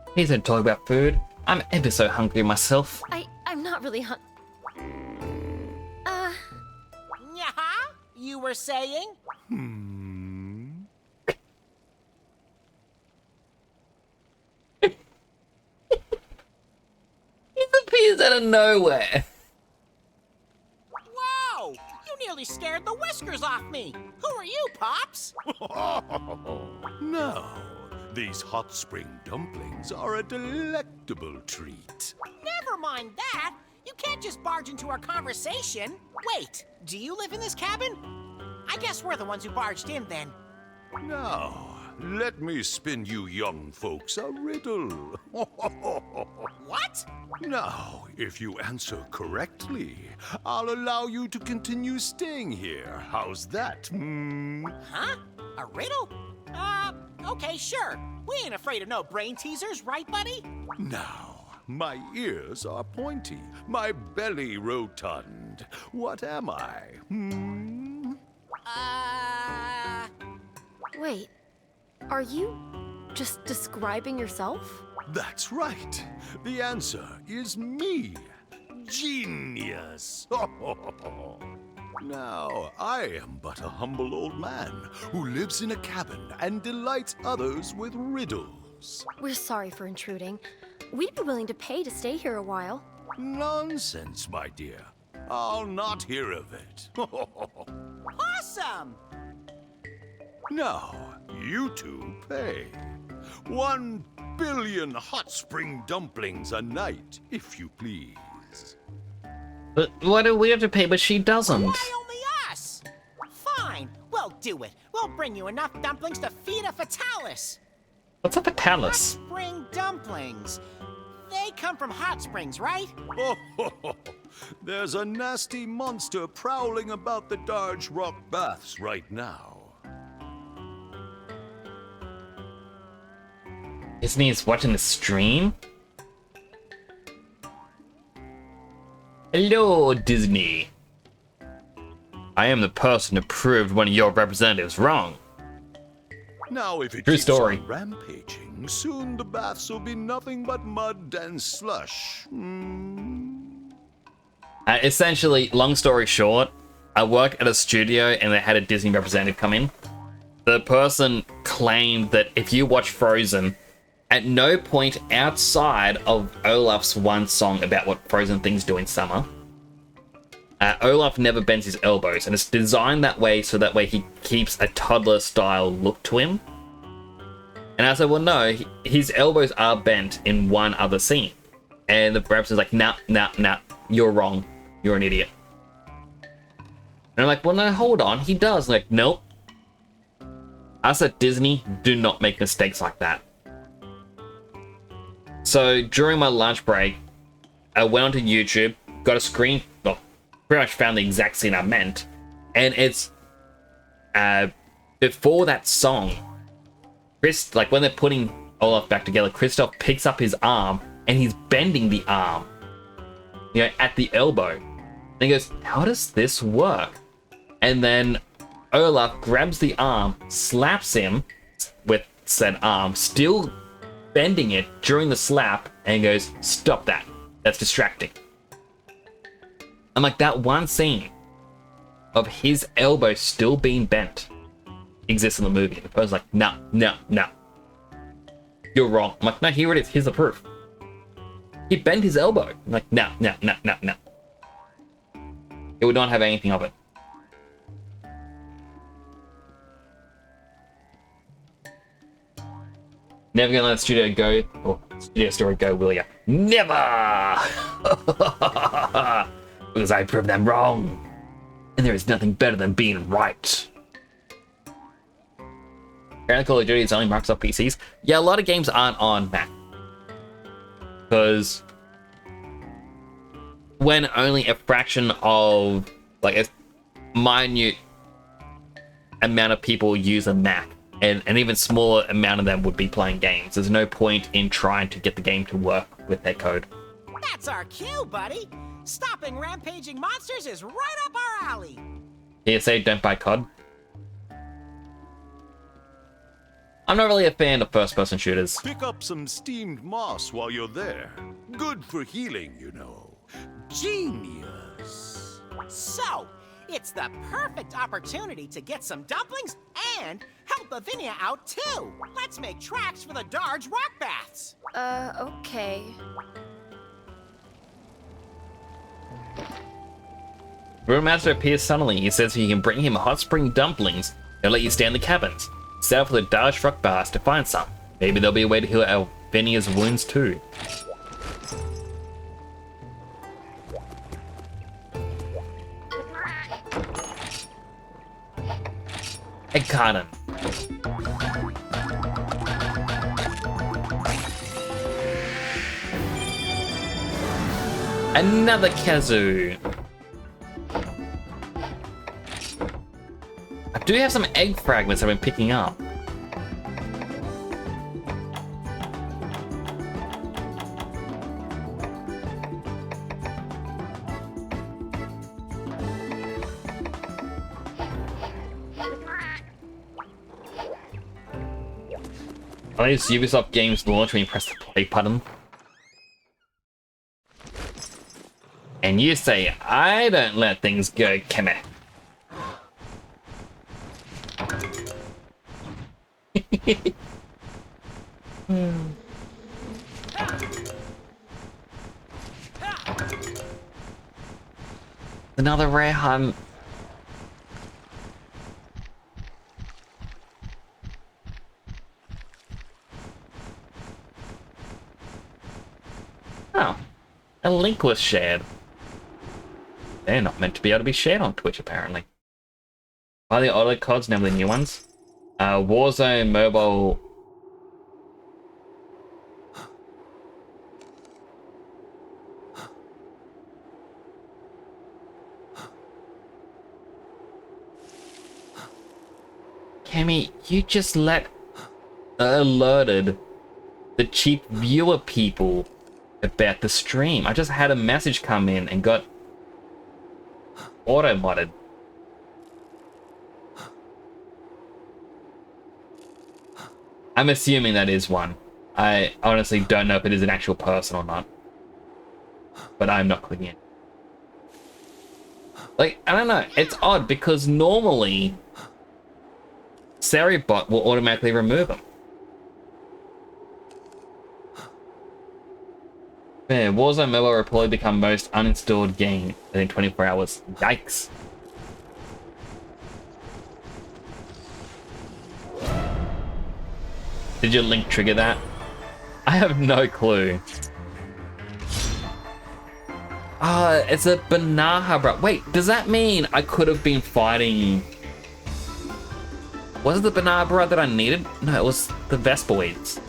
Please don't talk about food. I'm ever so hungry myself. I'm not really Yaha? You were saying? He appears out of nowhere. Whoa! You nearly scared the whiskers off me. Who are you, Pops? Now, these hot spring dumplings are a delectable treat. Never mind that. You can't just barge into our conversation. Wait, do you live in this cabin? I guess we're the ones who barged in then. Now, let me spin you young folks a riddle. What? Now, if you answer correctly, I'll allow you to continue staying here. How's that? Huh? A riddle? Okay, sure. We ain't afraid of no brain teasers, right, buddy? Now, my ears are pointy, my belly rotund. What am I? Wait, are you just describing yourself? That's right. The answer is me. Genius. Now, I am but a humble old man who lives in a cabin and delights others with riddles. We're sorry for intruding. We'd be willing to pay to stay here a while. Nonsense, my dear. I'll not hear of it. Awesome! Now, you two pay. 1 billion hot spring dumplings a night, if you please. But why do we have to pay, but she doesn't? Why only us? Fine, we'll do it. We'll bring you enough dumplings to feed a fatalis. What's up with Hot Talus? spring dumplings. They come from hot springs, right? There's a nasty monster prowling about the Darge Rock Baths right now. Disney's watching the stream? Hello, Disney. I am the person who proved one of your representatives wrong. Now, if it True keeps story. on rampaging, soon the baths will be nothing but mud and slush. Essentially, long story short, I worked at a studio and they had a Disney representative come in. The person claimed that if you watch Frozen, at no point outside of Olaf's one song about what frozen things do in summer, Olaf never bends his elbows, and it's designed that way so that way he keeps a toddler-style look to him. And I said, well, no, his elbows are bent in one other scene. And the reps is like, nah, you're wrong. You're an idiot. And I'm like, well, no, hold on, he does. I'm like, nope. Us at Disney do not make mistakes like that. So during my lunch break, I went onto YouTube, got a screen, well, pretty much found the exact scene I meant, and it's before that song, Chris, like when they're putting Olaf back together, Kristoff picks up his arm and he's bending the arm, you know, at the elbow. And he goes, how does this work? And then Olaf grabs the arm, slaps him with said arm, still bending it during the slap, and goes, stop that. That's distracting. I'm like, that one scene of his elbow still being bent exists in the movie. And the person's like, no. You're wrong. I'm like, no, here it is. Here's the proof. He bent his elbow. I'm like, no. It would not have anything of it. Never gonna let the studio go, or studio story go, will ya? Never! Because I proved them wrong. And there is nothing better than being right. Apparently Call of Duty is only Microsoft PCs. Yeah, a lot of games aren't on Mac. Because when only a fraction of, like, a minute amount of people use a Mac, and an even smaller amount of them would be playing games, there's no point in trying to get the game to work with their code. That's our cue, buddy. Stopping rampaging monsters is right up our alley. PSA, don't buy COD. I'm not really a fan of first-person shooters. Pick up some steamed moss while you're there. Good for healing, you know. Genius. So, it's the perfect opportunity to get some dumplings and help Lavinia out too. Let's make tracks for the Darge rock baths. Okay. Brewmaster appears suddenly. He says you can bring him hot spring dumplings. He'll let you stay in the cabins. Set up for the Darge rock baths to find some. Maybe there'll be a way to heal Lavinia's wounds too. Egg carton. Another kazoo. I do have some egg fragments I've been picking up. Are these Ubisoft games launch when you press the play button? And you say, I don't let things go, Kimmy. Another rare hunt. Oh, a link was shared. They're not meant to be able to be shared on Twitch, apparently. Are the older CODs now the new ones? Warzone Mobile. Cammy, you just alerted the cheap viewer people about the stream. I just had a message come in and got auto-modded. I'm assuming that is one. I honestly don't know if it is an actual person or not. But I'm not clicking it. Like, I don't know. It's odd because normally Saribot will automatically remove them. Yeah, Warzone Mobile will probably become most uninstalled game within 24 hours. Yikes. Did your link trigger that? I have no clue. It's a Banaha, bro. Wait, does that mean I could have been fighting... Was it the Banaha that I needed? No, it was the Vespoids.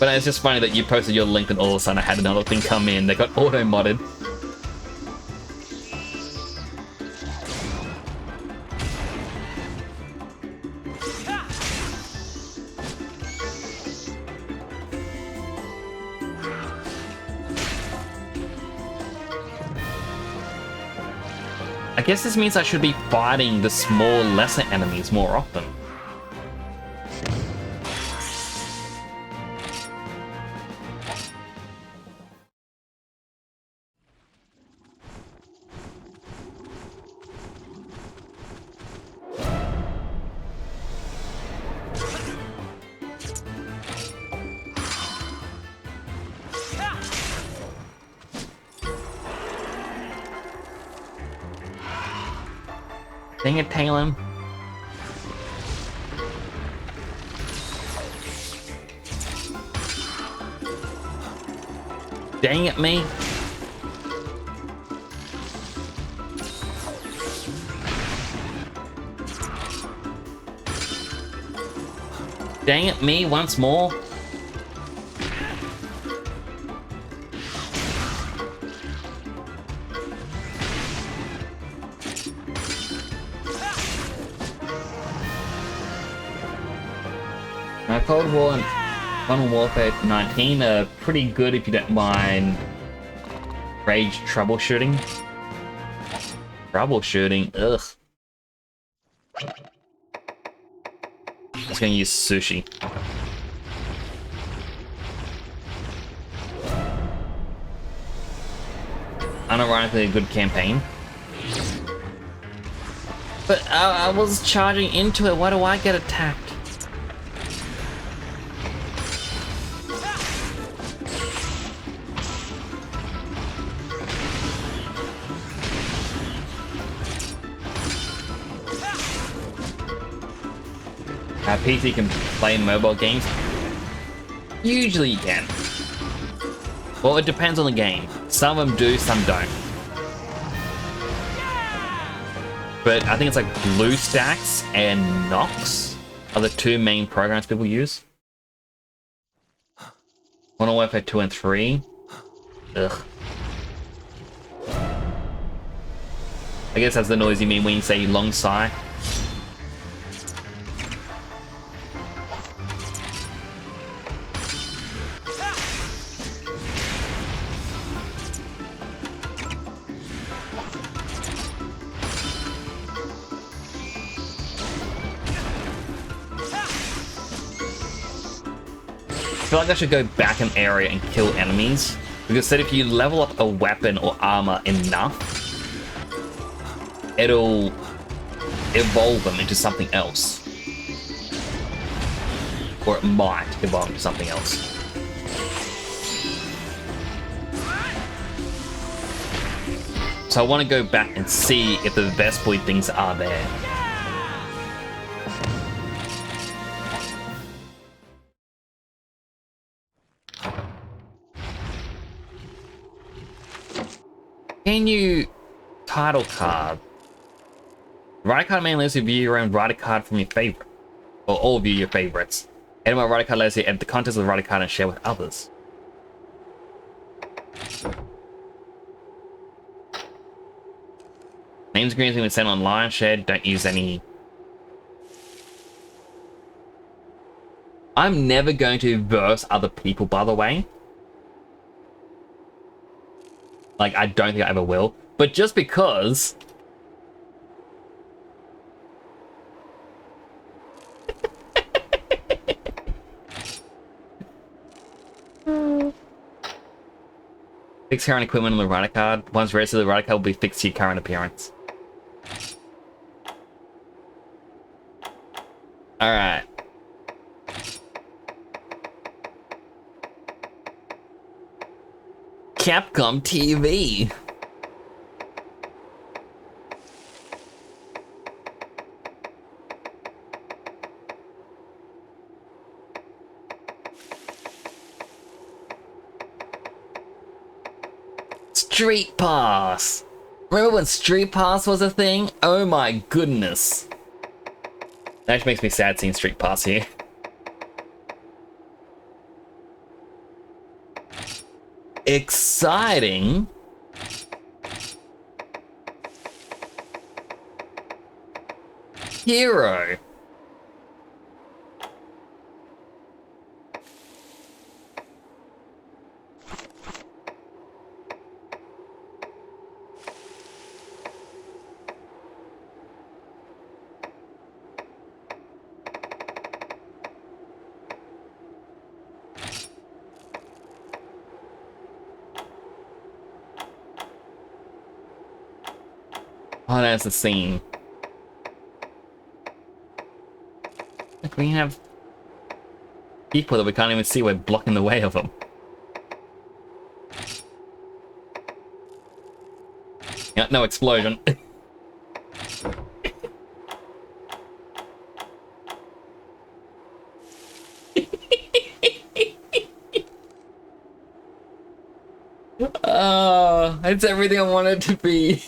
But it's just funny that you posted your link and all of a sudden I had another thing come in that got auto-modded. I guess this means I should be fighting the small, lesser enemies more often. Dang it, Talon. Dang it, me. Dang it, me once more. Cold War and Modern Warfare 19 are pretty good if you don't mind rage troubleshooting. Troubleshooting, ugh. Just gonna use sushi. Unironically a good campaign. But I was charging into it, why do I get attacked? PC can play mobile games? Usually you can. Well, it depends on the game. Some of them do, some don't. But I think it's like BlueStacks and Nox are the two main programs people use. Modern Warfare 2 and 3. Ugh. I guess that's the noise you mean when you say long sigh. I feel like I should go back an area and kill enemies, because said if you level up a weapon or armor enough, it'll evolve them into something else. Or it might evolve into something else. So I want to go back and see if the Vespoid things are there. Can you title card? Write a card mainly lets you view your own write a card from your favorite. Or all view your favorites. Edit my write a card lets you edit the contents of the write a card and share with others. Names agreements have been sent online, shared, don't use any. I'm never going to verse other people, by the way. Like, I don't think I ever will. But just because... Fix current equipment on the writer card. Once registered, the writer card will be fixed to your current appearance. Alright. Capcom TV. Street Pass. Remember when Street Pass was a thing? Oh my goodness. That actually makes me sad seeing Street Pass here. Exciting. Hero. Oh, that's the scene. Like, we have people that we can't even see. We're blocking the way of them. Yeah, no explosion. Oh, it's everything I wanted to be.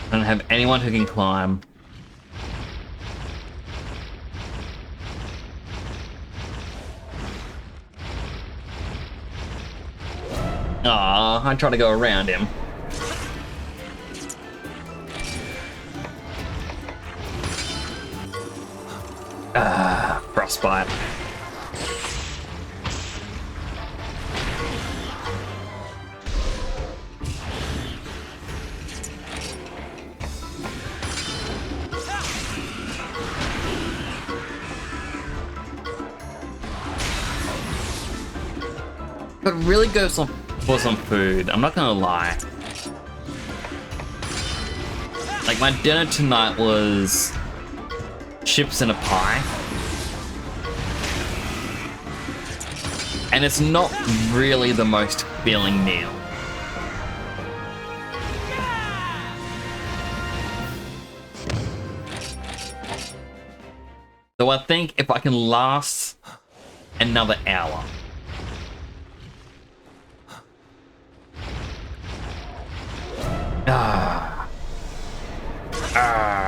I don't have anyone who can climb. Aw, I try to go around him. Ah, frostbite. But really go for some food, I'm not gonna lie. Like, my dinner tonight was chips and a pie. And it's not really the most filling meal. So I think if I can last another hour. Ah. Ah.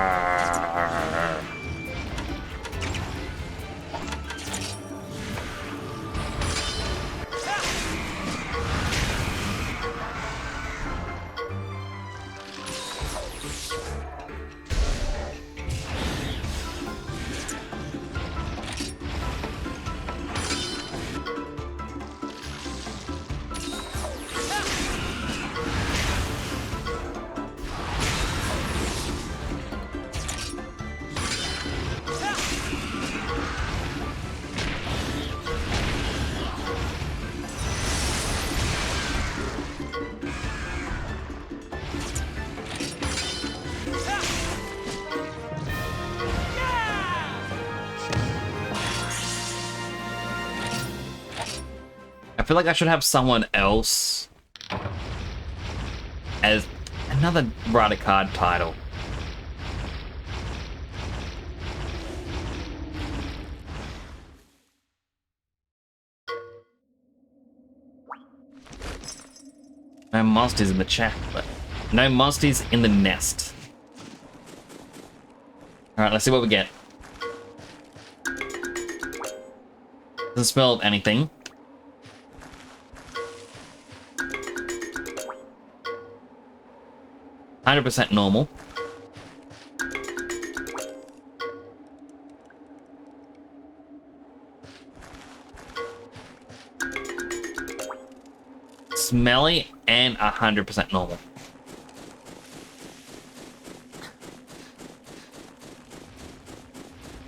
I feel like I should have someone else as another rider card title. No Monsties in the chat, but no Monsties in the nest. Alright, let's see what we get. Doesn't smell of anything. %, normal. Smelly and 100% normal.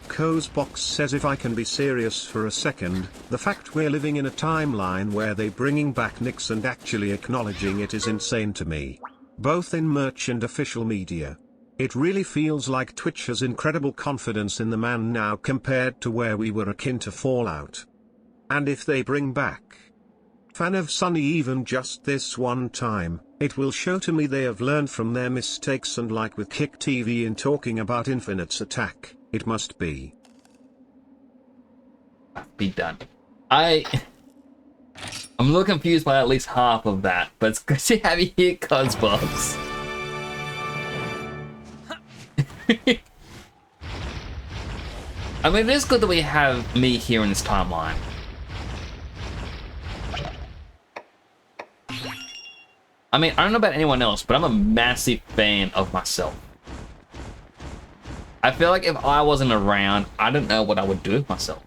Cozebox says, if I can be serious for a second, the fact we're living in a timeline where they bringing back Nix and actually acknowledging it is insane to me. Both in merch and official media. It really feels like Twitch has incredible confidence in the man now compared to where we were akin to Fallout. And if they bring back Fan of Sunny even just this one time, it will show to me they have learned from their mistakes, and like with Kick TV in talking about Infinite's attack, it must be done. I'm a little confused by at least half of that, but it's good to have you here, Cosbox. I mean, it is good that we have me here in this timeline. I mean, I don't know about anyone else, but I'm a massive fan of myself. I feel like if I wasn't around, I don't know what I would do with myself.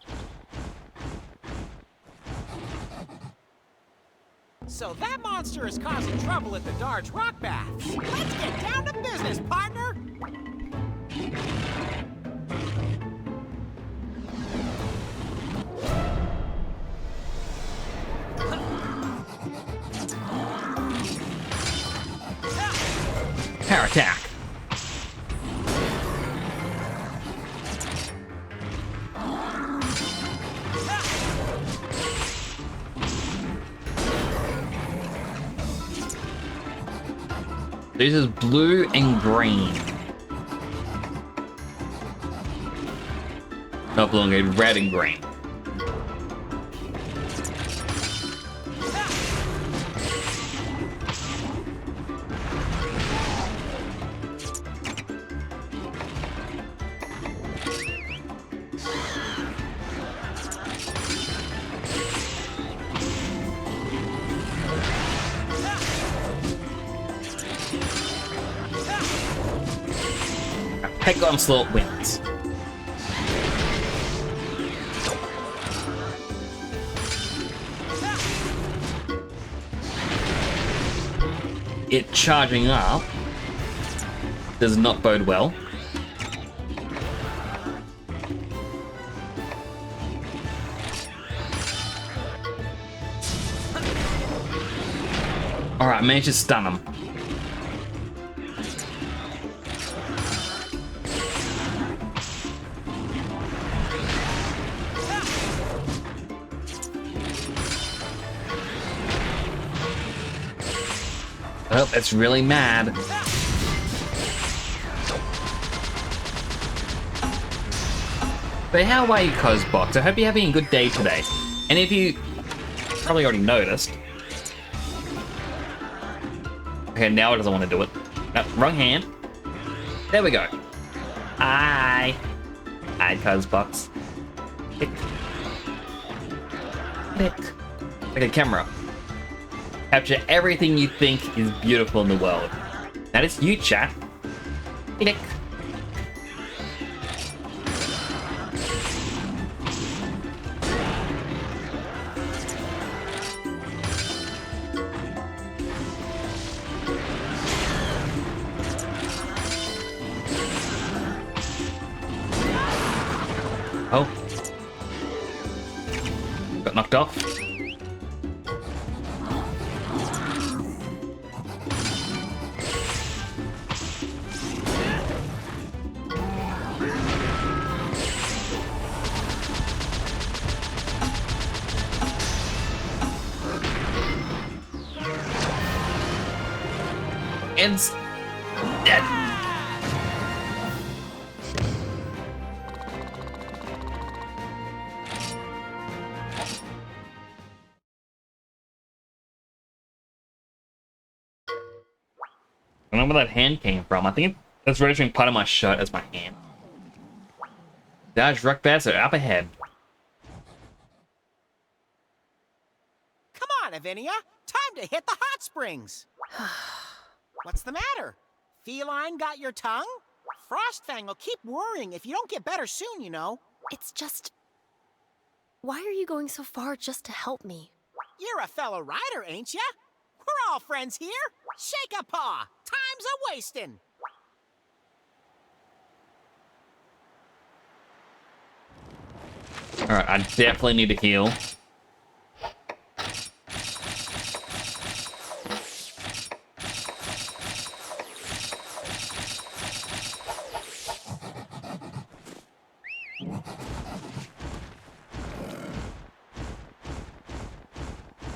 So that monster is causing trouble at the Darge Rock Baths. Let's get down to business, partner! Power attack. This is blue and green. Not blue and green, red and green. Peck Onslaught wins. It charging up does not bode well. Alright, managed to stun him. Oh, it's really mad. But how are you, Cosbox? I hope you're having a good day today. And if you probably already noticed. Okay, now it doesn't want to do it. No, wrong hand. There we go. Hi. Hi, Cosbox. Click. Click. Like a camera. Capture everything you think is beautiful in the world. That is you, chat. Click. Oh. Got knocked off. It's dead. I don't know where that hand came from. I think it's registering part of my shirt as my hand. Dodge rock bats are up ahead. Come on, Avinia. Time to hit the hot springs. What's the matter? Feline got your tongue? Frostfang will keep worrying if you don't get better soon, you know. It's just... Why are you going so far just to help me? You're a fellow rider, ain't ya? We're all friends here. Shake a paw. Time's a-wasting. Alright, I definitely need to heal.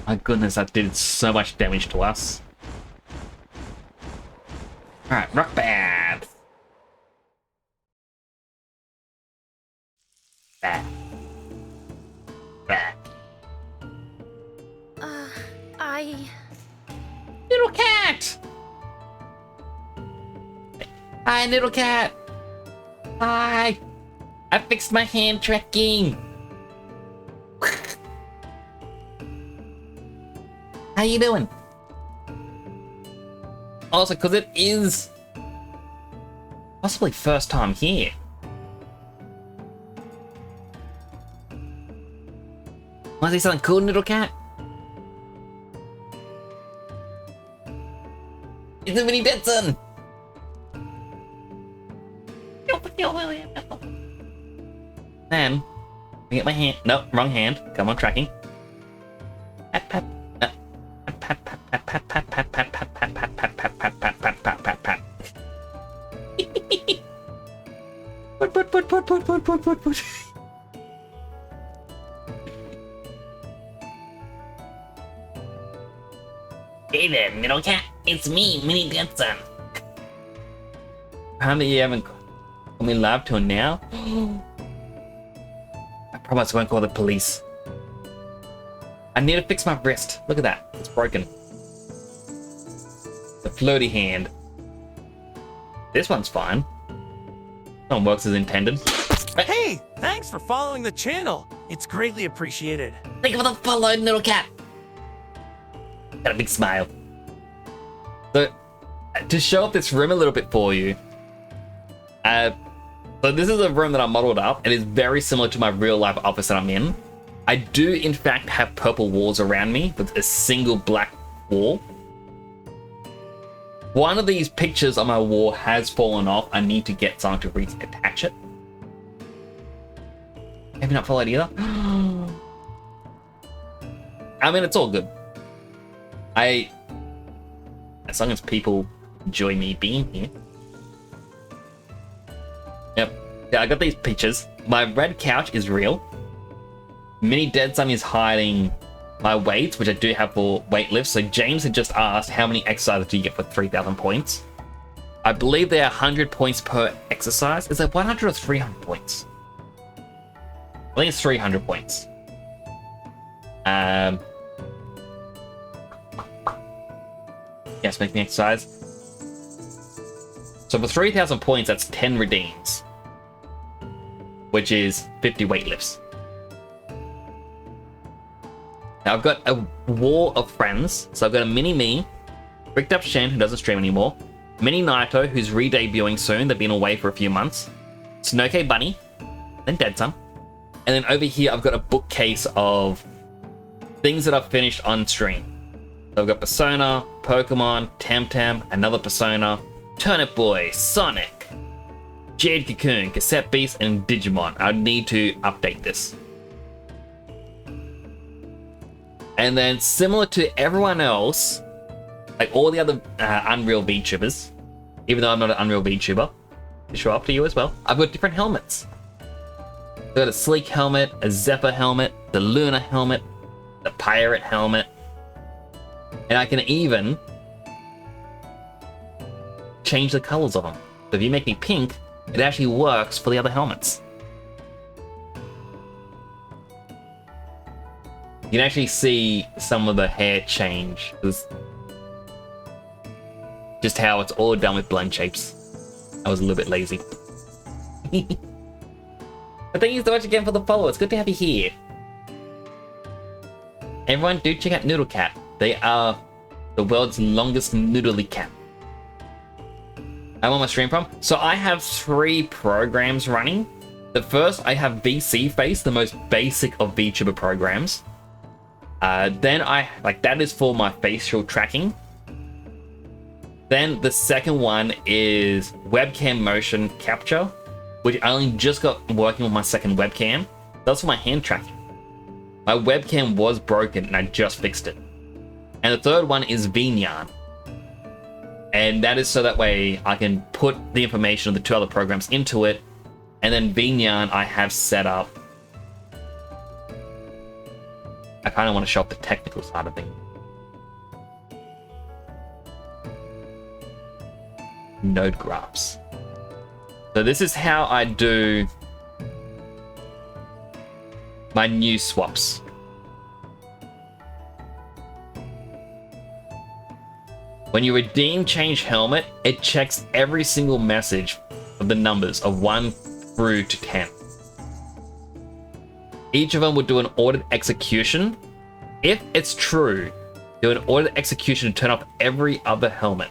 My goodness, that did so much damage to us. Alright, rock bad. Bad. Bad. Little cat! Hi, little cat! Hi! I fixed my hand tracking! How you doing? Also, because it is possibly first time here. Want to see something cool, little cat? It's a mini Betson! Then, I get my hand. No, wrong hand. Come on, tracking. Pat, pat. Pat, pat, pat, pat, pat, pat, pat, pat, pat, pat, pat, pat, pat, pat, pat, pat, pat, pat. Put. Hey there, little cat. It's me, Mini Benson. Apparently you haven't come in lab till now. I promise I won't call the police. I need to fix my wrist. Look at that. It's broken. The floaty hand. This one's fine. That one works as intended. Hey, thanks for following the channel. It's greatly appreciated. Thank you for the follow, little cat. Got a big smile. So, to show up this room a little bit for you. So this is a room that I modeled up. It is very similar to my real life office that I'm in. I do, in fact, have purple walls around me with a single black wall. One of these pictures on my wall has fallen off. I need to get someone to reattach it. Have you not followed either? I mean, it's all good. As long as people enjoy me being here. Yep. Yeah, I got these pictures. My red couch is real. Mini Dead Sun is hiding my weights, which I do have for weight lifts. So James had just asked, how many exercises do you get for 3,000 points? I believe they are 100 points per exercise. Is it 100 or 300 points? I think it's 300 points. Yes, make me exercise. So for 3,000 points, that's 10 redeems, which is 50 weight lifts. Now I've got a wall of friends. So I've got a Mini Me, Bricked Up Shen, who doesn't stream anymore, Mini Naito, who's re-debuting soon. They've been away for a few months. Snoke Bunny, then Dead Sun. And then over here, I've got a bookcase of things that I've finished on stream. So I've got Persona, Pokemon, Temtem, another Persona, Turnip Boy, Sonic, Jade Cocoon, Cassette Beast, and Digimon. I need to update this. And then similar to everyone else, like all the other Unreal VTubers, even though I'm not an Unreal VTuber, to show up to you as well, I've got different helmets. I've got a Sleek helmet, a Zephyr helmet, the Luna helmet, the Pirate helmet, and I can even change the colors of them. So if you make me pink, it actually works for the other helmets. You can actually see some of the hair change. Just how it's all done with blend shapes. I was a little bit lazy. But thank you so much again for the follow. It's good to have you here. Everyone, do check out Noodle Cat. They are the world's longest noodly cat. I'm on my stream from. So I have 3 programs running. The first, I have VC Face, the most basic of VTuber programs. Then that is for my facial tracking. Then the second one is webcam motion capture, which I only just got working with my second webcam. That's for my hand tracking. My webcam was broken and I just fixed it. And the third one is VNyan. And that is so that way I can put the information of the 2 other programs into it. And then VNyan I have set up. I kind of want to show up the technical side of things. Node graphs. So this is how I do my new swaps. When you redeem change helmet, it checks every single message of the numbers of 1 through to 10. Each of them would do an ordered execution. If it's true, do an ordered execution to turn off every other helmet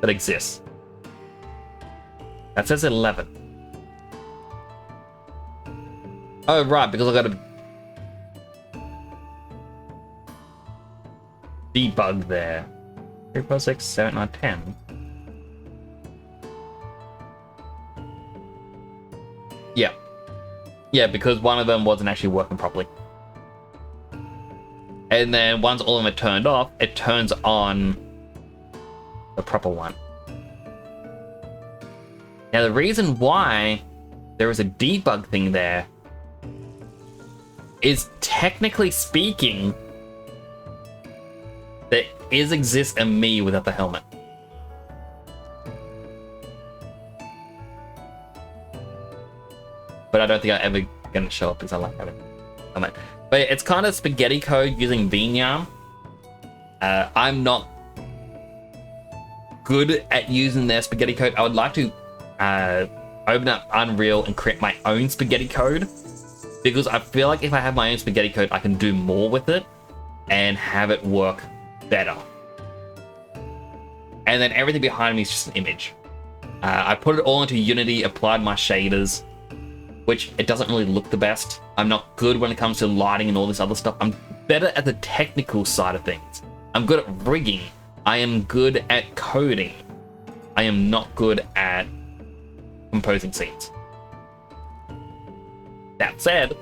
that exists. That says 11. Oh, right, because I got a debug there. 3, 4, 6, 7, 9, 10. Yeah. Yeah, because one of them wasn't actually working properly. And then once all of them are turned off, it turns on the proper one. Now the reason why there is a debug thing there is, technically speaking, there exists a me without the helmet. I don't think I'm ever gonna show up because I like having comment. But it's kind of spaghetti code using Vinyarn. I'm not good at using their spaghetti code. I would like to open up Unreal and create my own spaghetti code, because I feel like if I have my own spaghetti code, I can do more with it and have it work better. And then everything behind me is just an image. I put it all into Unity, applied my shaders, which it doesn't really look the best. I'm not good when it comes to lighting and all this other stuff. I'm better at the technical side of things. I'm good at rigging. I am good at coding. I am not good at composing scenes. That said,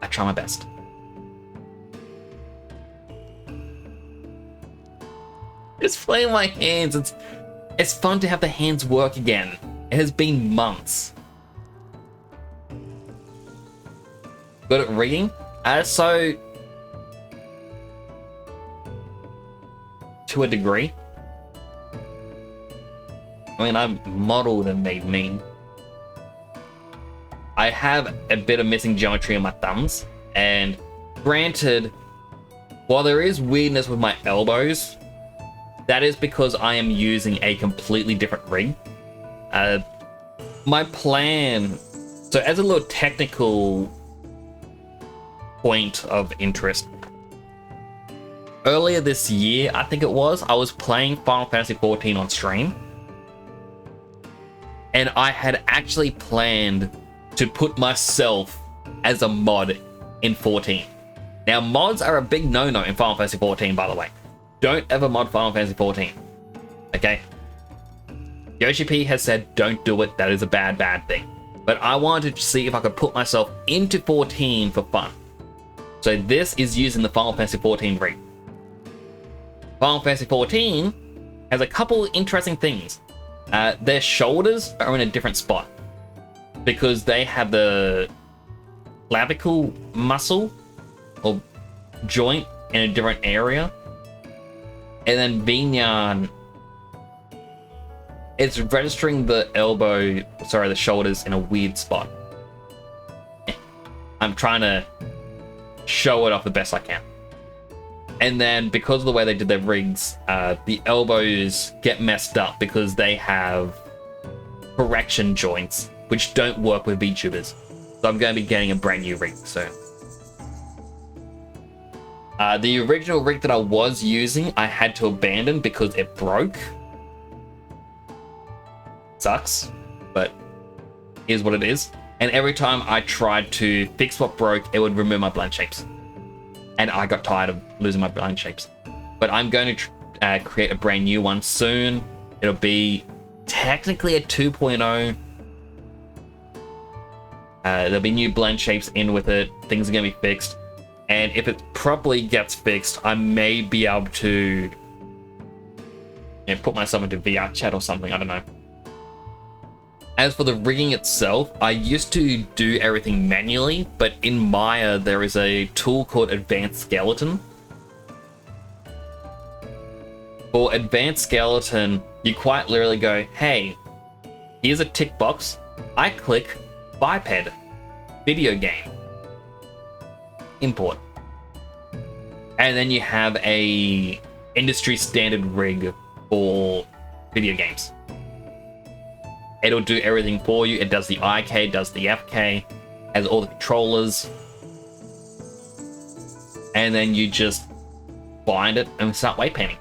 I try my best. Just playing my hands, it's fun to have the hands work again. It has been months. Good at rigging? So to a degree. I mean, I've modeled and made mean. I have a bit of missing geometry on my thumbs, and granted, while there is weirdness with my elbows, that is because I am using a completely different rig. My plan, so as a little technical point of interest, earlier this year, I think it was, I was playing Final Fantasy XIV on stream, and I had actually planned to put myself as a mod in 14. Now, mods are a big no-no in Final Fantasy XIV, by the way. Don't ever mod Final Fantasy XIV. Okay? Yoshi P has said, don't do it, that is a bad, bad thing. But I wanted to see if I could put myself into 14 for fun. So this is using the Final Fantasy XIV rig. Final Fantasy XIV has a couple interesting things. Their shoulders are in a different spot, because they have the clavicle muscle or joint in a different area. And then Vinyarn, it's registering the the shoulders in a weird spot. I'm trying to show it off the best I can. And then because of the way they did their rigs, the elbows get messed up because they have correction joints, which don't work with VTubers. So I'm going to be getting a brand new rig soon. The original rig that I was using, I had to abandon because it broke. Sucks, but here's what it is. And every time I tried to fix what broke, it would remove my blend shapes. And I got tired of losing my blend shapes. But I'm going to create a brand new one soon. It'll be technically a 2.0. There'll be new blend shapes in with it. Things are going to be fixed. And if it properly gets fixed, I may be able to put myself into VR chat or something. I don't know. As for the rigging itself, I used to do everything manually, but in Maya, there is a tool called Advanced Skeleton. For Advanced Skeleton, you quite literally go, hey, here's a tick box. I click biped, video game, import. And then you have a industry standard rig for video games. It'll do everything for you. It does the IK, does the FK, has all the controllers. And then you just bind it and start weight painting.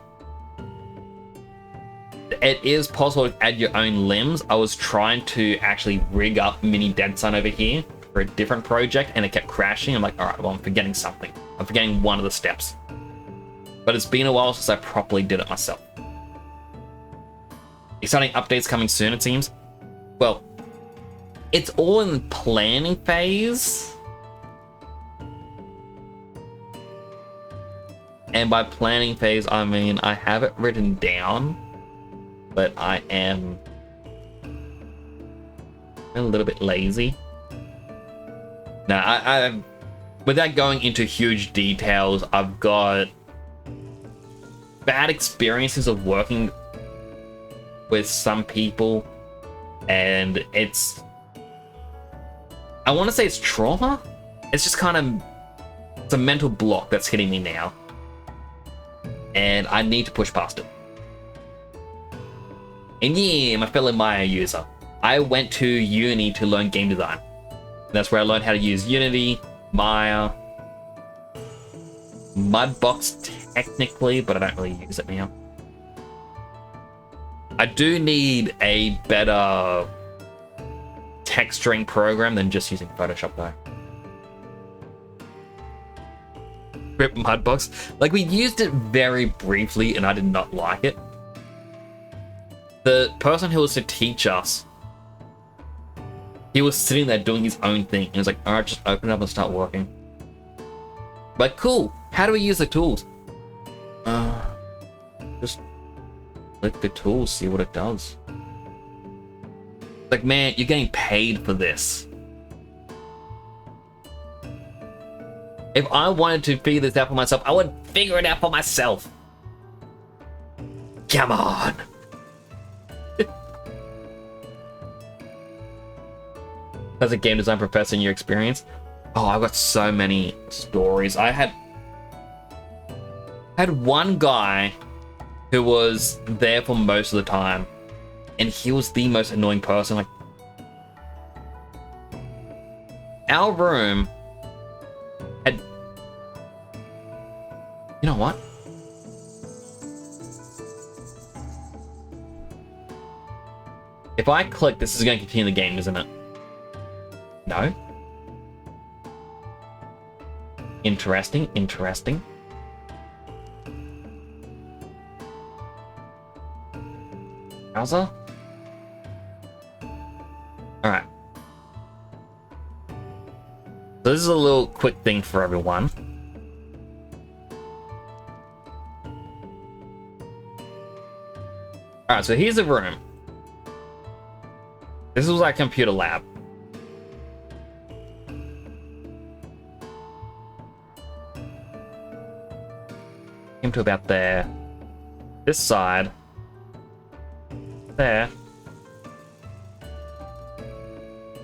It is possible to add your own limbs. I was trying to actually rig up Mini Dead Sun over here for a different project, and it kept crashing. I'm like, all right, well, I'm forgetting something. I'm forgetting one of the steps. But it's been a while since I properly did it myself. Exciting updates coming soon, it seems. Well, it's all in the planning phase. And by planning phase, I mean I have it written down, but I am a little bit lazy. Now, I without going into huge details, I've got bad experiences of working with some people And it's... I want to say it's trauma? It's just kind of... It's a mental block that's hitting me now. And I need to push past it. And yeah, my fellow Maya user. I went to uni to learn game design. That's where I learned how to use Unity, Maya, Mudbox technically, but I don't really use it now. I do need a better texturing program than just using Photoshop though. Rip Mudbox. Like, we used it very briefly and I did not like it. The person who was to teach us, he was sitting there doing his own thing and he was like, alright, just open it up and start working. Like, cool, how do we use the tools? Just click the tools, see what it does. Like, man, you're getting paid for this. If I wanted to figure this out for myself, I would figure it out for myself. Come on. As a game design professor in your experience? Oh, I've got so many stories. I had one guy who was there for most of the time, and he was the most annoying person. Like, our room had... You know what? If I click, this is going to continue the game, isn't it? No? Interesting, interesting. Browser? Alright. So this is a little quick thing for everyone. Alright, so here's the room. This was our computer lab. Came to about there. This side. There.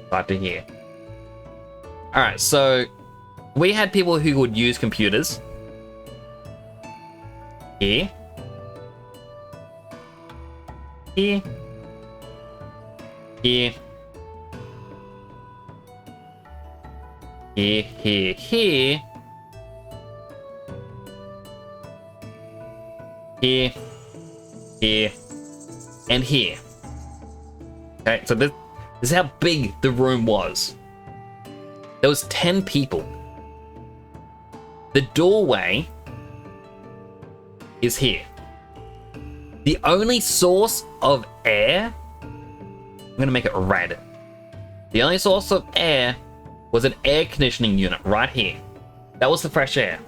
Side to here. Alright, so we had people who would use computers. Here. Here. Here. Here, here, here. Here. Here. And here. Okay, so this is how big the room was. There was 10 people. The doorway is here. The only source of air, I'm gonna make it red. The only source of air was an air conditioning unit right here. That was the fresh air.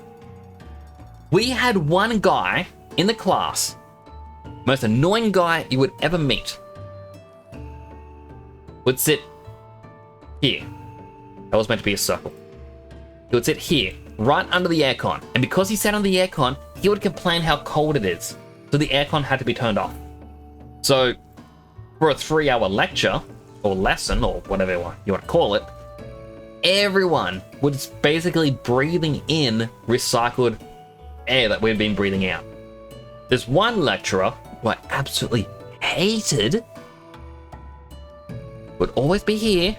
We had one guy in the class, most annoying guy you would ever meet, would sit here. That was meant to be a circle. He would sit here, right under the aircon. And because he sat on the aircon, he would complain how cold it is. So the aircon had to be turned off. So for a 3-hour lecture, or lesson, or whatever you want to call it, everyone was basically breathing in recycled air that we've been breathing out. There's one lecturer who I absolutely hated, would always be here,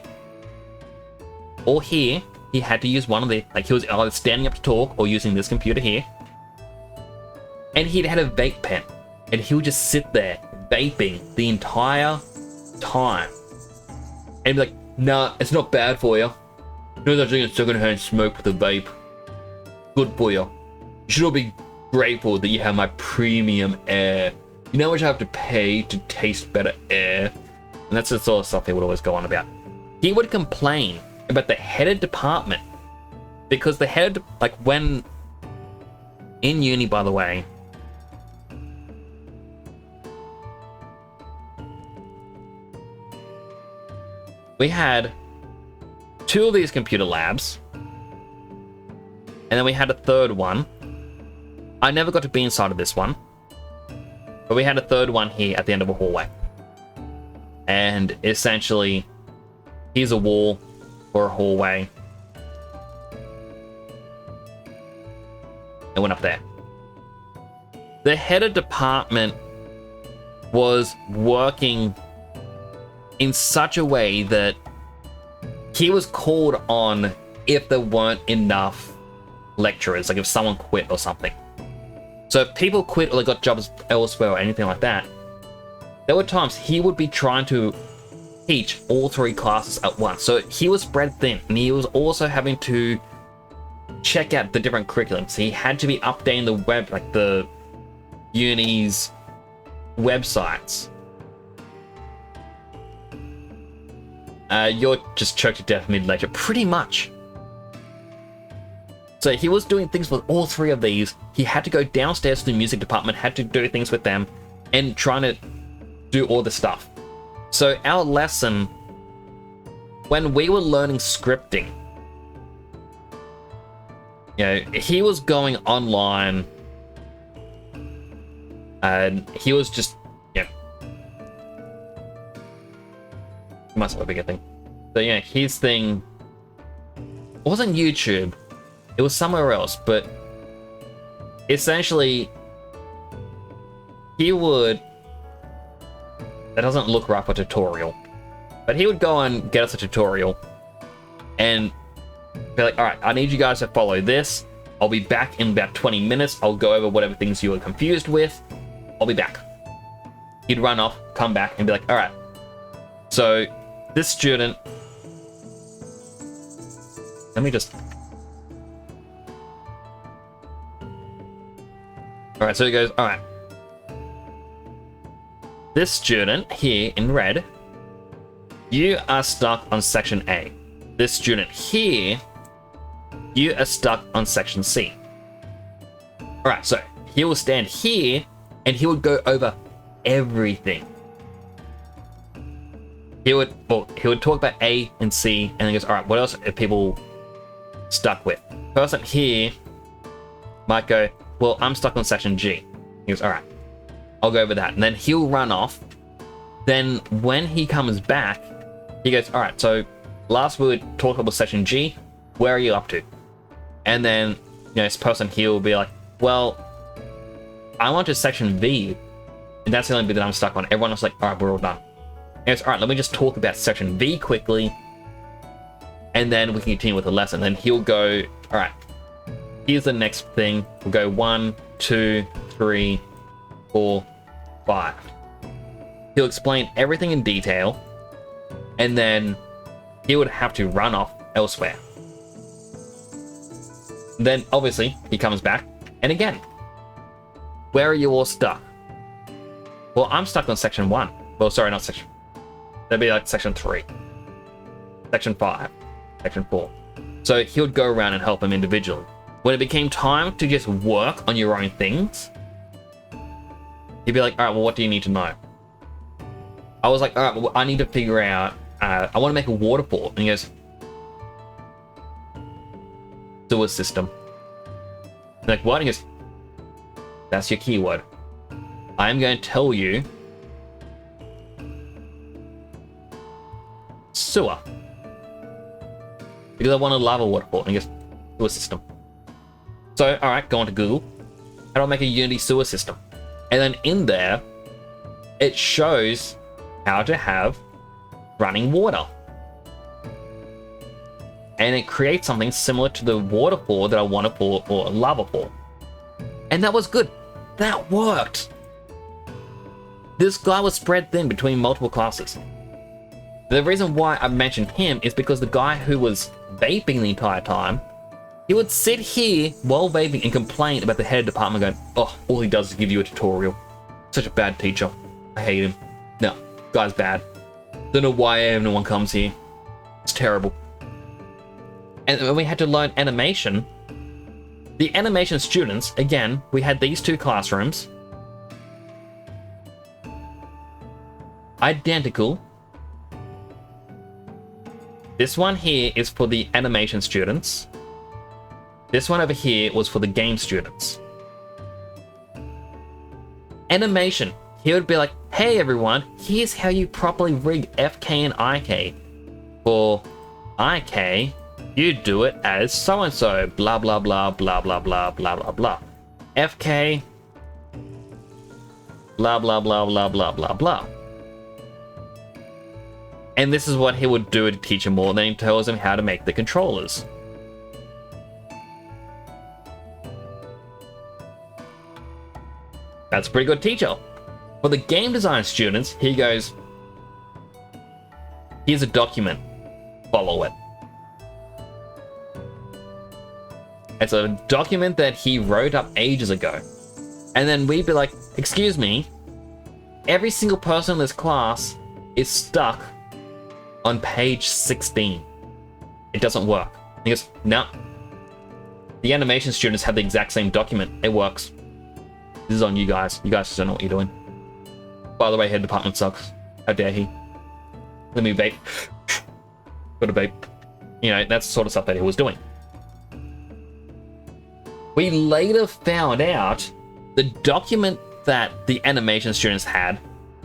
or here. He had to use one of the, like, he was either standing up to talk or using this computer here. And he'd had a vape pen, and he would just sit there vaping the entire time. And be like, nah, it's not bad for you. No such thing as secondhand smoke with a vape. Good for you. You should all be grateful that you have my premium air. You know how much I have to pay to taste better air? And that's the sort of stuff he would always go on about. He would complain about the head of department. Because the head, like when in uni, by the way, we had 2 of these computer labs, and then we had a 3rd one. I never got to be inside of this one, but we had a 3rd one here at the end of a hallway. And essentially, here's a wall or a hallway. It went up there. The head of department was working in such a way that he was called on if there weren't enough lecturers, like if someone quit or something. So if people quit or they got jobs elsewhere or anything like that, there were times he would be trying to teach all 3 classes at once. So he was spread thin, and he was also having to check out the different curriculums. He had to be updating the web, like the uni's websites. You're just choked to death mid-lecture, pretty much. So he was doing things with all 3 of these. He had to go downstairs to the music department, had to do things with them, and trying to do all the stuff. So our lesson, when we were learning scripting, you know, he was going online, and he was just, yeah, must have a bigger thing. So yeah, his thing wasn't YouTube, it was somewhere else, but essentially he would, that doesn't look right for tutorial, but he would go and get us a tutorial and be like, all right, I need you guys to follow this. I'll be back in about 20 minutes. I'll go over whatever things you were confused with. I'll be back. He'd run off, come back, and be like, all right, so this student, let me just, all right, so he goes, all right, this student here in red, you are stuck on section A. This student here, you are stuck on section C. Alright, so he will stand here and he would go over everything. He would talk about A and C and then goes, alright, what else are people stuck with? Person here might go, well, I'm stuck on section G. He goes, alright, I'll go over that. And then he'll run off. Then when he comes back, he goes, alright, so last we would talk about section G, where are you up to? And then, you know, this person here will be like, well, I went to section V, and that's the only bit that I'm stuck on. Everyone else is like, alright, we're all done. And it's, alright, let me just talk about section V quickly, and then we can continue with the lesson. Then he'll go, alright, here's the next thing. We'll go 1, 2, 3, 4, 5. He'll explain everything in detail, and then he would have to run off elsewhere. Then, obviously, he comes back, and again, where are you all stuck? Well, I'm stuck on section 1. Well, sorry, not section. That'd be like section 3. Section 5. Section 4. So he would go around and help them individually. When it became time to just work on your own things, he'd be like, alright, well, what do you need to know? I was like, alright, well, I need to figure out, I want to make a waterfall. And he goes, sewer system. I'm like, what? And he goes, that's your keyword. I'm going to tell you sewer. Because I want a lava waterfall. And he goes, sewer system. So, alright, go on to Google. How do I make a Unity sewer system? And then in there, it shows how to have running water. And it creates something similar to the waterfall that I want to pour, or lava fall. And that was good. That worked. This guy was spread thin between multiple classes. The reason why I mentioned him is because the guy who was vaping the entire time, he would sit here while vaping and complain about the head of department going, oh, all he does is give you a tutorial. Such a bad teacher. I hate him. No, guy's bad. Don't know why everyone comes here. It's terrible. And when we had to learn animation, the animation students, again, we had these 2 classrooms. Identical. This one here is for the animation students. This one over here was for the game students. Animation, he would be like, hey everyone, here's how you properly rig FK and IK. For IK, you do it as so-and-so, blah blah blah blah blah blah blah blah blah. FK, blah blah blah blah blah blah blah. And this is what he would do to teach him all, and then he tells him how to make the controllers. That's a pretty good teacher. For the game design students, he goes, here's a document, follow it. It's a document that he wrote up ages ago. And then we'd be like, excuse me, every single person in this class is stuck on page 16. It doesn't work. He goes, no. The animation students have the exact same document. It works. This is on you guys. You guys don't know what you're doing. By the way, head department sucks. How dare he? Let me vape. Got a vape. You know, that's the sort of stuff that he was doing. We later found out the document that the animation students had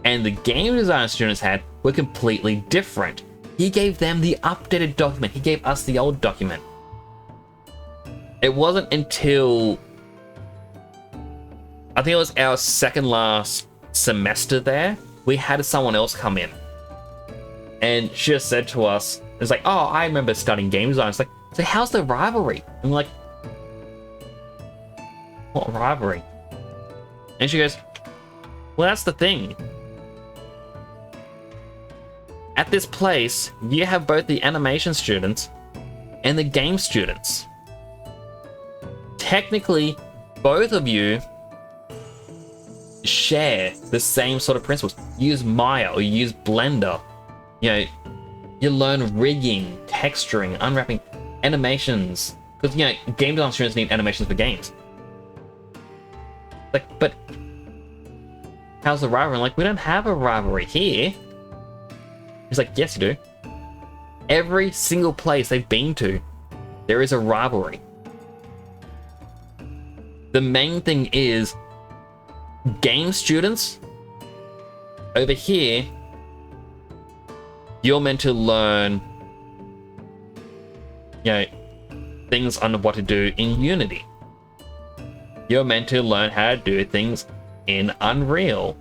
and the game design students had were completely different. He gave them the updated document. He gave us the old document. It wasn't until I think it was our second last semester there, we had someone else come in. And she just said to us, it's like, oh, I remember studying game design. It's like, so how's the rivalry? And we're like, what rivalry? And she goes, well, that's the thing. At this place, you have both the animation students and the game students. Technically, both of you share the same sort of principles. You use Maya or you use Blender. You know, you learn rigging, texturing, unwrapping, animations. Because, you know, game design students need animations for games. Like, but how's the rivalry? Like, we don't have a rivalry here. He's like, yes, you do. Every single place they've been to, there is a rivalry. The main thing is, game students, over here, you're meant to learn, you know, things on what to do in Unity. You're meant to learn how to do things in Unreal.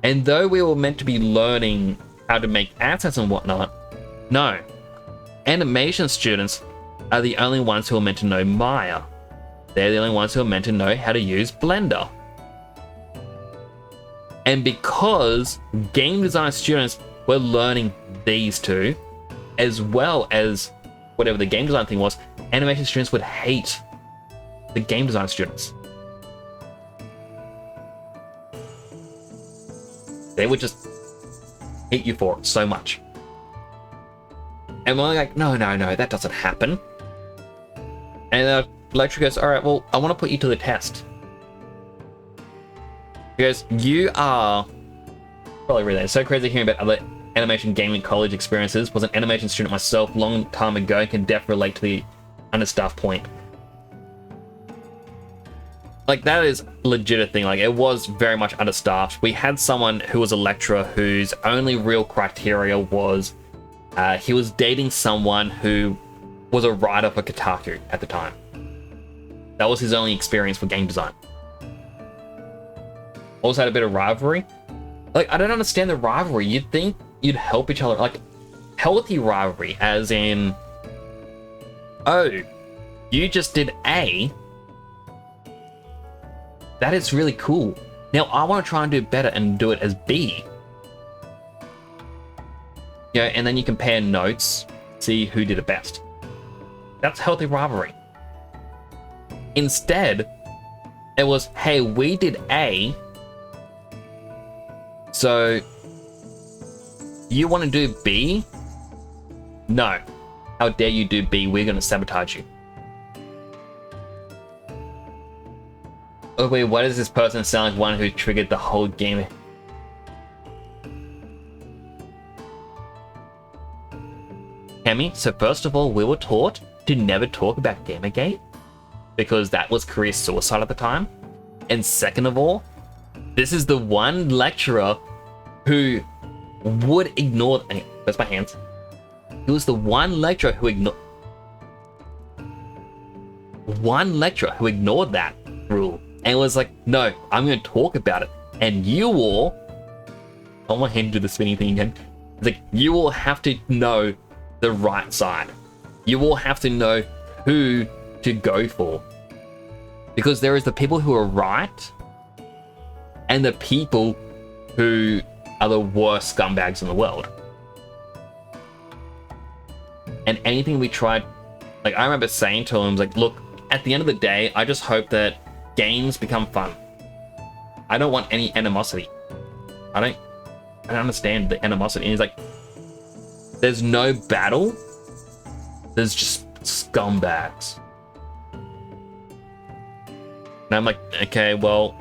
And though we were meant to be learning how to make assets and whatnot, no. Animation students are the only ones who are meant to know Maya. They're the only ones who are meant to know how to use Blender. And because game design students were learning these two, as well as whatever the game design thing was, animation students would hate the game design students. They would just hate you for it so much. And we're like, no, that doesn't happen. And the lecturer goes, all right, well, I want to put you to the test. He goes, you are probably really, it's so crazy hearing about other animation gaming college experiences. Was an animation student myself long time ago and can definitely relate to the understaffed point. Like, that is legit a thing. Like, it was very much understaffed. We had someone who was a lecturer whose only real criteria was he was dating someone who was a writer for Kotaku at the time. That was his only experience for game design. Also had a bit of rivalry. Like, I don't understand the rivalry. You'd think you'd help each other. Like, healthy rivalry, as in, oh, you just did A. That is really cool. Now I want to try and do better and do it as B. Yeah, and then you compare notes, see who did it best. That's healthy rivalry. Instead, it was, hey, we did A, so you want to do B? No. How dare you do B? We're going to sabotage you. Oh wait, why does this person sound like one who triggered the whole game? Kemi, so first of all, we were taught to never talk about Gamergate because that was career suicide at the time. And second of all, this is the one lecturer who would ignore. Where's my hands? He was the one lecturer who ignored. One lecturer who ignored that rule and was like, "No, I'm going to talk about it." And you all, I want him to do the spinning thing again. It's like, you all have to know the right side. You all have to know who to go for. Because there is the people who are right and the people who are the worst scumbags in the world. And anything we tried, like, I remember saying to him, like, look, at the end of the day, I just hope that games become fun. I don't want any animosity. I don't understand the animosity. And he's like, there's no battle. There's just scumbags. And I'm like, okay, well,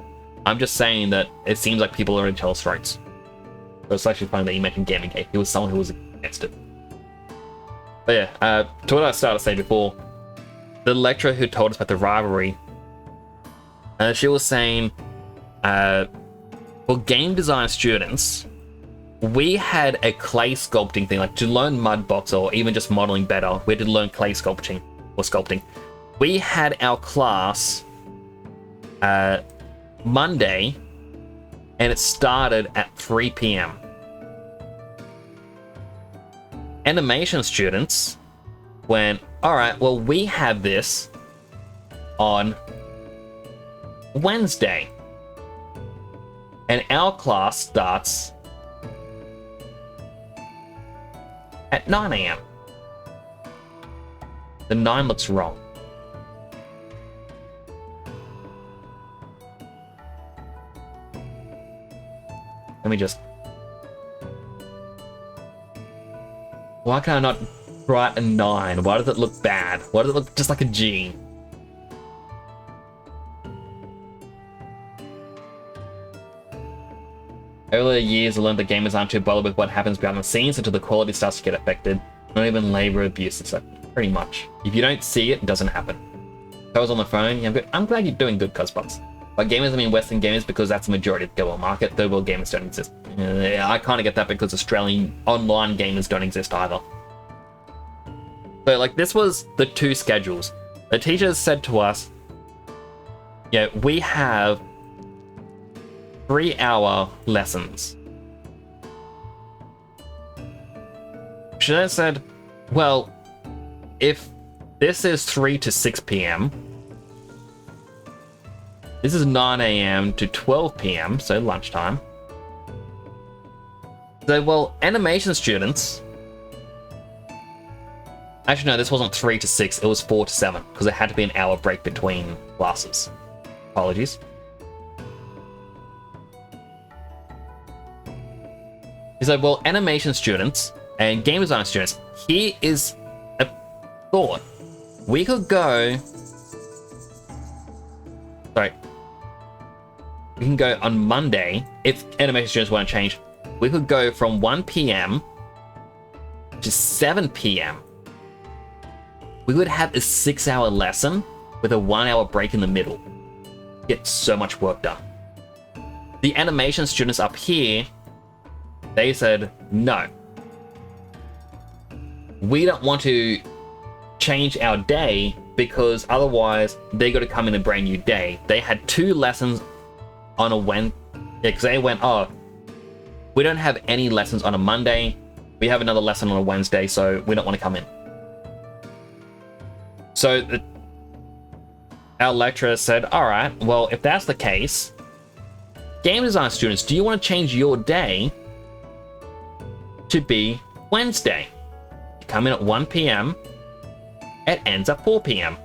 I'm just saying that it seems like people are in each other's throats. So it's actually funny that you mentioned Gamergate. He was someone who was against it. But yeah, to what I started to say before, the lecturer who told us about the rivalry, she was saying, for game design students, we had a clay sculpting thing, like to learn Mudbox or even just modeling better, we had to learn clay sculpting or sculpting. We had our class Monday, and it started at 3 p.m. Animation students went, all right, well, we have this on Wednesday, and our class starts at 9 a.m. The 9 looks wrong. Let me just... Why can I not write a 9? Why does it look bad? Why does it look just like a G? Earlier years, I learned that gamers aren't too bothered with what happens behind the scenes until the quality starts to get affected. Not even labor abuse, it's like, pretty much. If you don't see it, it doesn't happen. If I was on the phone, yeah, I'm glad you're doing good, Cosbox. By gamers, I mean Western gamers because that's the majority of the global market. Third world gamers don't exist. I kind of get that because Australian online gamers don't exist either. So, like, this was the 2 schedules. The teachers said to us, yeah, we have 3-hour lessons. She then said, well, if this is 3 to 6 p.m., this is 9 a.m. to 12 p.m., so lunchtime. So, well, animation students... Actually, no, this wasn't 3 to 6, it was 4 to 7, because there had to be an hour break between classes. Apologies. He's like, well, animation students and game design students, here is a thought. We could go... Sorry. We can go on Monday, if animation students want to change, we could go from 1 p.m. to 7 p.m. We would have a 6-hour lesson with a 1-hour break in the middle. Get so much work done. The animation students up here, they said, no. We don't want to change our day because otherwise they got to come in a brand new day. They had 2 lessons on a Wednesday, because they went, oh, we don't have any lessons on a Monday. We have another lesson on a Wednesday, so we don't want to come in. So our lecturer said, all right, well, if that's the case, game design students, do you want to change your day to be Wednesday? You come in at 1 p.m. It ends at 4 p.m.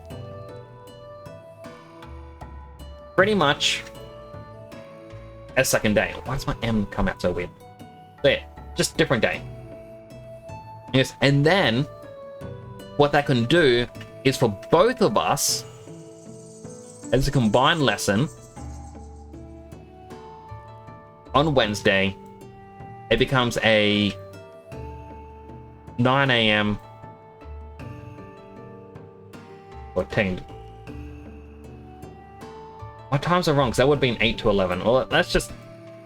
Pretty much a second day. Why does my M come out so weird? So yeah, just different day. Yes, and then what that can do is for both of us, as a combined lesson on Wednesday, it becomes a 9 a.m. or 10. My times are wrong, because that would have been 8 to 11. Well, let's just,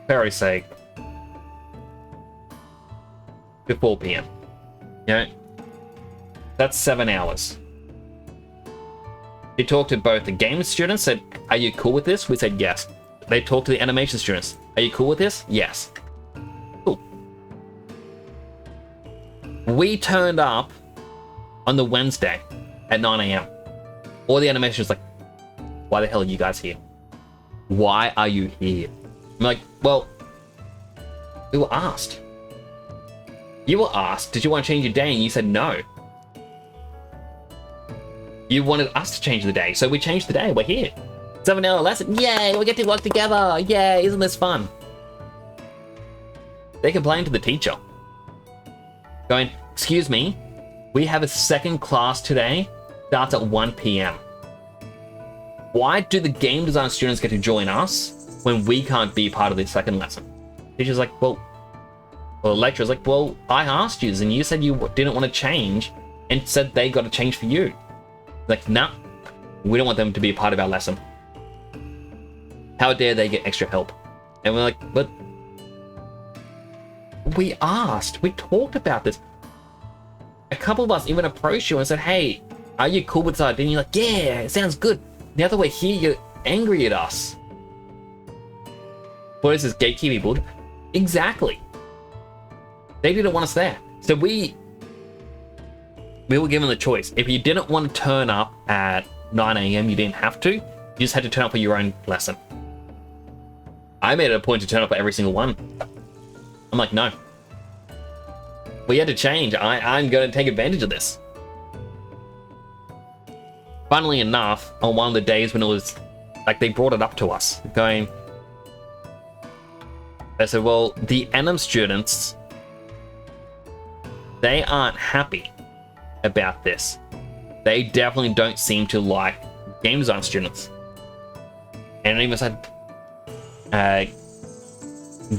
for our sake, to 4 p.m. You know? That's 7 hours. He talked to both the game students, said, are you cool with this? We said yes. They talked to the animation students. Are you cool with this? Yes. Cool. We turned up on the Wednesday at 9 a.m. All the animation was like, why the hell are you guys here? Why are you here? I'm like, well, we were asked. You were asked, did you want to change your day? And you said no. You wanted us to change the day, so we changed the day. We're here. 7-hour lesson. Yay, we get to work together. Yay, isn't this fun? They complained to the teacher. Going, excuse me, we have a second class today. Starts at 1 p.m. Why do the game design students get to join us when we can't be part of the second lesson? Teacher's like, well, the lecturer's like, well, I asked you, and you said you didn't want to change, and said they got to change for you. Like, nah, we don't want them to be a part of our lesson. How dare they get extra help? And we're like, but we asked, we talked about this. A couple of us even approached you and said, hey, are you cool with this idea? And you're like, yeah, it sounds good. Now that we're here, you're angry at us. What is this, gatekeeping bullshit? Exactly. They didn't want us there. So we were given the choice. If you didn't want to turn up at 9 a.m., you didn't have to. You just had to turn up for your own lesson. I made it a point to turn up at every single one. I'm like, no. We had to change. I'm going to take advantage of this. Funnily enough, on one of the days when it was, like, they brought it up to us, going, they said, well, the NM students, they aren't happy about this. They definitely don't seem to like game design students. And it even said,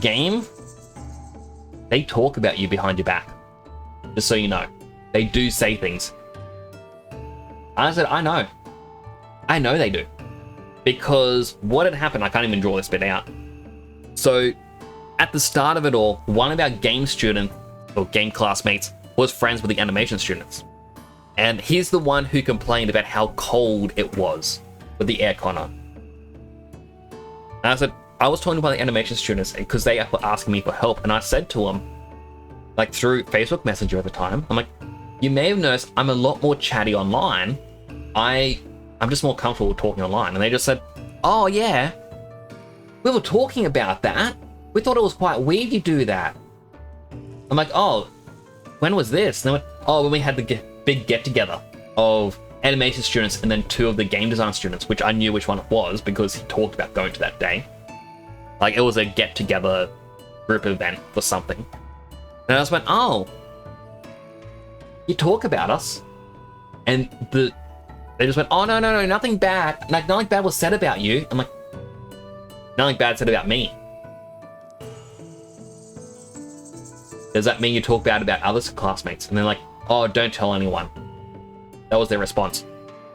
game, they talk about you behind your back. Just so you know. They do say things. I said, I know. I know they do. Because what had happened, I can't even draw this bit out. So, at the start of it all, one of our game students, or game classmates, was friends with the animation students. And he's the one who complained about how cold it was with the aircon on. And I said, I was talking about the animation students because they were asking me for help. And I said to them, like through Facebook Messenger at the time, I'm like, you may have noticed I'm a lot more chatty online. I'm just more comfortable talking online. And they just said, oh yeah, we were talking about that. We thought it was quite weird you do that. I'm like, oh, when was this? And they went, oh, when we had the big get-together of animation students and then 2 of the game design students, which I knew which one it was because he talked about going to that day. Like, it was a get-together group event for something. And I just went, oh, you talk about us. And they just went, oh, no, nothing bad. Like, nothing bad was said about you. I'm like, nothing bad said about me. Does that mean you talk bad about other classmates? And they're like, oh, don't tell anyone. That was their response.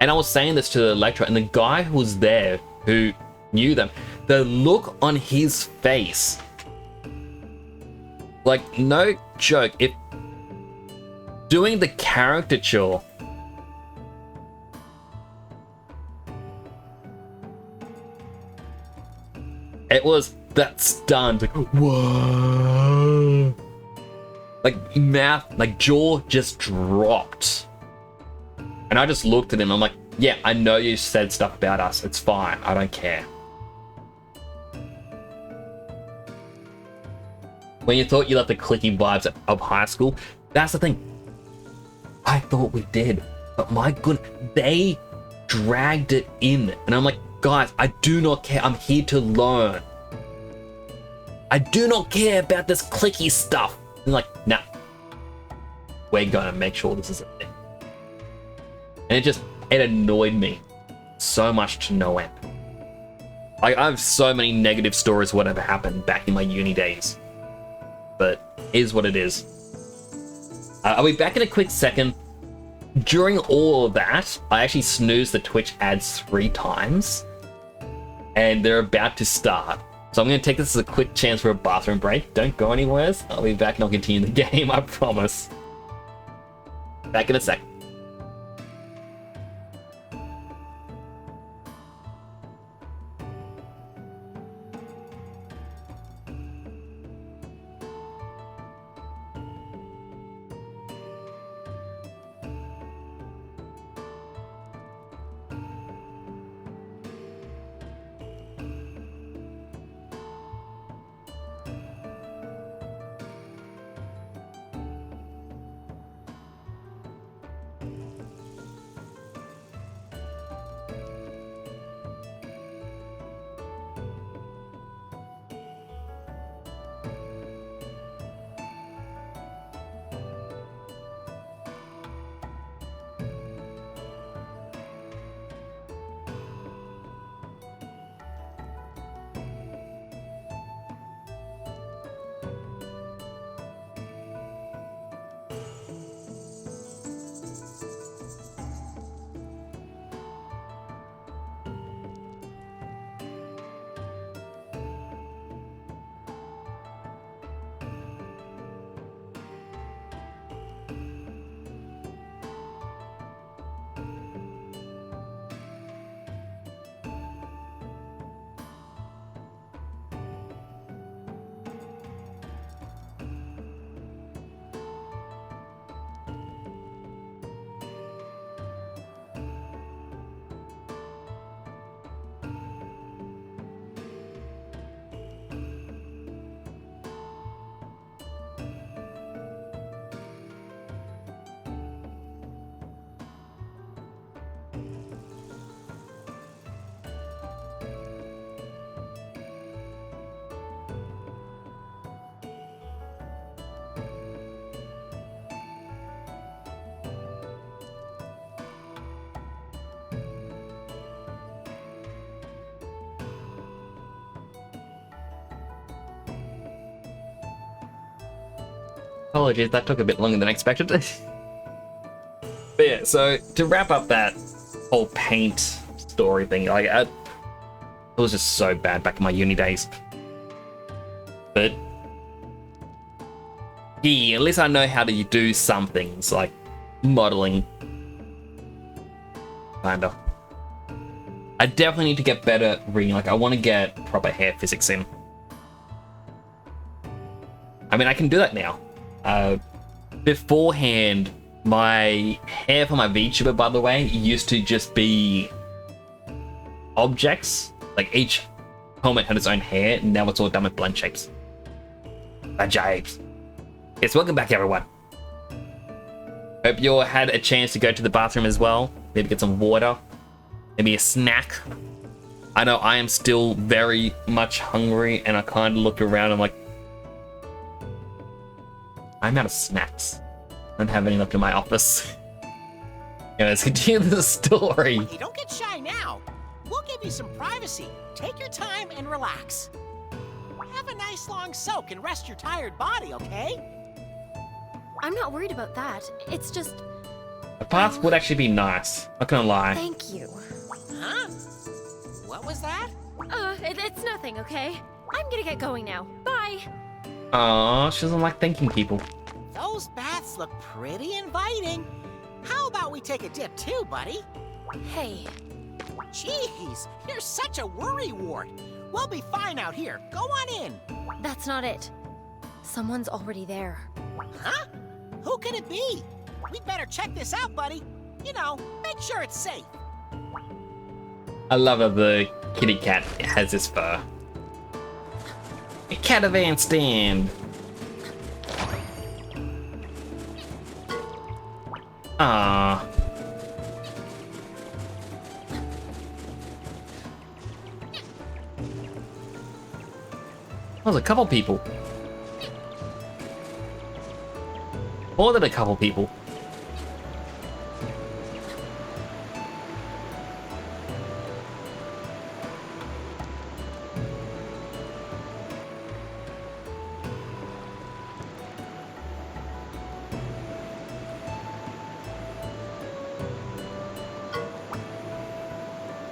And I was saying this to the lecturer, and the guy who was there, who knew them, the look on his face, like, no joke, if doing the caricature it was that stunned, like, whoa. Like, mouth, like, jaw just dropped. And I just looked at him, I'm like, yeah, I know you said stuff about us. It's fine. I don't care. When you thought you left the clicky vibes of high school, that's the thing. I thought we did. But my goodness, they dragged it in. And I'm like, guys, I do not care. I'm here to learn. I do not care about this clicky stuff. And like, nah. We're gonna make sure this is a thing. And it annoyed me so much to no end. Like, I have so many negative stories of whatever happened back in my uni days. But it is what it is. I'll be back in a quick second. During all of that, I actually snoozed the Twitch ads 3 times. and they're about to start. So I'm going to take this as a quick chance for a bathroom break. Don't go anywhere. I'll be back and I'll continue the game, I promise. Back in a sec. Apologies, that took a bit longer than expected. But yeah, so to wrap up that whole paint story thing, like it was just so bad back in my uni days. But yeah, at least I know how to do some things like modeling. Kinda. I definitely need to get better at reading. Like I want to get proper hair physics in. I mean, I can do that now. Beforehand, my hair for my VTuber, by the way, used to just be objects. Like each helmet had its own hair, and now it's all done with blend shapes. Jibes. Yes, welcome back, everyone. Hope you all had a chance to go to the bathroom as well. Maybe get some water. Maybe a snack. I know I am still very much hungry, and I kind of look around and I'm like, I'm out of snacks. I don't have any left in my office. Yeah, let's continue the story. Hey, don't get shy now. We'll give you some privacy. Take your time and relax. Have a nice long soak and rest your tired body, okay? I'm not worried about that. It's just... A bath would actually be nice. Not gonna lie. Thank you. Huh? What was that? It's nothing, okay? I'm gonna get going now. Bye. Aww, she doesn't like thanking people. Those baths look pretty inviting. How about we take a dip too, buddy? Hey. Jeez, you're such a worrywart. We'll be fine out here. Go on in. That's not it. Someone's already there. Huh? Who could it be? We'd better check this out, buddy. You know, make sure it's safe. I love how the kitty cat has his fur. A catavan stand. Ah. There's a couple people. More than a couple people.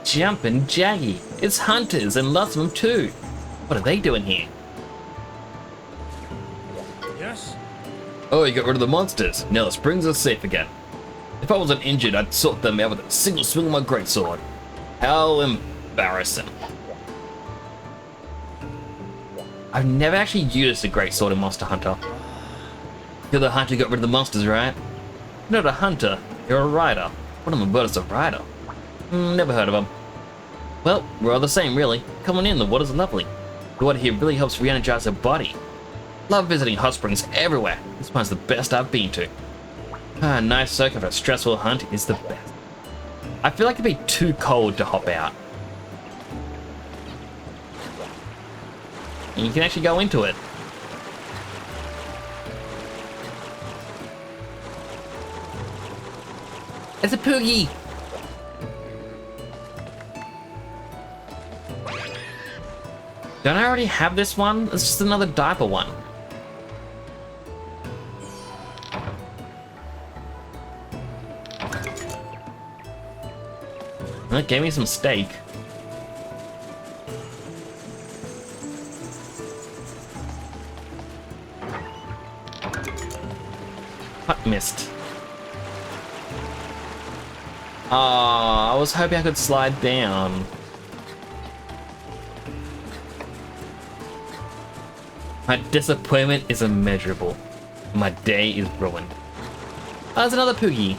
Jumpin' Jaggy. It's hunters and lots of them too. What are they doing here? Yes? Oh, you got rid of the monsters. Now the springs are safe again. If I wasn't injured, I'd sort them out with a single swing of my greatsword. How embarrassing. I've never actually used a greatsword in Monster Hunter. You're the hunter who got rid of the monsters, right? You're not a hunter, you're a rider. What am I but as a rider? Never heard of them. Well, we're all the same, really. Come on in, the water's lovely. The water here really helps re-energize the body. Love visiting hot springs everywhere. This one's the best I've been to. A nice soak after a stressful hunt is the best. I feel like it'd be too cold to hop out. And you can actually go into it. It's a poogie! Don't I already have this one? It's just another diaper one. That gave me some steak. Hot mist. Ah, I was hoping I could slide down. My disappointment is immeasurable. My day is ruined. Oh, there's another poogie.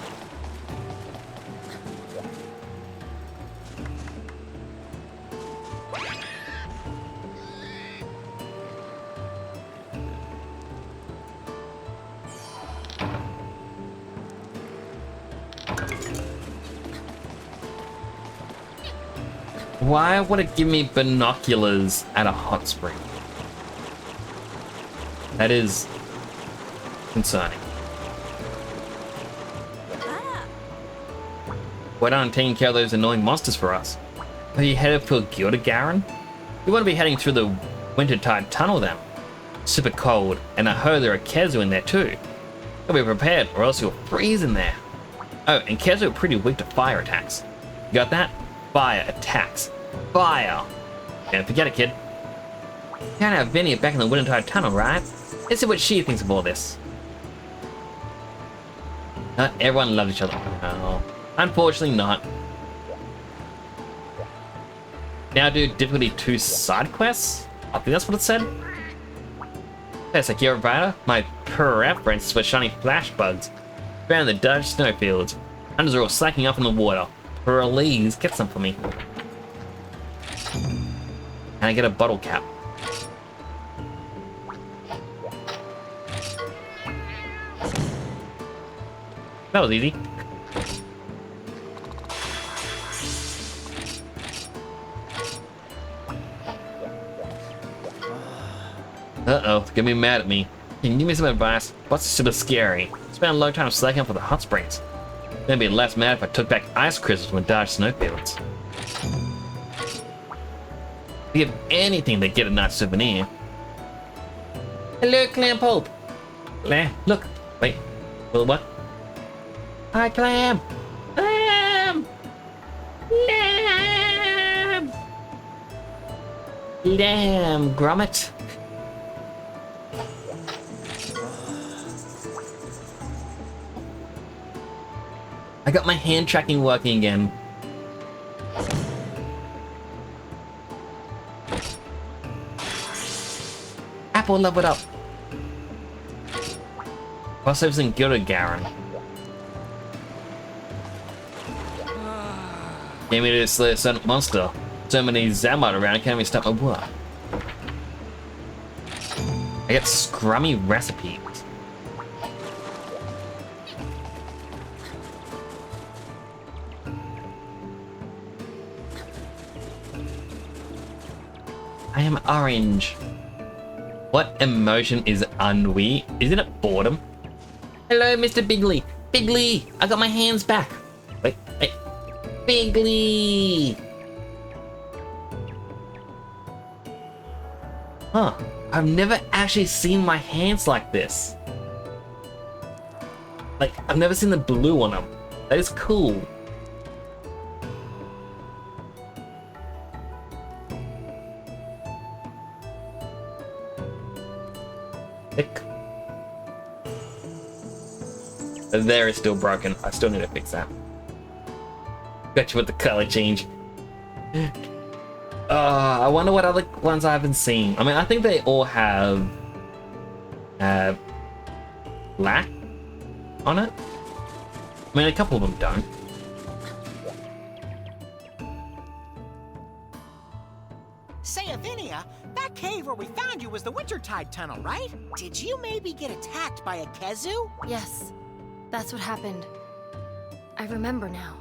Why would it give me binoculars at a hot spring? That is concerning. Why aren't taking care of those annoying monsters for us? Are you headed for Gilda? You want to be heading through the Wintertide Tunnel then. Super cold, and I heard there are Kezu in there too. You'll be prepared, or else you'll freeze in there. Oh, and Kezu are pretty weak to fire attacks. You got that? Fire attacks. Fire! Don't forget it, kid. You can't have Vinny back in the Wintertide Tunnel, right? Let's see what she thinks of all this. Not everyone loves each other. No. Unfortunately not. Now do difficulty 2 side quests? I think that's what it said. Yes, like your rider, my preference for shiny flash bugs. Found the Dutch snowfields. Hunters are all slacking up in the water. Please get some for me. And I get a bottle cap. That was easy. Uh-oh, it's gonna be mad at me. Can you give me some advice? What's super scary? Spent a long time slacking up for the hot springs. Gonna be less mad if I took back ice crystals from Dodge snowfields. Give anything to get a nice souvenir. Hello, Clam Pope. Look, wait, well, what? Hi, Clam. Clam. Lamb. Lamb, Grommet. I got my hand tracking working again. Apple, level it up. Crossovers in Gilda. Gave me to slay a certain monster. So many Zammite around, can't even stop my work. I get scrummy recipes. I am orange. What emotion is ennui? Isn't it boredom? Hello, Mr. Bigley. Bigley, I got my hands back. Wait. Bigley. Huh. I've never actually seen my hands like this. Like, I've never seen the blue on them. That is cool. Thick. There is still broken. I still need to fix that. Got you with the color change. I wonder what other ones I haven't seen. I mean, I think they all have black on it. I mean, a couple of them don't. Say, Avinia, that cave where we found you was the Wintertide Tunnel, right? Did you maybe get attacked by a Kezu? Yes, that's what happened. I remember now.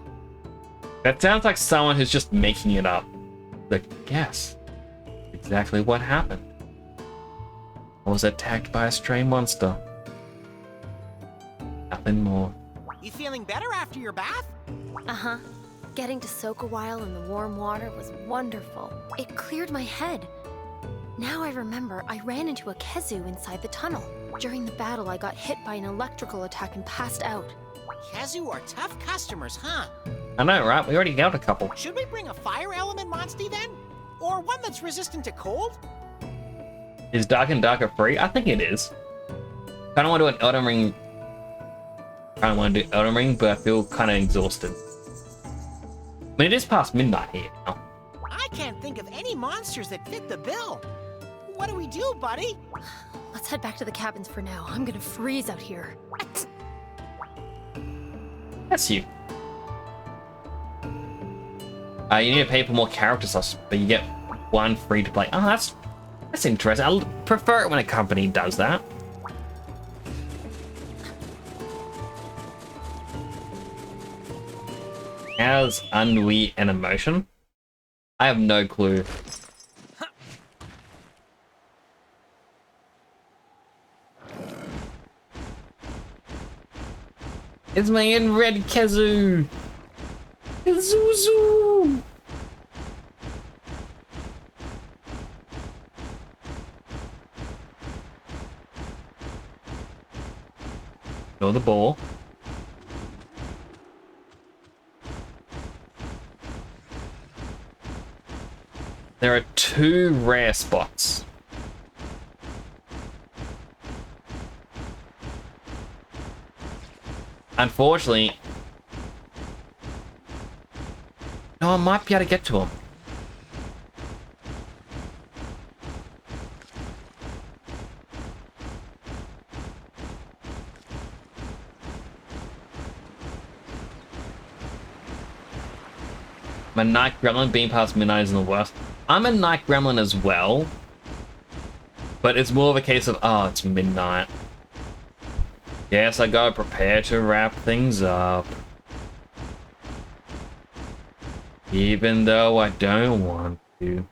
That sounds like someone who's just making it up. But yes, exactly what happened. I was attacked by a stray monster. Nothing more. You feeling better after your bath? Uh-huh. Getting to soak a while in the warm water was wonderful. It cleared my head. Now I remember I ran into a Kezu inside the tunnel. During the battle, I got hit by an electrical attack and passed out. Kezu are tough customers, huh? I know, right? We already got a couple. Should we bring a fire element Monstie then? Or one that's resistant to cold? Is Dark and Darker free? I think it is. I don't want to do an Elden Ring. I don't want to do Elden Ring, but I feel kind of exhausted. I mean, it is past midnight here now. I can't think of any monsters that fit the bill. What do we do, buddy? Let's head back to the cabins for now. I'm gonna freeze out here. That's you. You need to pay for more character slots, but you get one free to play. Oh, that's interesting. I prefer it when a company does that. How's ennui and emotion? I have no clue. It's my in red Kazoo! Kazoozoo! Ignore the ball. There are 2 rare spots. Unfortunately, no, I might be able to get to him. I'm a night gremlin, being past midnight isn't the worst. I'm a night gremlin as well, but it's more of a case of, oh, it's midnight. Yes, I gotta prepare to wrap things up. Even though I don't want to.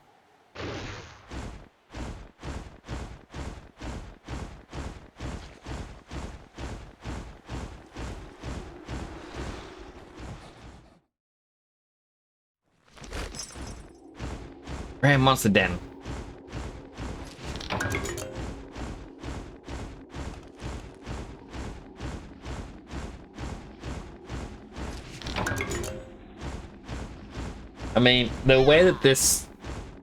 Rare monster den. I mean, the way that this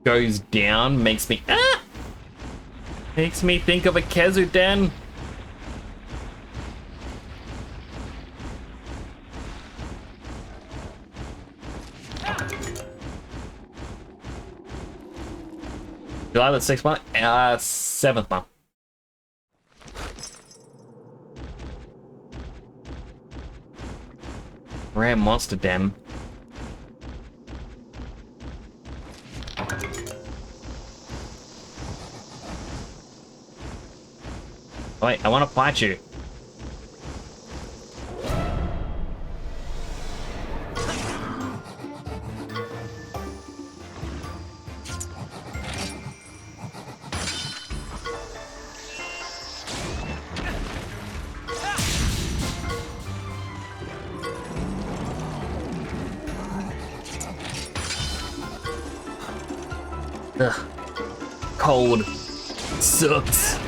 goes down makes me makes me think of a Kezu den. July the 6th month? 7th month. Rare monster den. Wait, I want to fight you. Ugh. Cold. Sucks.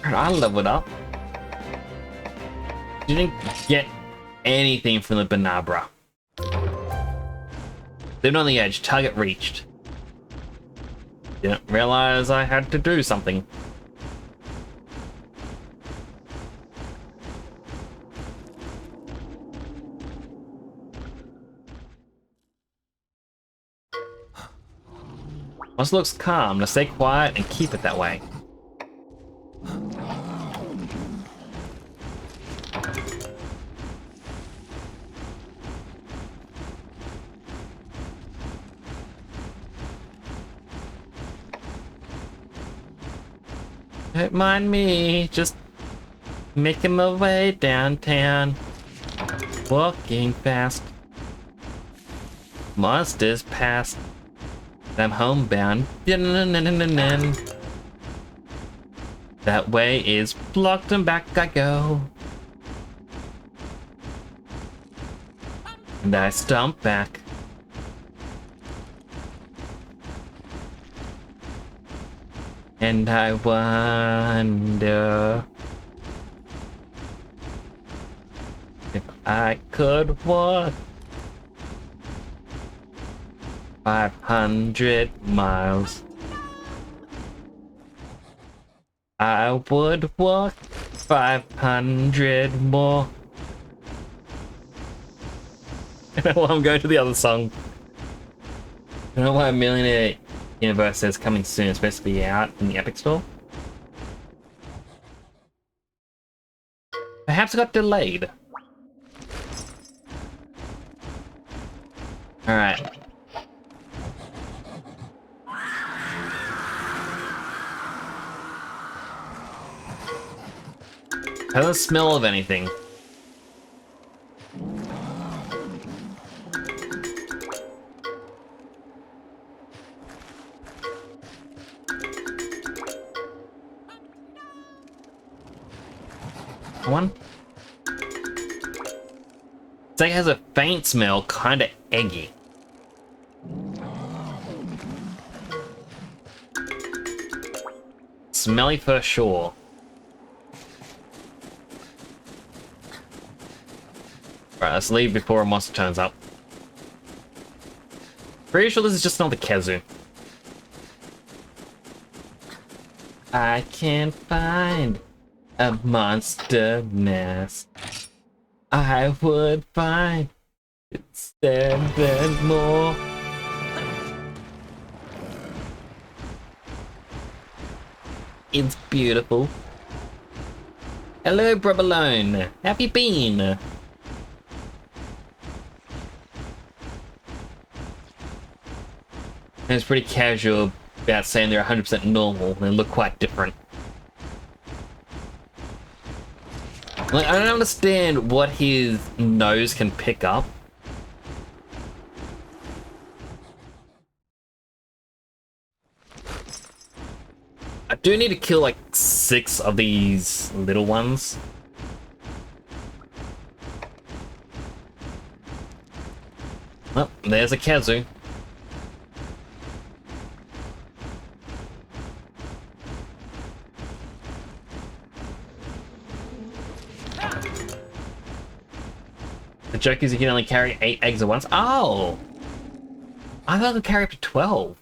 I leveled up. Didn't get anything from the Banabra. Lived on the edge. Target reached. Didn't realize I had to do something. Monster looks calm. Now stay quiet and keep it that way. Don't mind me, just making my way downtown. Walking fast. Monsters past. I'm homebound. That way is blocked and back I go. And I stomp back. And I wonder if I could walk 500 miles. I would walk 500 more. Well, I'm going to the other song. I don't know why Millionaire Universe says coming soon. It's supposed to be out in the Epic Store. Perhaps it got delayed. Alright. I don't smell of anything. One. It's like it has a faint smell, kinda eggy. Smelly for sure. Alright, let's leave before a monster turns up. Pretty sure this is just another Kazoo. I can't find a monster mask. I would find it 7 more. It's beautiful. Hello, Brubalone. Have you been? And it's pretty casual about saying they're 100% normal. They look quite different. Like, I don't understand what his nose can pick up. I do need to kill like 6 of these little ones. Well, there's a Kazoo. The joke is you can only carry 8 eggs at once. Oh! I thought I could carry up to 12.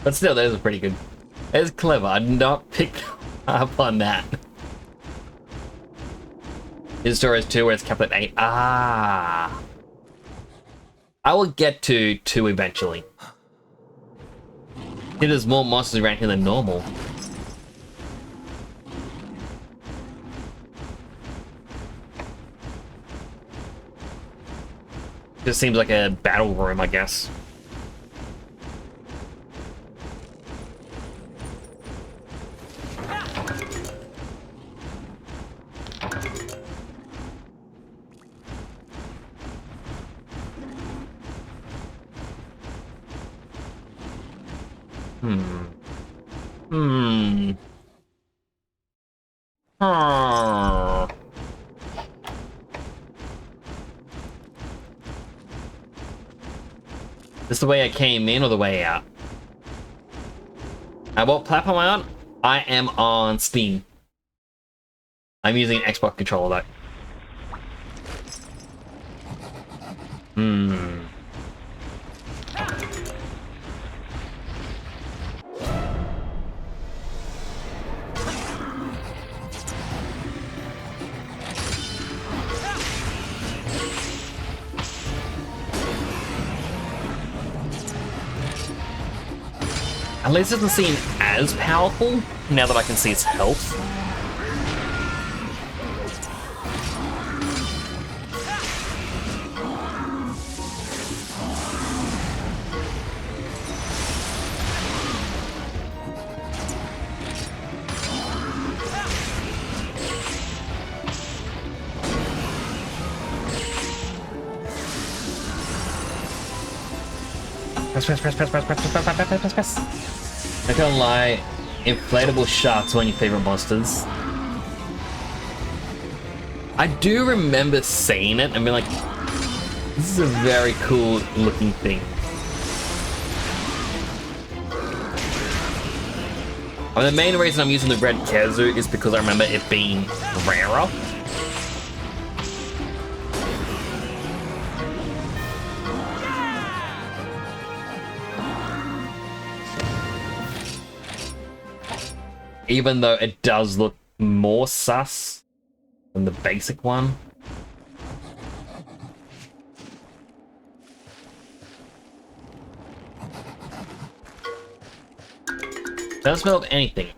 But still, those are pretty good. That's clever. I did not pick up on that. His story is 2 where it's capped at 8. Ah! I will get to 2 eventually. There's more monsters around here than normal. Just seems like a battle room, I guess. This the way I came in or the way out? What platform am I on? I am on Steam. I'm using an Xbox controller though. At least it doesn't seem as powerful now that I can see its health. Press. Not gonna lie, inflatable sharks are one of your favorite monsters. I do remember seeing it and being like, this is a very cool looking thing. The main reason I'm using the red Kezu is because I remember it being rarer. Even though it does look more sus than the basic one. Doesn't smell of anything.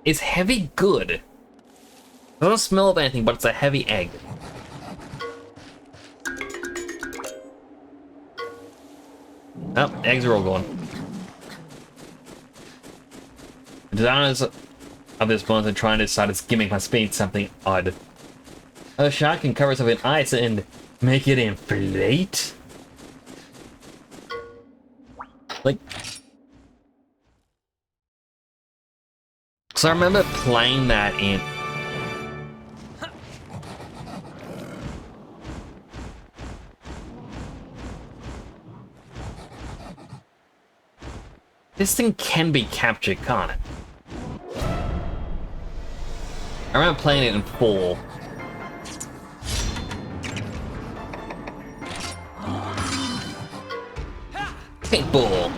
Is heavy good? Doesn't smell of anything, but it's a heavy egg. Oh, eggs are all gone. The designers of this monster trying to decide its gimmick must be something odd. A shark can cover itself in ice and make it inflate? Like... So I remember playing that in... This thing can be captured, can't it? I remember playing it in 4. Paintball!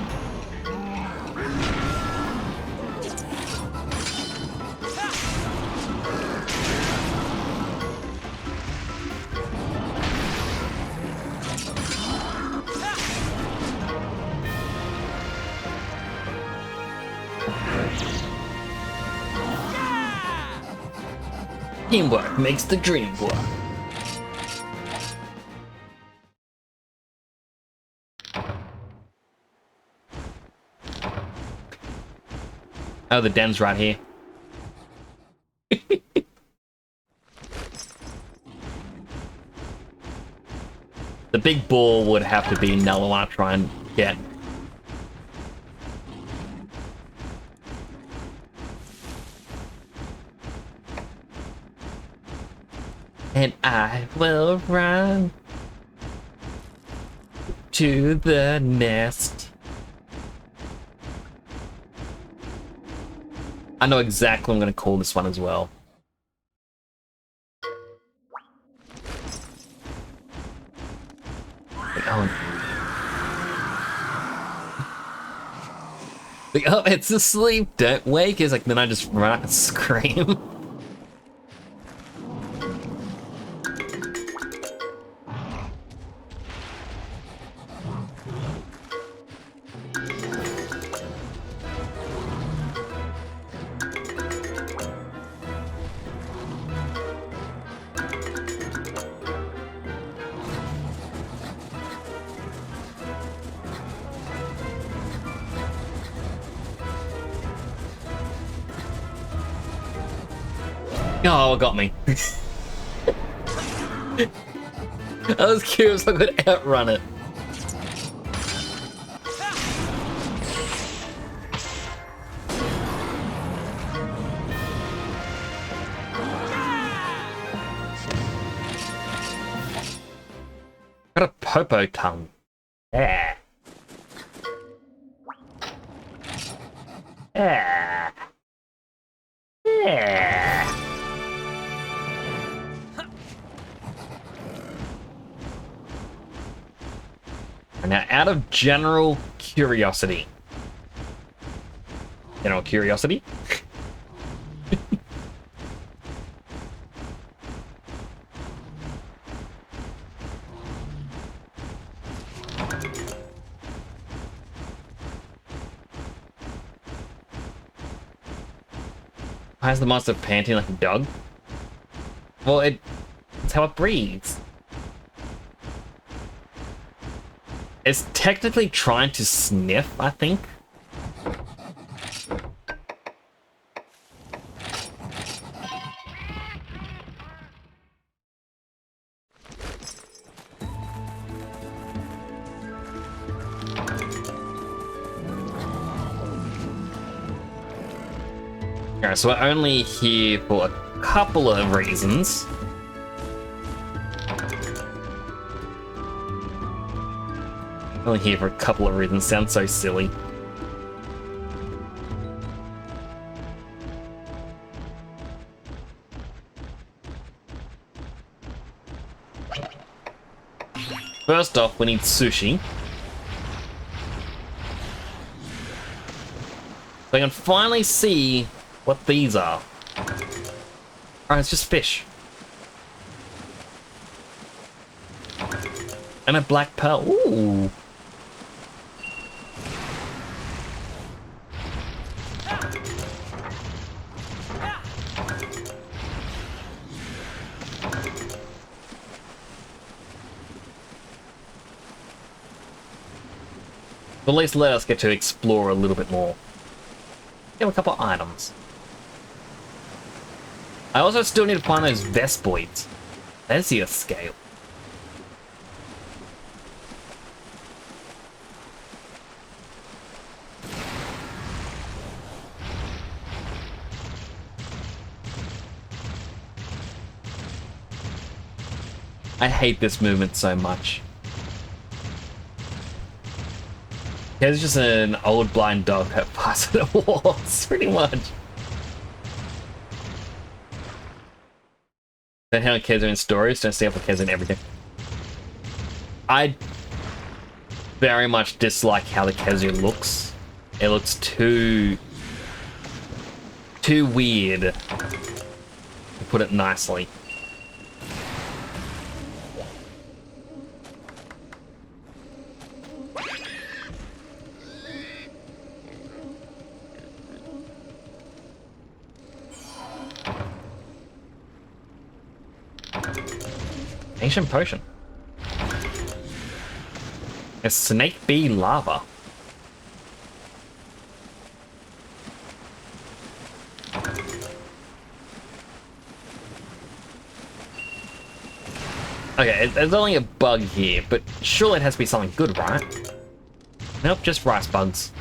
Teamwork makes the dream work. Oh, the den's right here. The big ball would have to be another one to try and get. And I will run to the nest. I know exactly what I'm going to call this one as well. Oh, it's asleep. Don't wake. It's like, then I just run and scream. Oh, it got me. I was curious if I could outrun it. Got a popo tongue. Yeah. Yeah. Yeah. Now, out of general curiosity. General curiosity? Why is the monster panting like a dog? Well, it's how it breathes. It's technically trying to sniff, I think. Alright, so we're only here for a couple of reasons. Only here for a couple of reasons. Sounds so silly. First off, we need sushi. So I can finally see what these are. Alright, it's just fish. And a black pearl. Ooh. At least let us get to explore a little bit more. Get a couple items. I also still need to find those Vespoids. There's your scale. I hate this movement so much. It's just an old blind dog that passes the walls, pretty much. Then how kids are in stories, don't see how kids in everything. I very much dislike how the Kezu looks. It looks too weird, to put it nicely. Ancient potion. A snake bee lava. Okay, there's only a bug here, but surely it has to be something good, right? Nope, just rice bugs.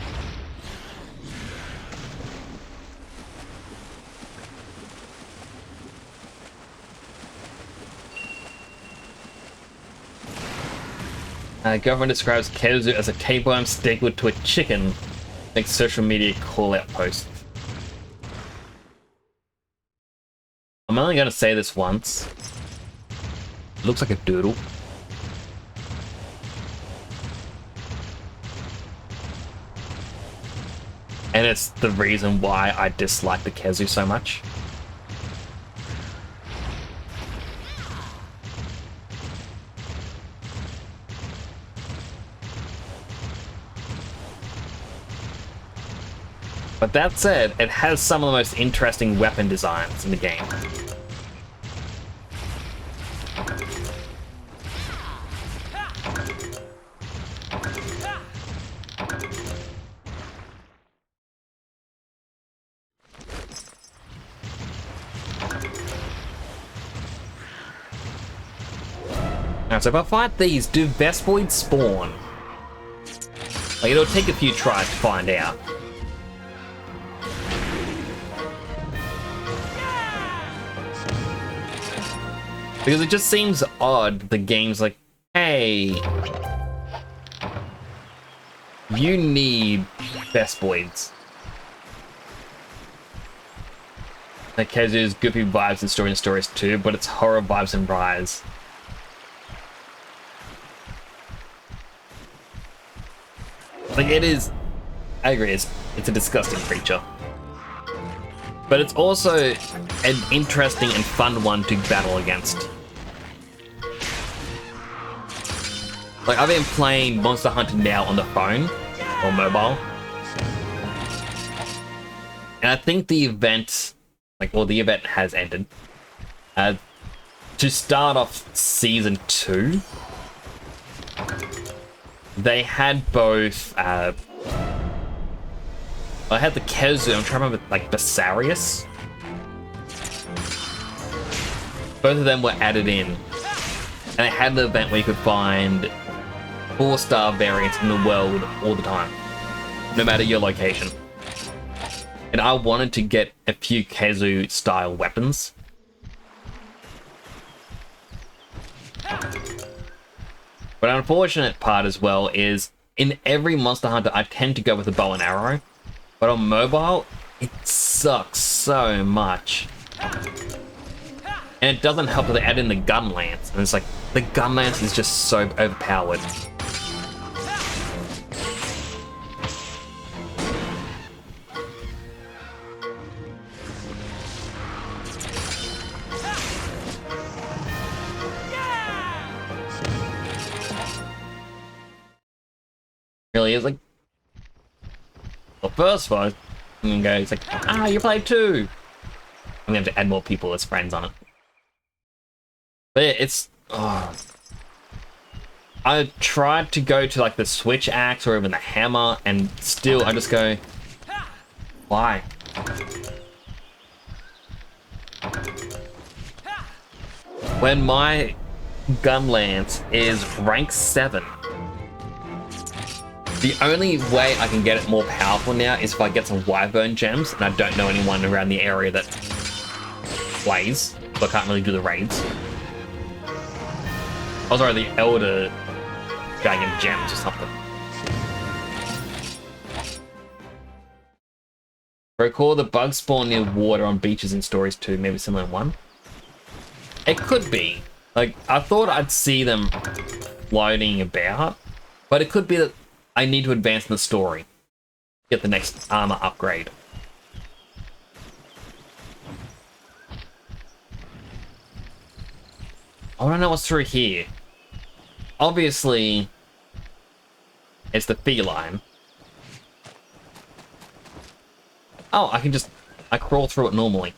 Government describes Kezu as a tapeworm stapled to a chicken. Makes social media call-out post. I'm only going to say this once. It looks like a doodle. And it's the reason why I dislike the Kezu so much. But that said, it has some of the most interesting weapon designs in the game. Now, so if I fight these, do Vespoids spawn? Like, it'll take a few tries to find out. Because it just seems odd, the game's like, hey, you need Vespoids. Like Kazu's goofy vibes in Stories too, but it's horror vibes in Rise. Like it is, I agree, it's a disgusting creature. But it's also an interesting and fun one to battle against. Like I've been playing Monster Hunter now on the phone or mobile. And I think the event, the event has ended. To start off Season 2, they had both, I had the Kezu, I'm trying to remember, like, Basarius. Both of them were added in. And they had the event where you could find 4-star variants in the world all the time, no matter your location. And I wanted to get a few Kezu-style weapons. But an unfortunate part as well is, in every Monster Hunter, I tend to go with a bow and arrow. But on mobile, it sucks so much. And it doesn't help that they add in the gun lance. And it's like, the gun lance is just so overpowered. Really is like, well, first one, and go, it's like, you play too. I'm gonna have to add more people as friends on it. But yeah, it's, I tried to go to like the switch axe or even the hammer, and still I just go, why? When my gun lance is rank 7. The only way I can get it more powerful now is if I get some Wyvern gems, and I don't know anyone around the area that plays, so I can't really do the raids. Oh, sorry, the Elder Dragon gems or something. Recall the bugs spawn near water on beaches in Stories 2, maybe similar in 1? It could be. Like, I thought I'd see them floating about, but it could be that I need to advance in the story. Get the next armor upgrade. I want to know what's through here. Obviously, it's the feline. Oh, I crawl through it normally.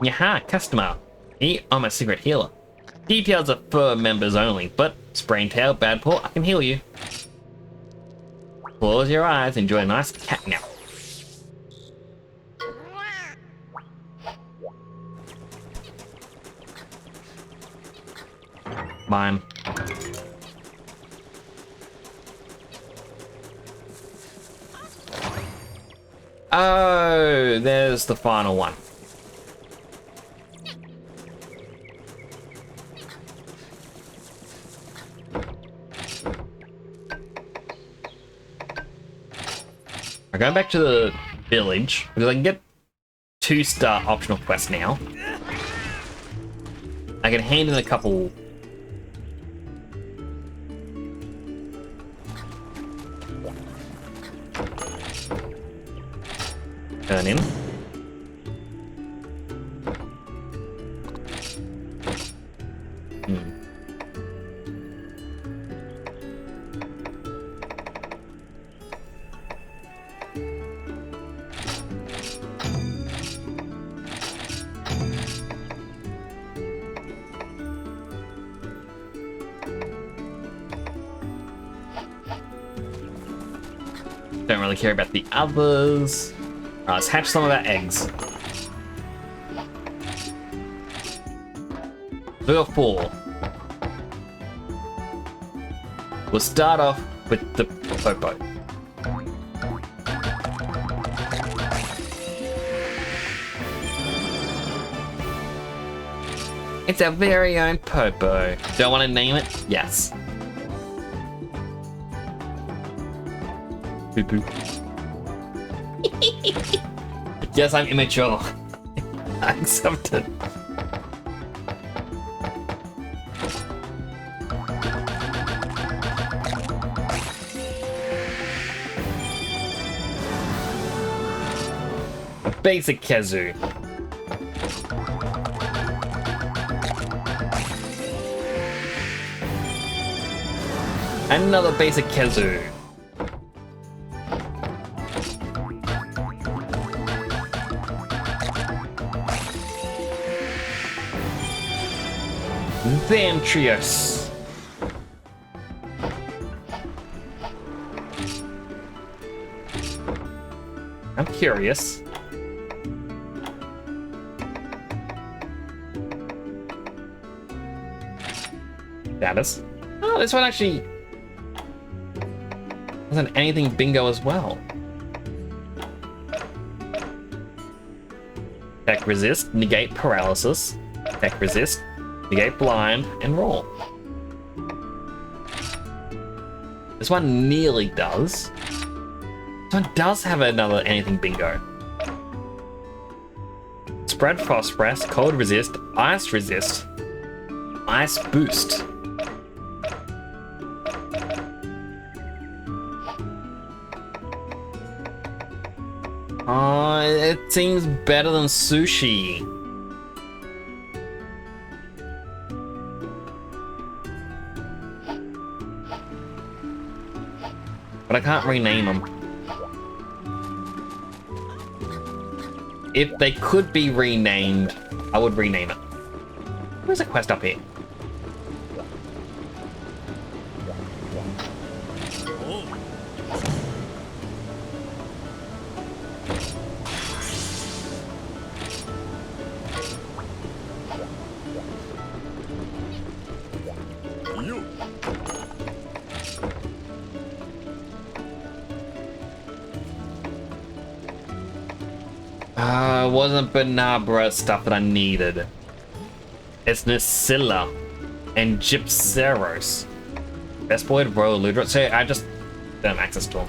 Yaha, customer. I'm a secret healer. Details are for members only, but sprain tail, bad paw, I can heal you. Close your eyes, enjoy a nice cat nap. Mine. Oh, there's the final one. I'm going back to the village because I can get 2-star optional quests now. I can hand in a couple. Turn in. Don't really care about the others. Alright, let's hatch some of our eggs. We got 4. We'll start off with the Popo. It's our very own Popo. Do I want to name it? Yes. Poo. Yes, I'm immature. I accept it. A basic kazoo. Another basic kazoo. Ventrius. I'm curious. Status. Oh, this one actually wasn't anything bingo as well. Tech resist, negate paralysis. Tech resist, negate blind, and roll. This one nearly does. This one does have another anything bingo. Spread phosphorus, cold resist, ice resist, ice boost. It seems better than sushi. But I can't rename them. If they could be renamed, I would rename it. Where's a quest up here? Wasn't Banabra stuff that I needed. It's Nacilla and Gypceros. Best boy to roll Ludra. So I just don't have access to them.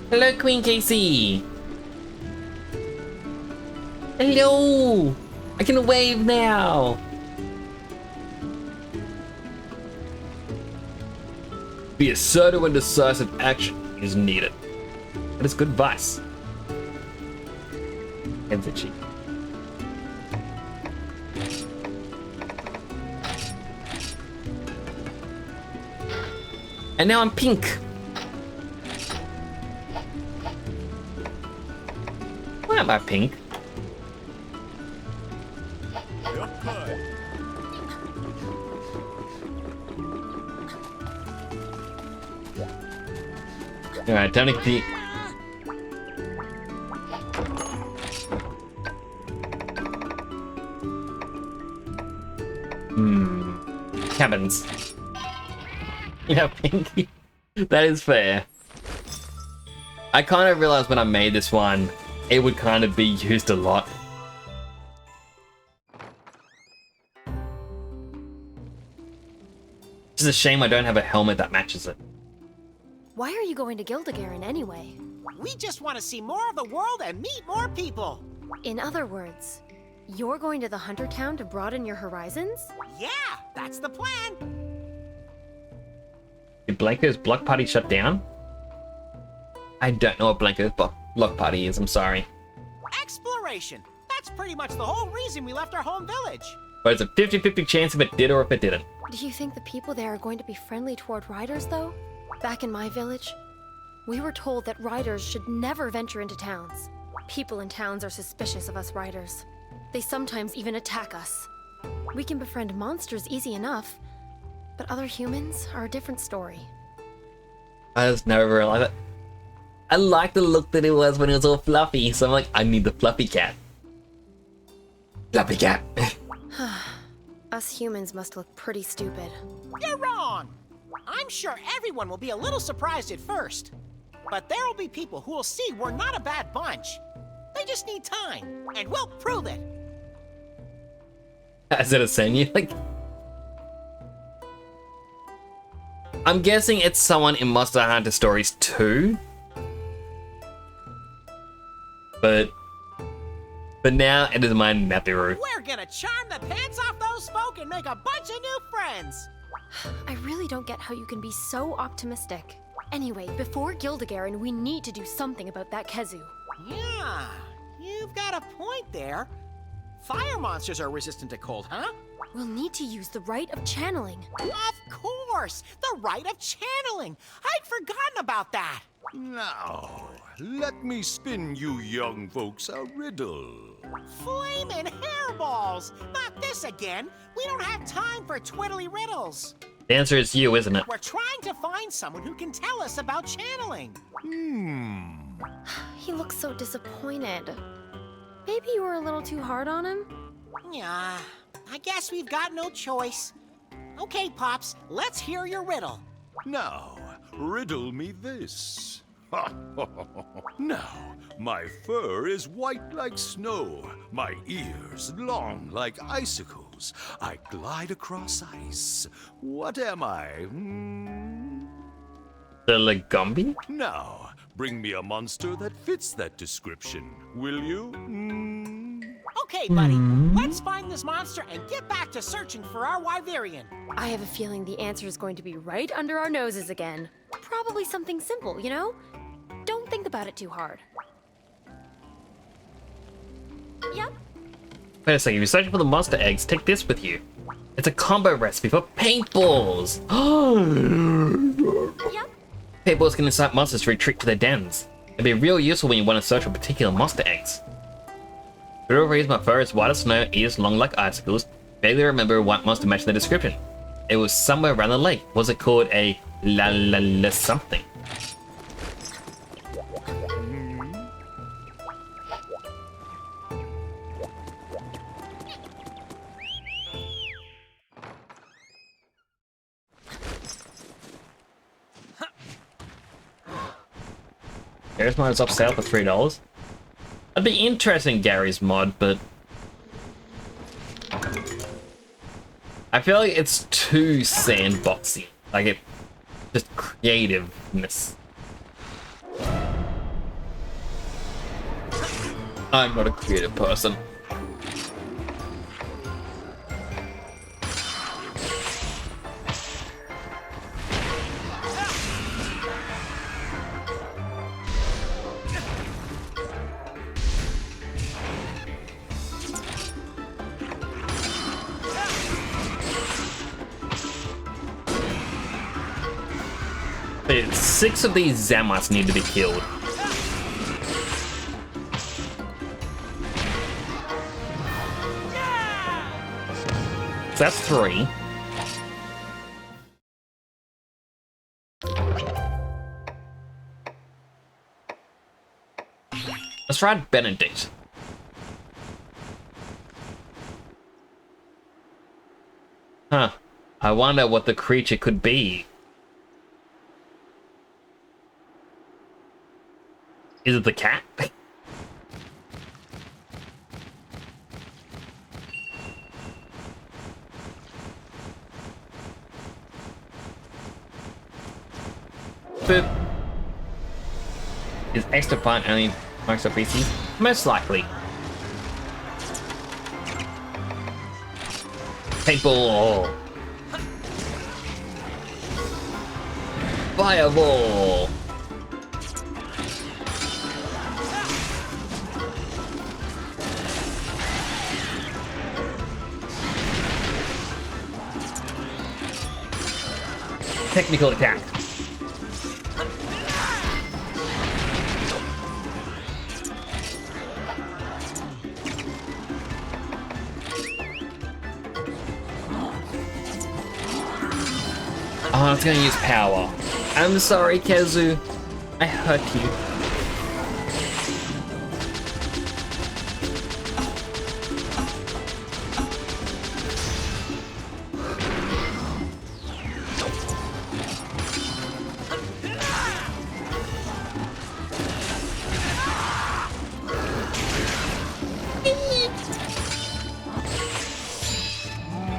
Hello, Queen Casey. Hello. I can wave now. Be assertive when decisive action is needed. That is good advice. Heads itchy. And now I'm pink. Why am I pink? Alright, time to keep. Cabins. Yeah, Pinky. That is fair. I kind of realized when I made this one, it would kind of be used a lot. It's a shame I don't have a helmet that matches it. Why are you going to Gildagarin anyway? We just want to see more of the world and meet more people. In other words, you're going to the Hunter Town to broaden your horizons? Yeah, that's the plan. Did Blanco's block party shut down? I don't know what Blanco's block party is, I'm sorry. Exploration. That's pretty much the whole reason we left our home village. But it's a 50-50 chance if it did or if it didn't. Do you think the people there are going to be friendly toward riders, though? Back in my village, we were told that riders should never venture into towns. People in towns are suspicious of us riders. They sometimes even attack us. We can befriend monsters easy enough, but other humans are a different story. I just never realized it. I like the look that it was when it was all fluffy, so I'm like, I need the fluffy cat. Fluffy cat. Us humans must look pretty stupid. You're wrong. I'm sure everyone will be a little surprised at first. But there will be people who will see we're not a bad bunch. They just need time, and we'll prove it. Is it a scene you like? I'm guessing it's someone in Monster Hunter Stories 2. But for now, it is my Napiru. We're gonna charm the pants off those folk and make a bunch of new friends. I really don't get how you can be so optimistic. Anyway, before Gildigaren, we need to do something about that Kezu. Yeah, you've got a point there. Fire monsters are resistant to cold, huh? We'll need to use the rite of channeling. Of course! The rite of channeling! I'd forgotten about that! Now, let me spin you young folks a riddle. Flamin' hairballs! Not this again! We don't have time for twiddly riddles! The answer is you, isn't it? We're trying to find someone who can tell us about channeling. He looks so disappointed. Maybe you were a little too hard on him? Yeah, I guess we've got no choice. Okay, Pops, let's hear your riddle. Now, riddle me this. Now, my fur is white like snow, my ears long like icicles. I glide across ice. What am I? The Legumbi? Now, bring me a monster that fits that description, will you? Okay, buddy, let's find this monster and get back to searching for our Wyverian. I have a feeling the answer is going to be right under our noses again. Probably something simple, you know? Don't think about it too hard. Yep. Wait a second, if you're searching for the monster eggs, take this with you. It's a combo recipe for paintballs! Yep. Paintballs can incite monsters to retreat to their dens. It'd be real useful when you want to search for particular monster eggs. For whatever reason, my fur is white as snow, ears long like icicles. Vaguely remember what monster matched the description. It was somewhere around the lake. Was it called a la something? Gary's mod is up sale for $3. That'd be interesting, Gary's mod, but I feel like it's too sandboxy. Like it, just creativeness. I'm not a creative person. But 6 of these Zamots need to be killed. So that's 3. Let's try Benedict. Huh. I wonder what the creature could be. Is it the cat? Boop. Is extra fun only Microsoft PC? Most likely. Paintball. Fireball. Technical attack. Oh, I was gonna use power. I'm sorry, Kezu. I hurt you.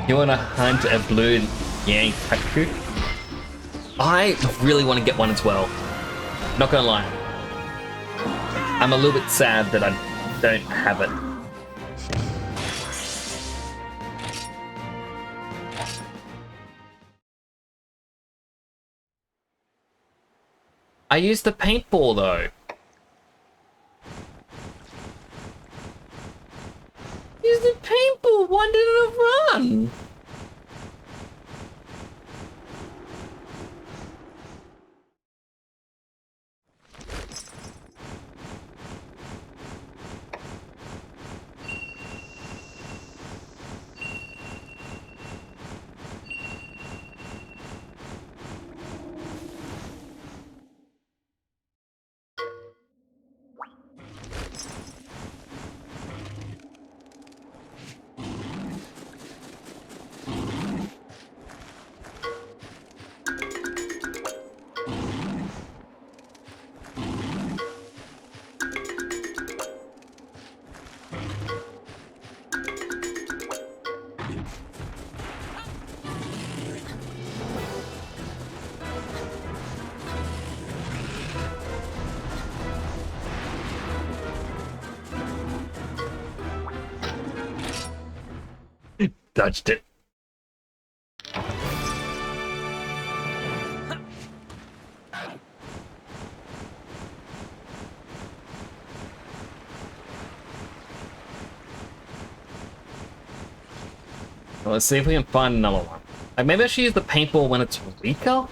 You wanna hunt a blue Yang Paku? I really want to get one as well. Not gonna lie. I'm a little bit sad that I don't have it. I used the paintball though. Use the paintball. Why didn't it run? Dodged it. Well, let's see if we can find another one. Like maybe I should use the paintball when it's weaker?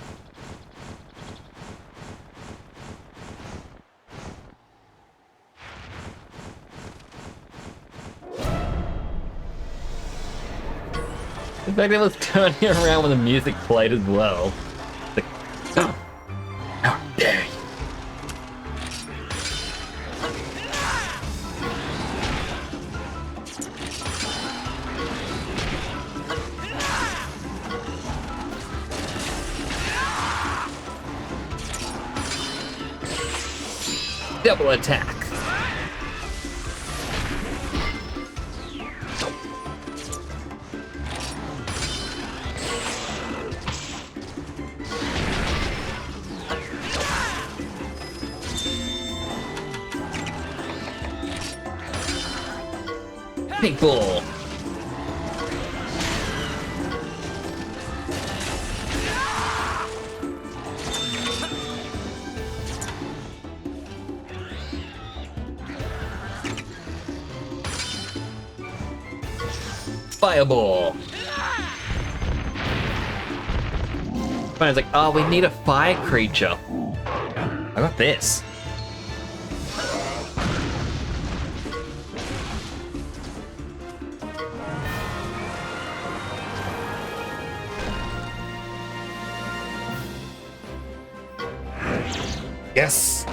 In fact, it was turning around when the music played as well. Like, oh, how dare you! Double attack. Big ball. Fireball. I was like, oh, we need a fire creature. I got this. Yes!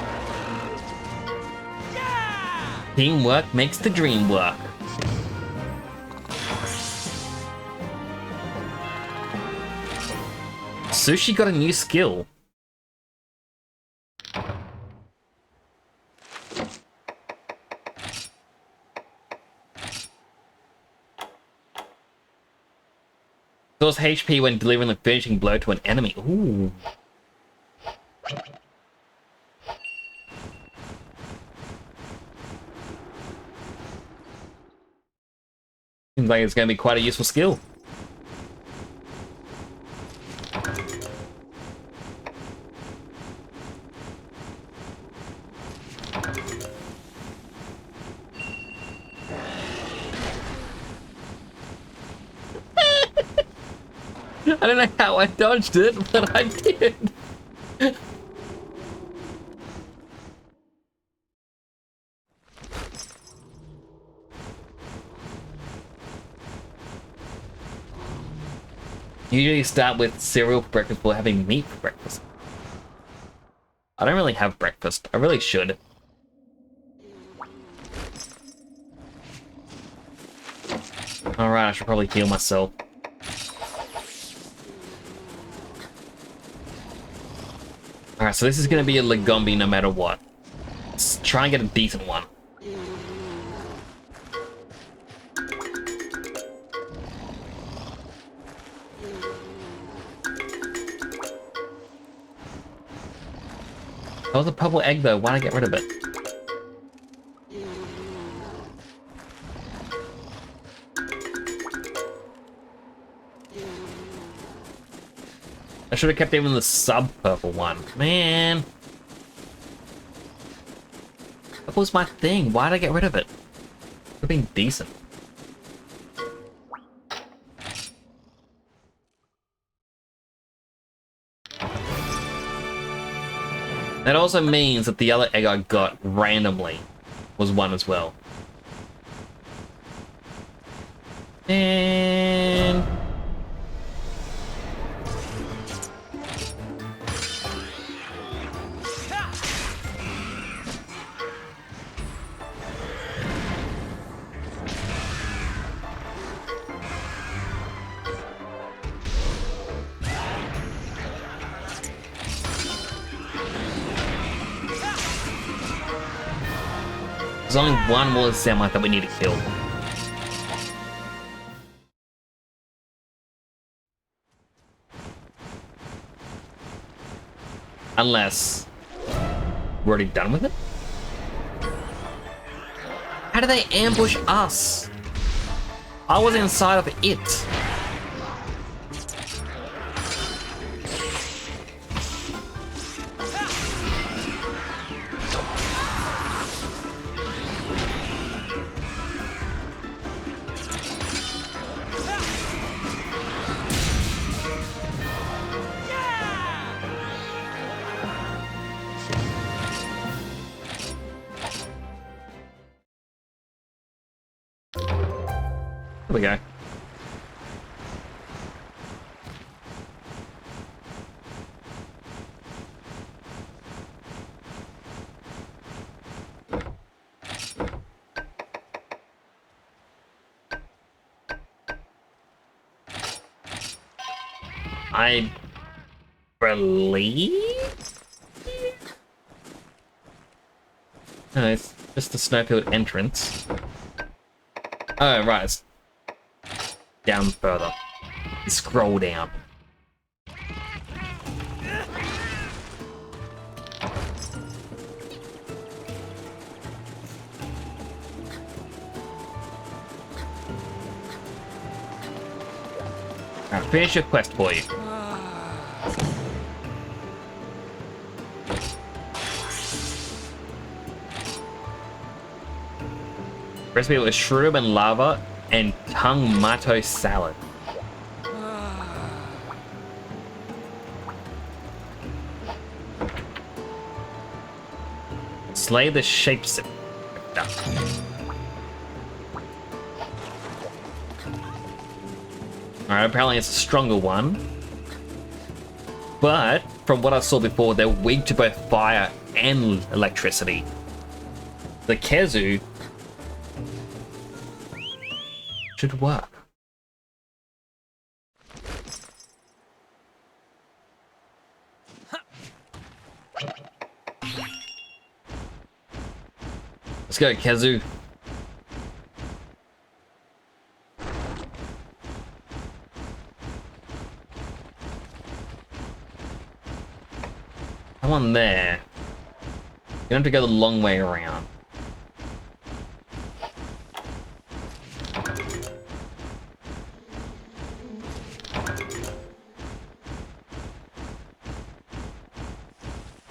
Teamwork makes the dream work. Sushi got a new skill. Stores HP when delivering the finishing blow to an enemy. Ooh. Seems like it's going to be quite a useful skill. I don't know how I dodged it, but I did. Usually start with cereal for breakfast before having meat for breakfast. I don't really have breakfast. I really should. Alright, I should probably heal myself. Alright, so this is going to be a Legombi no matter what. Let's try and get a decent one. That was a purple egg though, why'd I get rid of it? I should have kept even the sub-purple one. Man. That was my thing. Why did I get rid of it? Would have been decent. That also means that the other egg I got randomly was one as well. And... there's only one more Samurai that we need to kill. Unless we're already done with it? How did they ambush us? I was inside of it. There we go. I believe? No, it's just the snowfield entrance. Oh, right. It's down further. Scroll down. Alright, finish your quest for you. Recipe with shroom and lava and tongue mato salad. Slay the shapeshifter. Alright, apparently it's a stronger one. But from what I saw before, they're weak to both fire and electricity. The Kezu should work. Let's go, Kezu. Come on there. You don't have to go the long way around.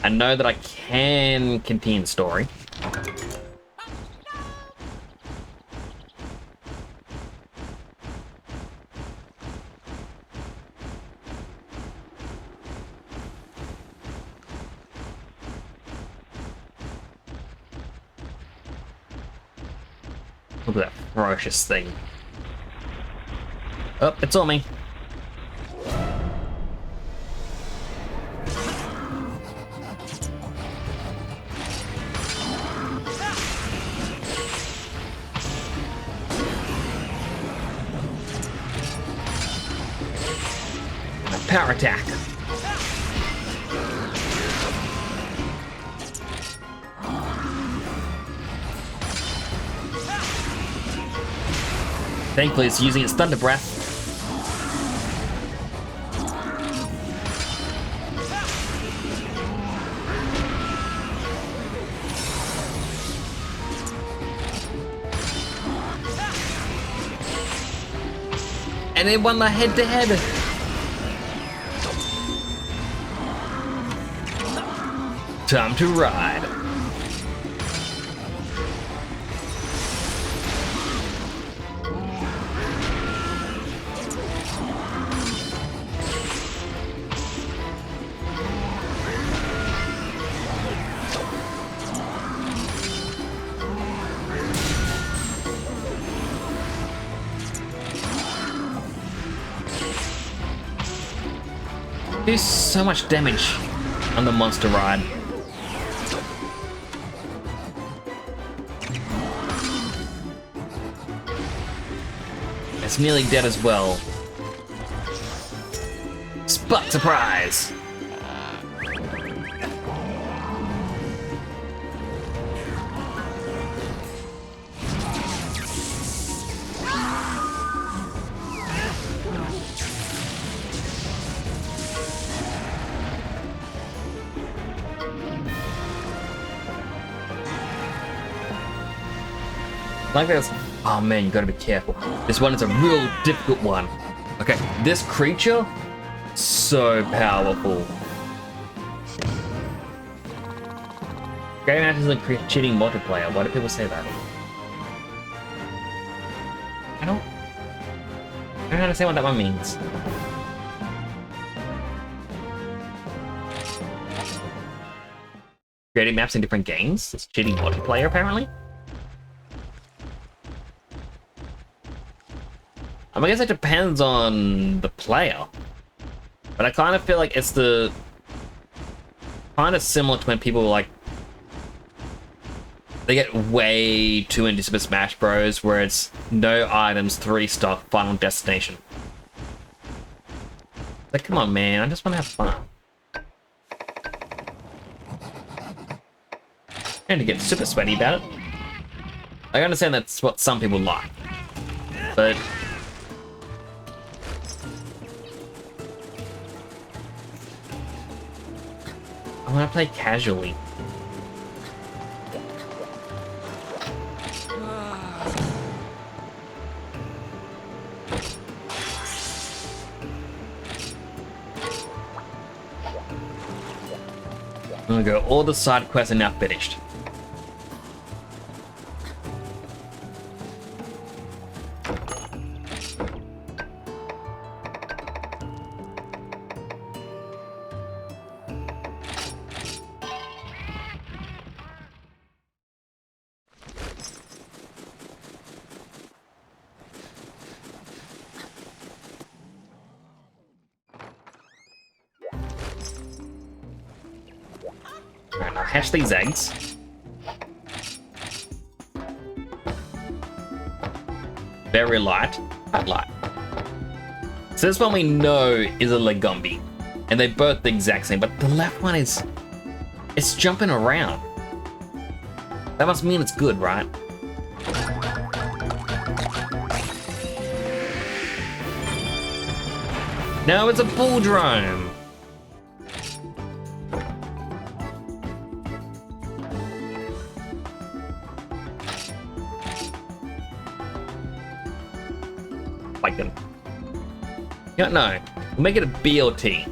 I know that I can continue the story. Look at that ferocious thing. Oh, it's on me. Power attack. Thankfully, it's using its thunder breath. And it won the head-to-head. Time to ride. Do so much damage on the monster ride. It's nearly dead as well. Spot surprise! Like this. Oh man, you gotta be careful. This one is a real difficult one. Okay, this creature, so powerful. Game matches are cheating multiplayer. Why do people say that? I don't understand what that one means. Creating maps in different games? It's cheating multiplayer apparently? I guess it depends on the player, but I kind of feel like it's the kind of similar to when people like they get way too into Super Smash Bros. Where it's no items, 3-stock, final destination. Like, come on, man! I just want to have fun. And to get super sweaty about it. I understand that's what some people like, but. I want to play casually. I'm gonna go, all the side quests are now finished. Alright, I'll hatch these eggs. Very light, quite light. So this one we know is a Legumbi, and they're both the exact same, but the left one is, it's jumping around. That must mean it's good, right? No, it's a bull drone. Like them. Yeah, no, we'll make it a BLT.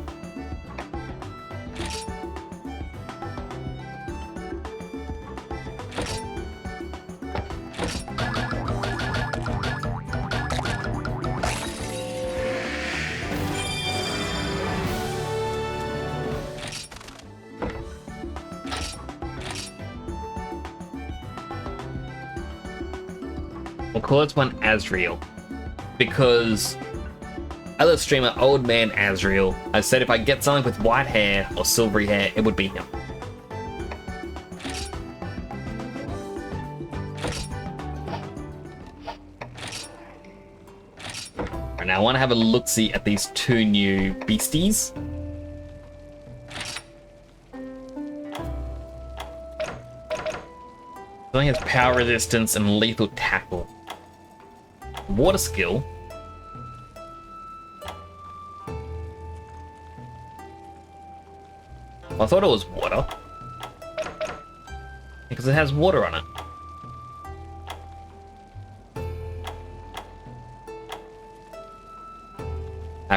We'll call this one Azrael, because other streamer Old Man Azrael has said if I get something with white hair or silvery hair, it would be him. Right, now I want to have a look-see at these two new beasties. Something has power resistance and lethal tackle. Water skill. I thought it was water. Because it has water on it.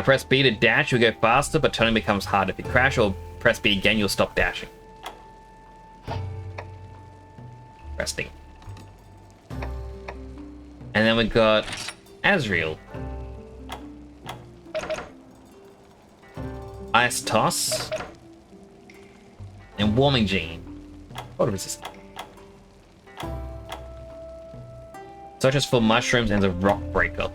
Press B to dash, you'll go faster, but turning becomes harder. If you crash or press B again, you'll stop dashing. Press D. And then we got Azrael. Ice Toss. And Warming Gene. Water resistant. Searches for mushrooms and a rock breaker.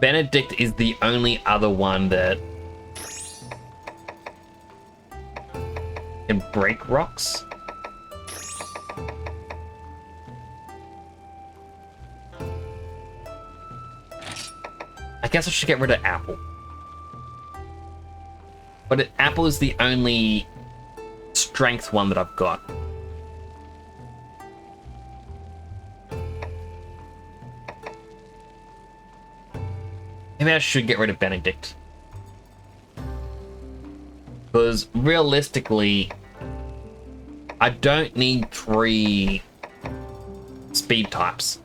Benedict is the only other one that can break rocks. I guess I should get rid of Apple. But Apple is the only strength one that I've got. Maybe I should get rid of Benedict. Because realistically, I don't need 3 speed types.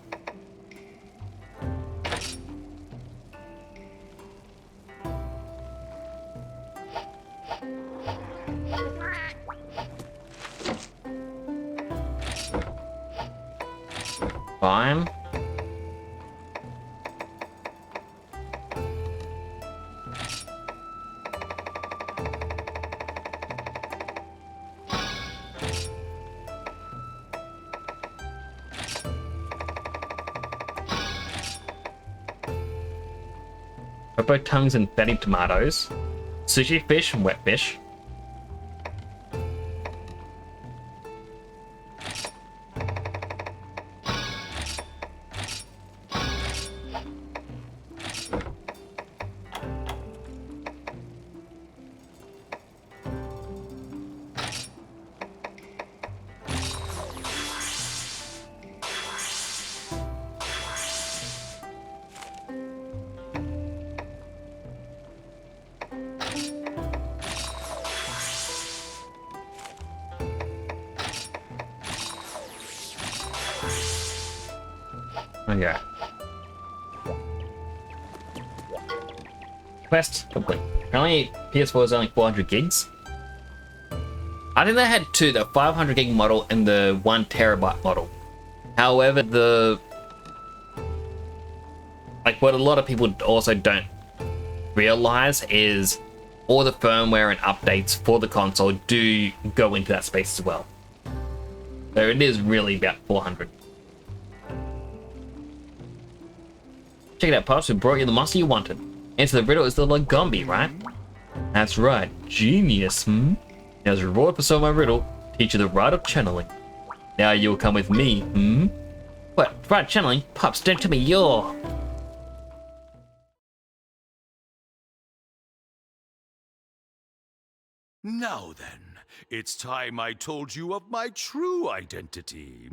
Fine. Popo tongues and fatty tomatoes. Sushi fish and wet fish. Okay. Quest complete. Apparently PS4 is only 400 gigs. I think they had 2, the 500 gig model and the 1 terabyte model. However, what a lot of people also don't realize is all the firmware and updates for the console do go into that space as well. So it is really about 400. Check it out, Pops. We brought you the monster you wanted. Answer the riddle is the Lagombi, right? That's right. Genius, Now, as a reward for solving my riddle, teach you the right of channeling. Now you'll come with me, What? Right channeling? Pops, don't tell me you're... Now then, it's time I told you of my true identity.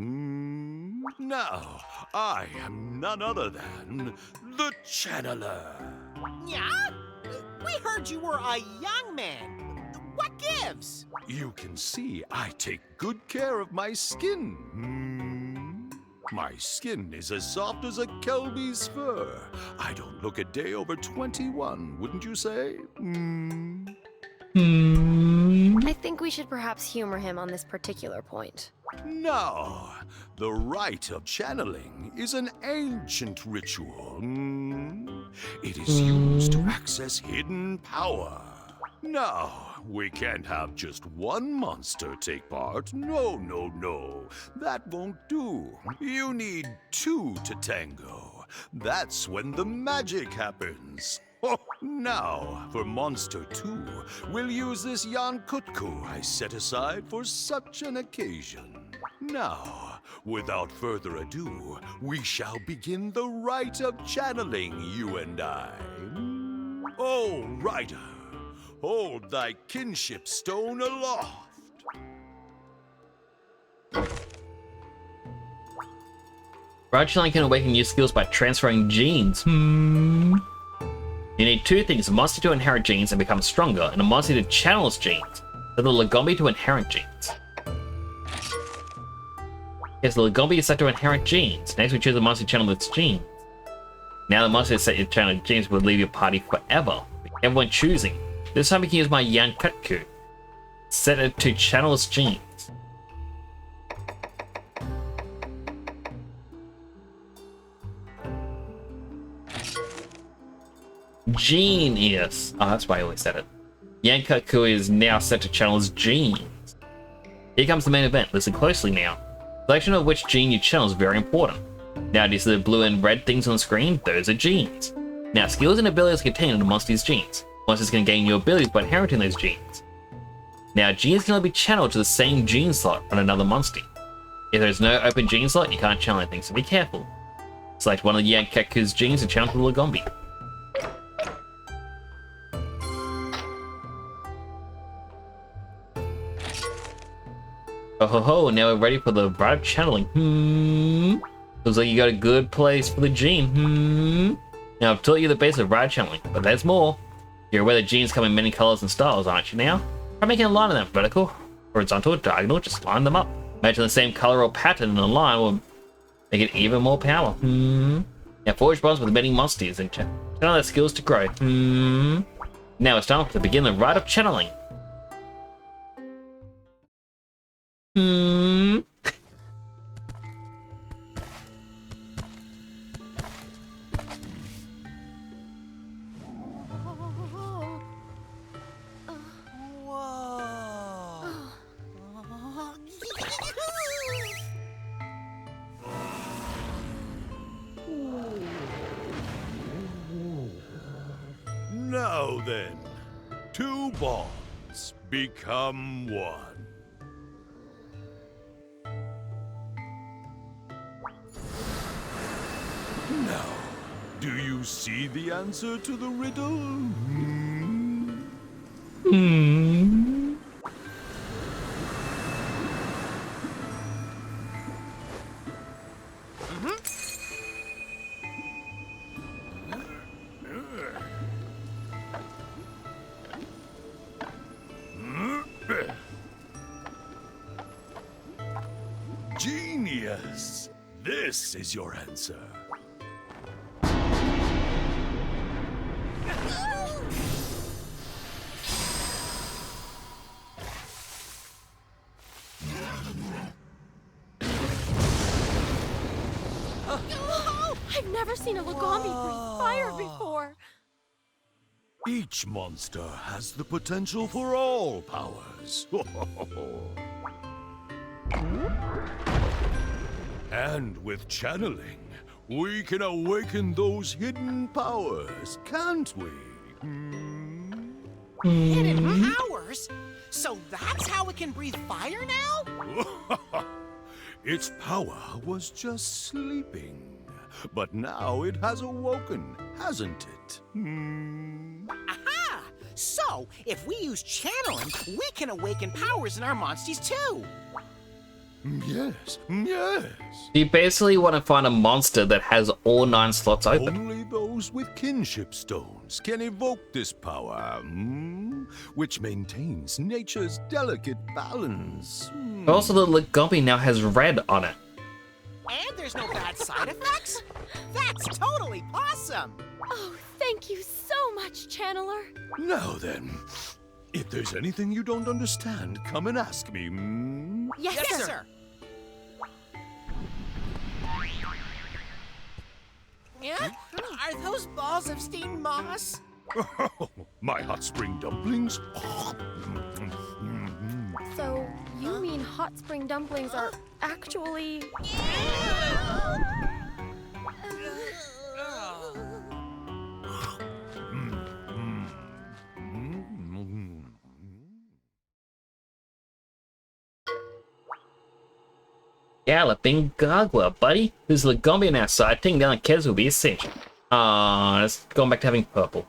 Now, I am none other than the Channeler. Yeah? We heard you were a young man. What gives? You can see I take good care of my skin. My skin is as soft as a Kelpie's fur. I don't look a day over 21, wouldn't you say? I think we should perhaps humor him on this particular point. Now, the rite of channeling is an ancient ritual. It is used to access hidden power. Now, we can't have just one monster take part. No, no, no. That won't do. You need 2 to tango. That's when the magic happens. Oh, now, for Monster 2, we'll use this Yankutku I set aside for such an occasion. Now, without further ado, we shall begin the rite of channeling, you and I. Oh, Rider, hold thy kinship stone aloft. Right channeling can awaken new skills by transferring genes. You need 2 things, a monster to inherit genes and become stronger, and a monster to channel its genes, and the Lagombi to inherit genes. Yes, the Lagombi is set to inherit genes. Next we choose a monster to channel its genes. Now the monster set your channel genes will leave your party forever. Everyone choosing. This time you can use my Yan Kutku. Set it to channel its genes. Genius. Oh, that's why I always said it. Yan Kutku is now set to channel its genes. Here comes the main event. Listen closely now. Selection of which gene you channel is very important. Now, do you see the blue and red things on the screen? Those are genes. Now, skills and abilities contained in the Monsties' genes. Monsters can gain new abilities by inheriting those genes. Now, genes can only be channeled to the same gene slot on another Monstie. If there's no open gene slot, you can't channel anything, so be careful. Select one of the Yan Kutku's genes and channel to the Lagombi. Oh ho ho, now we're ready for the right channeling. Looks like you got a good place for the gene. Now I've taught you the basics of right channeling, but there's more. You're aware that genes come in many colors and styles, aren't you now? Try making a line of them, vertical, horizontal, diagonal, just line them up. Imagine the same color or pattern in a line will make it even more power. Now forge bonds with many Monsties and channel their skills to grow. Now it's time to begin the rite of channeling. Now then, two bonds become one. Now, do you see the answer to the riddle? Genius! This is your answer. I've never seen a Lagombi breathe fire before. Each monster has the potential for all powers. And with channeling, we can awaken those hidden powers, can't we? Hidden powers? So that's how it can breathe fire now? Its power was just sleeping, but now it has awoken, hasn't it? Aha! So, if we use channeling, we can awaken powers in our Monsties too. Yes, yes. You basically want to find a monster that has all 9 slots open. Only those with kinship stones can evoke this power, which maintains nature's delicate balance. Also, the Lagombi now has red on it. And there's no bad side effects? That's totally awesome! Oh, thank you so much, Channeler. Now then, if there's anything you don't understand, come and ask me. Yes, sir. Yeah? Are those balls of steamed moss? My hot spring dumplings? So, you mean hot spring dumplings are actually... Galloping Gargler, buddy. There's a Lagombi on our side. Taking down the Kez will be essential. Let's go back to having purple.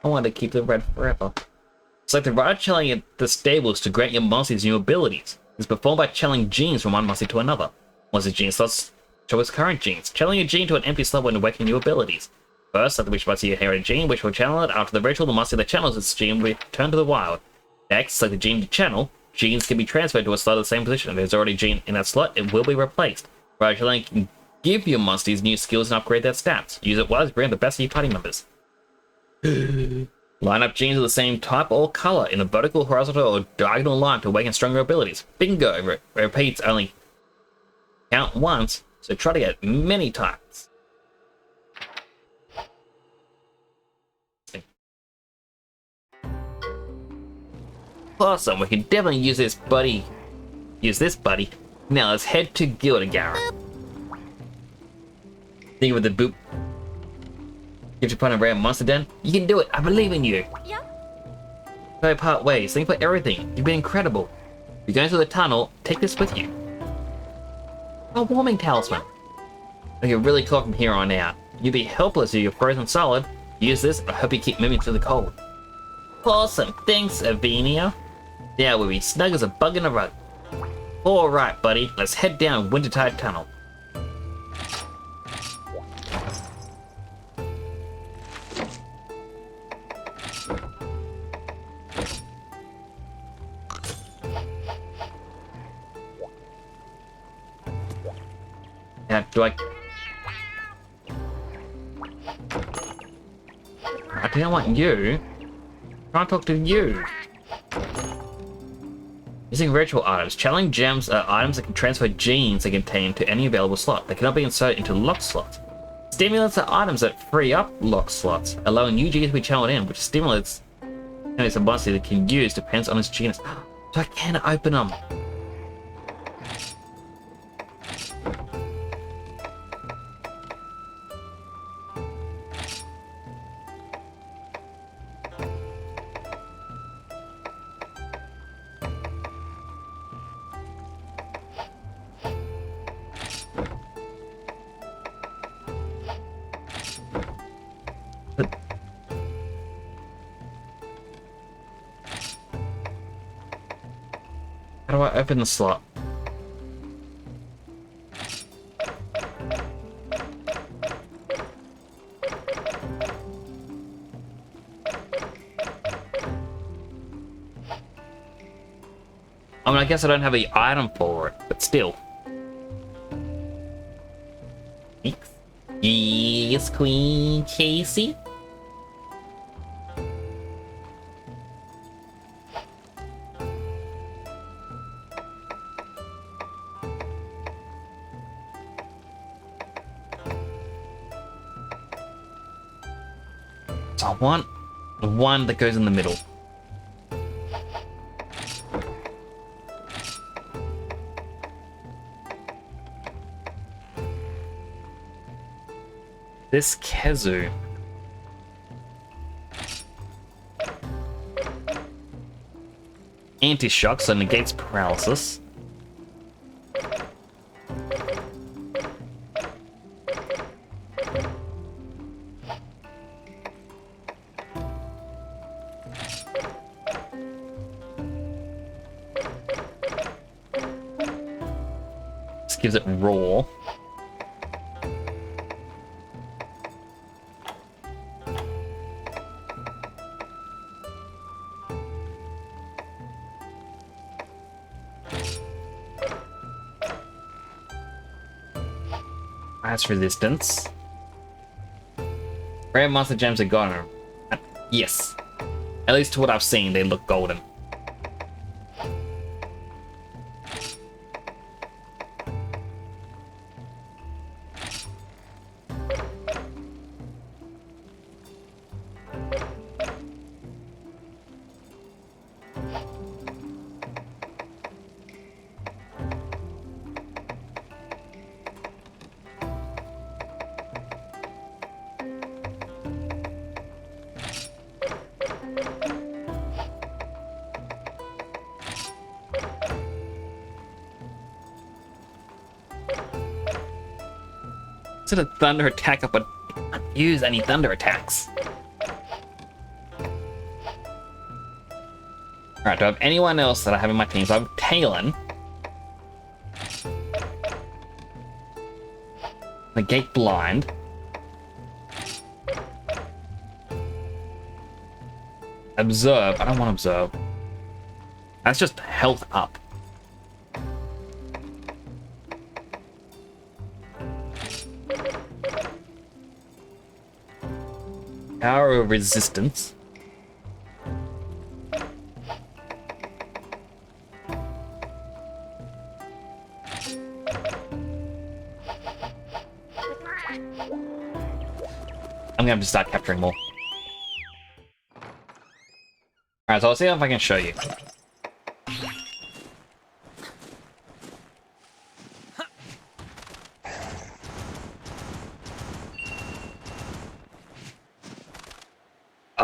I want to keep the red forever. It's like the ride channeling at the stables to grant your Monsties new abilities. It's performed by channeling genes from one Monstie to another. Once the gene slots show its current genes. Channeling a gene to an empty slot when awakening new abilities. First, select which Monstie inherit a gene, which will channel it. After the ritual, the Monstie that channels its gene will return to the wild. Next, select the gene to channel. Genes can be transferred to a slot of the same position. If there's already a gene in that slot, it will be replaced. Ride channeling can give your Monsties new skills and upgrade their stats. Use it wisely to bring out the best of your party members. Line up genes of the same type or color in a vertical, horizontal, or diagonal line to awaken stronger abilities. Bingo! Repeats only count once, so try to get many times. Awesome, we can definitely use this, buddy. Now let's head to Gildigara. Think with the boop. Get your partner around Monster Den. You can do it. I believe in you. Yep. So part ways. Thank you for everything. You've been incredible. If you're going through the tunnel, take this with you. A warming talisman. It'll get really cold from here on out. You'll be helpless if you're frozen solid. Use this, and I hope you keep moving through the cold. Awesome. Thanks, Avinia. Now we'll be snug as a bug in a rug. Alright, buddy. Let's head down Wintertide Tunnel. Now, do I don't want you. I'm trying to talk to you. Using ritual items. Channeling gems are items that can transfer genes they contain to any available slot. They cannot be inserted into locked slots. Stimulants are items that free up locked slots, allowing new genes to be channeled in, which stimulates and it's a monster that can use depends on its genus. So I can open them. How do I open the slot? I mean, I guess I don't have the item for it, but still. Yes, Queen Casey. So I want the one that goes in the middle. This Kezu. Anti-shock, so negates paralysis. This gives it roar. As resistance. Rare monster gems are golden. Yes. At least to what I've seen, they look golden. Instead of thunder attack up, but I can't use any thunder attacks. Alright, do I have anyone else that I have in my team? So I have Talon. Negate blind. Observe. I don't want to observe. That's just health up. Power of resistance. I'm gonna have to start capturing more. Alright, so I'll see if I can show you.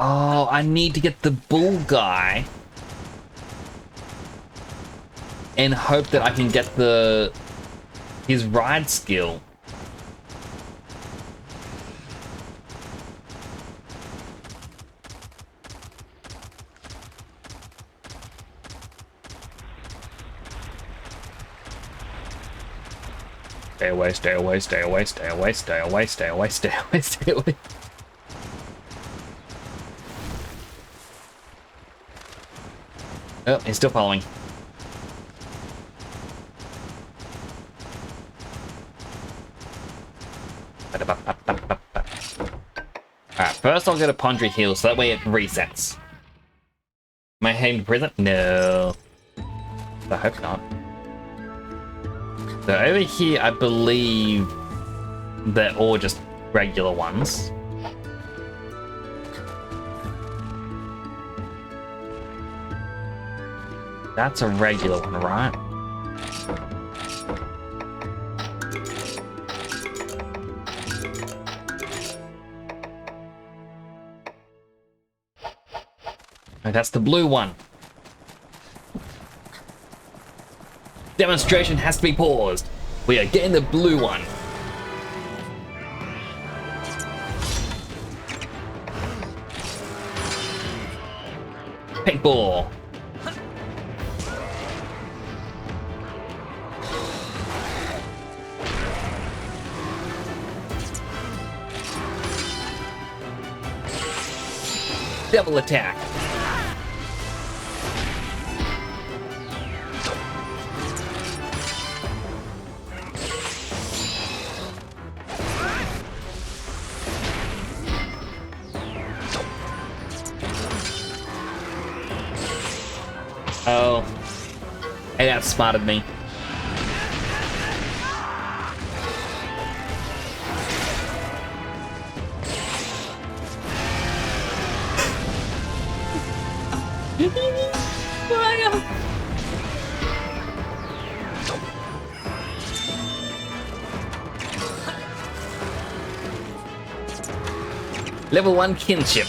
Oh, I need to get the bull guy and hope that I can get his ride skill. Stay away, stay away, stay away, stay away, stay away, stay away, stay away, stay away. Oh, he's still following. Alright, first I'll get a Pondry heal, so that way it resets. Am I heading to prison? No. I hope not. So over here, I believe they're all just regular ones. That's a regular one, right? And that's the blue one. Demonstration has to be paused. We are getting the blue one. Paintball. Double attack. Oh, it outsmarted me. Level 1 kinship.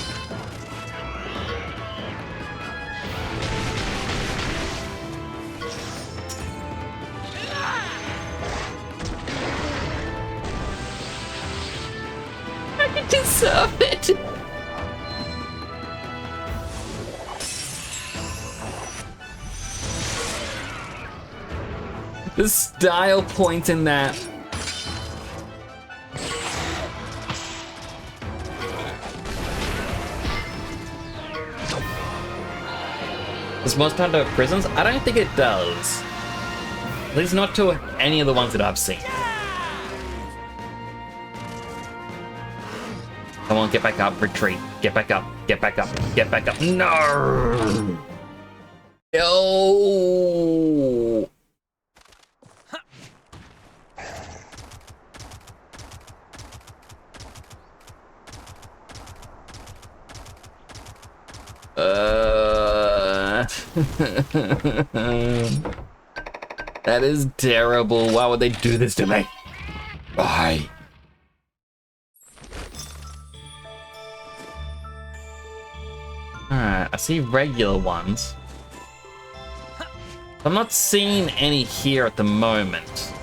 I deserve it. The style point in that. Does most Hunter have prisons? I don't think it does. At least not to any of the ones that I've seen. Come on, get back up, retreat. Get back up, get back up, get back up. No! No! That is terrible. Why would they do this to me? Why? Alright, I see regular ones. I'm not seeing any here at the moment.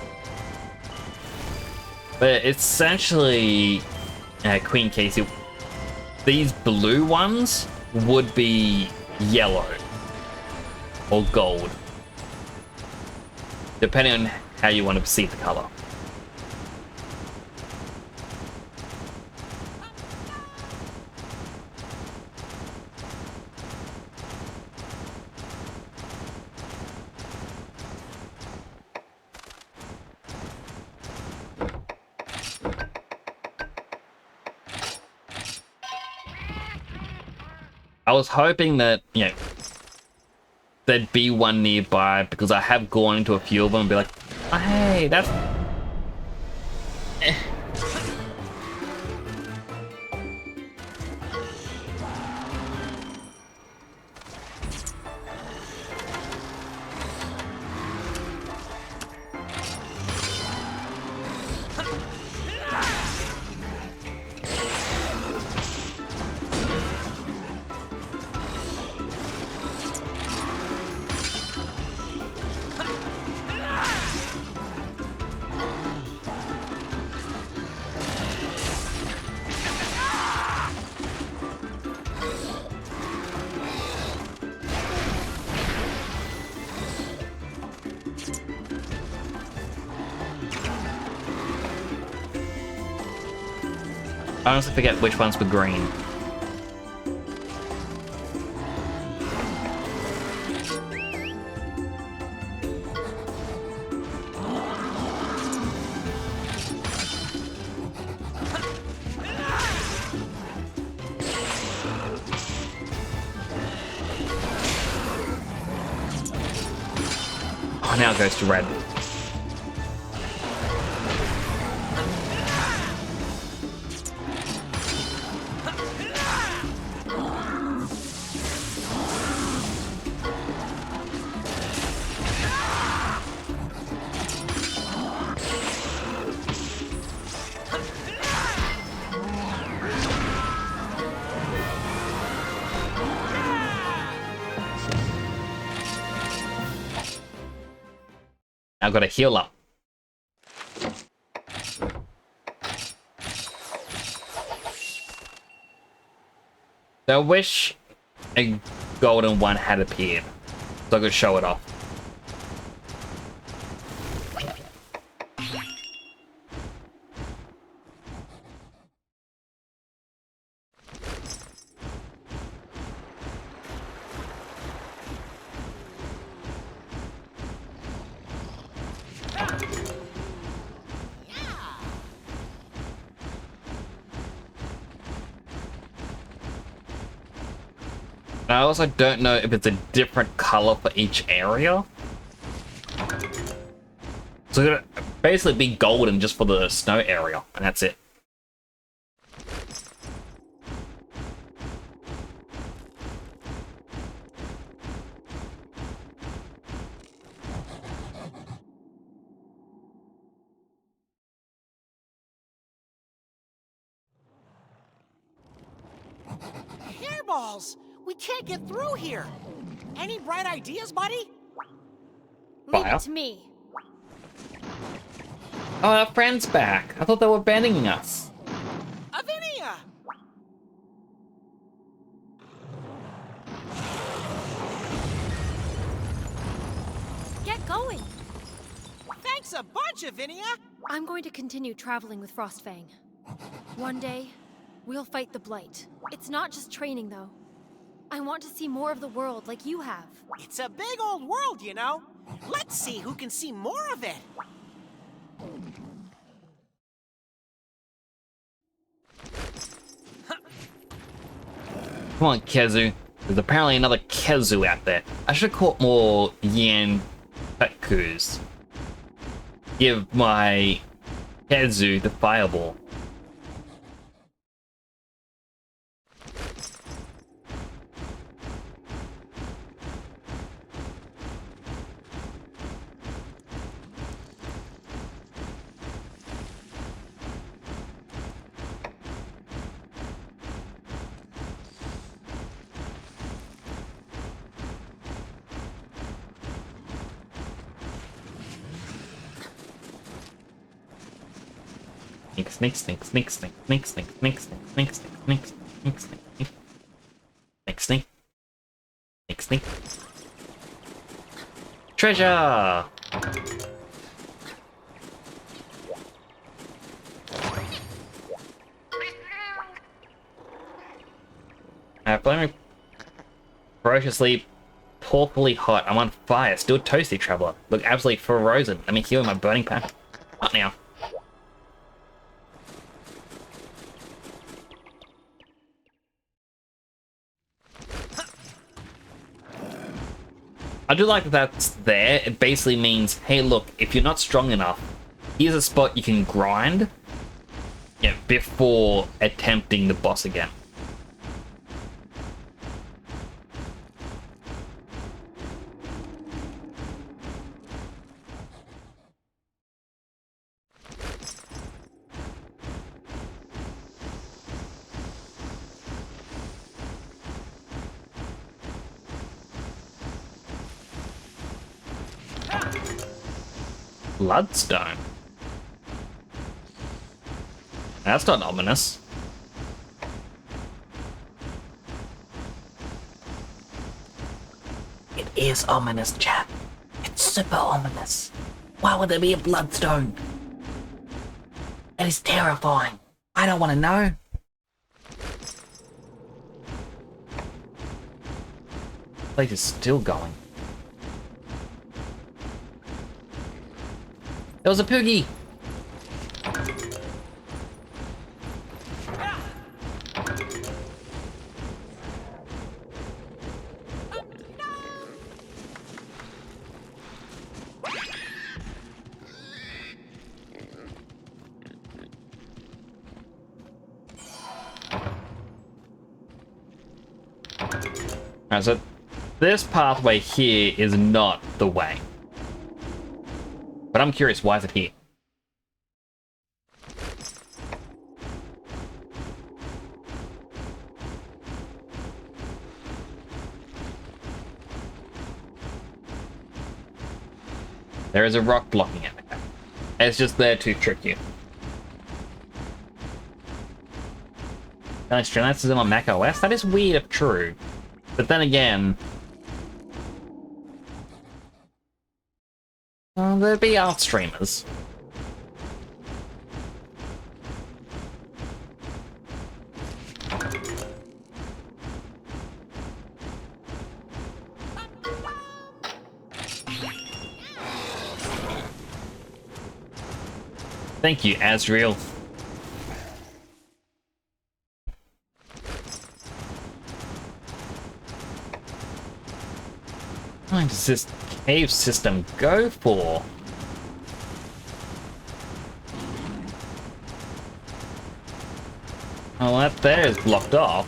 But essentially, Queen Casey, these blue ones would be yellow or gold, depending on how you want to perceive the color. I was hoping that, you know, there'd be one nearby because I have gone into a few of them and be like, oh, hey, that's... I honestly forget which ones were green. Oh, now it goes to red. I've got to heal up. So I wish a golden one had appeared, so I could show it off. I also don't know if it's a different color for each area. So it's gonna basically be golden just for the snow area, and that's it. Hairballs! We can't get through here. Any bright ideas, buddy? Leave Fire. it to me. Oh, our friend's back. I thought they were abandoning us. Avinia! Get going. Thanks a bunch, Avinia! I'm going to continue traveling with Frostfang. One day, we'll fight the Blight. It's not just training, though. I want to see more of the world like you have. It's a big old world, you know. Let's see who can see more of it. Come on, Kezu. There's apparently another Kezu out there. I should have caught more Yan Petkus. Give my Kezu the fireball. Snake, snake, snake, snake, snake, snake, snake, snake, snake, snake, snake, snake, snake, snake, snake, snake, snake. Treasure! Flaming ferociously, porkily hot. I'm on fire. Still toasty, traveler. Look absolutely frozen. Let me heal my burning pan. Not now. I do like that that's there. It basically means, hey, look, if you're not strong enough, here's a spot you can grind, yeah, before attempting the boss again. Bloodstone. That's not ominous. It is ominous, chat. It's super ominous. Why would there be a bloodstone? It is terrifying. I don't want to know. Place is still going. There was a poogie! Alright, so this pathway here is not the way. But I'm curious, why is it here? There is a rock blocking it. It's just there to trick you. Can I stream that system on Mac OS? That is weird if true. But then again... there'd be art streamers. Thank you, Azriel. How long does this cave system go for? Oh, that there is blocked off.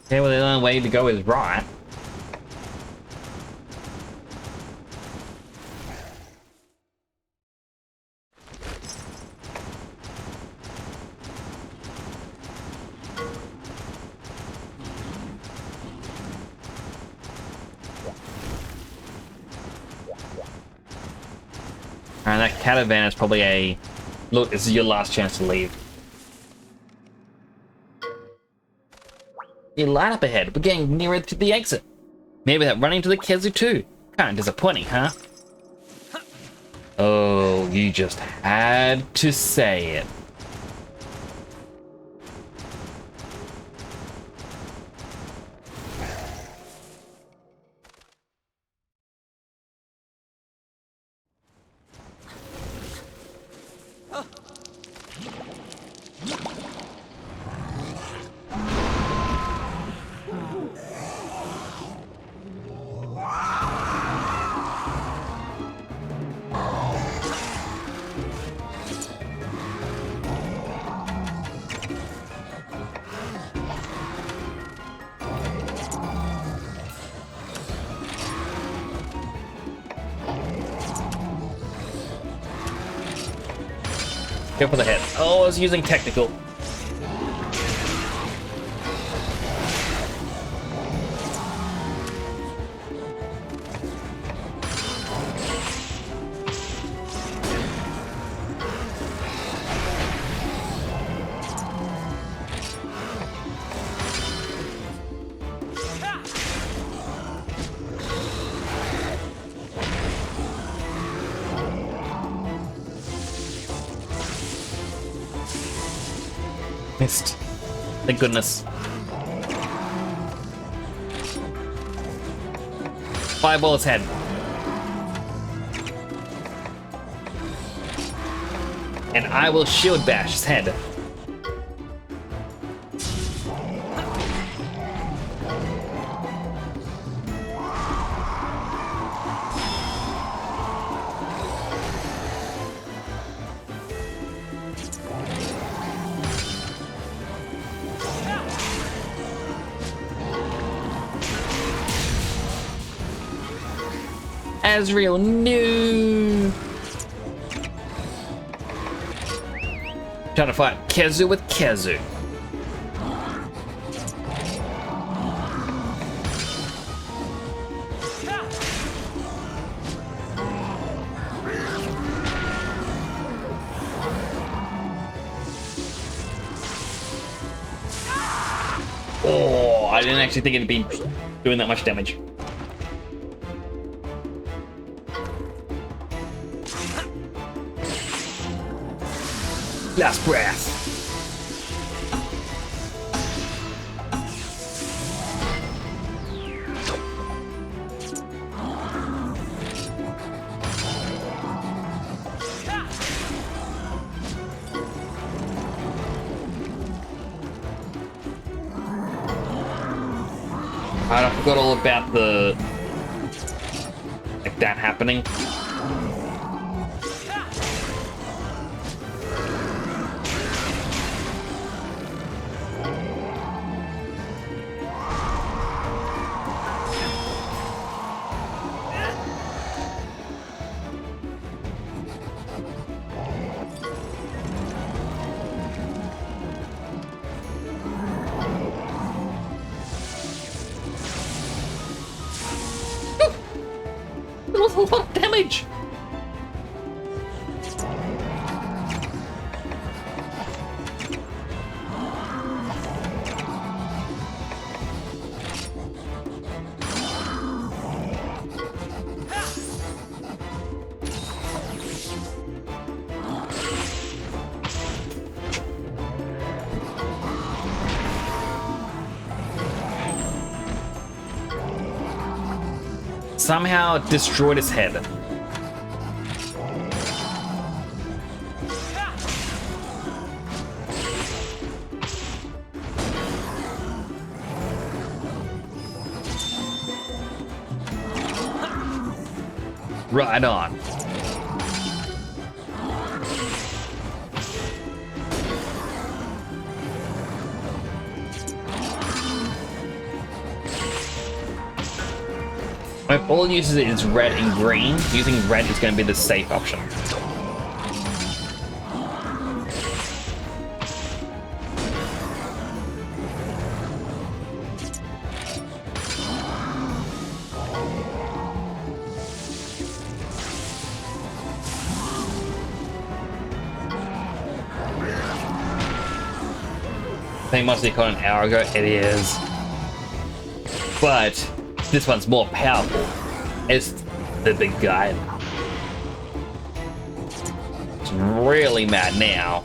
Okay, well, the only way to go is right. And that caravan is probably a... Look, this is your last chance to leave. You light up ahead. We're getting nearer to the exit. Maybe that running to the Kezu too. Kinda disappointing, huh? Oh, you just had to say it. Go for the head. Oh, I was using technical. Missed. Thank goodness. Fireball his head. And I will shield bash his head. Azrael, no! Trying to fight Kezu with Kezu. Oh, I didn't actually think it'd be doing that much damage. Last breath. I forgot all about the like that happening. That was a lot of damage! Somehow destroyed his head. Right on. If all it uses is red and green, using red is going to be the safe option. I think Monsties caught an hour ago. It is. But this one's more powerful. It's the big guy. It's really mad now.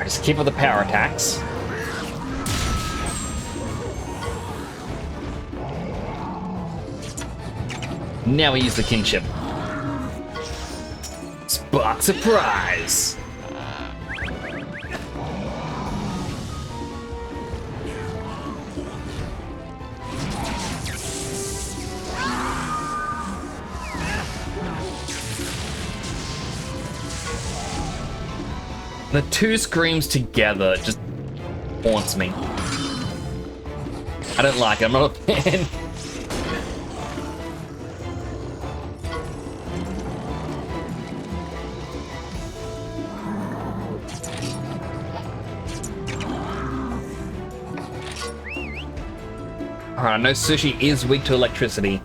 Just keep up the power attacks. Now we use the kinship. Spark surprise! The two screams together just haunts me. I don't like it, I'm not a fan. Alright, I know sushi is weak to electricity,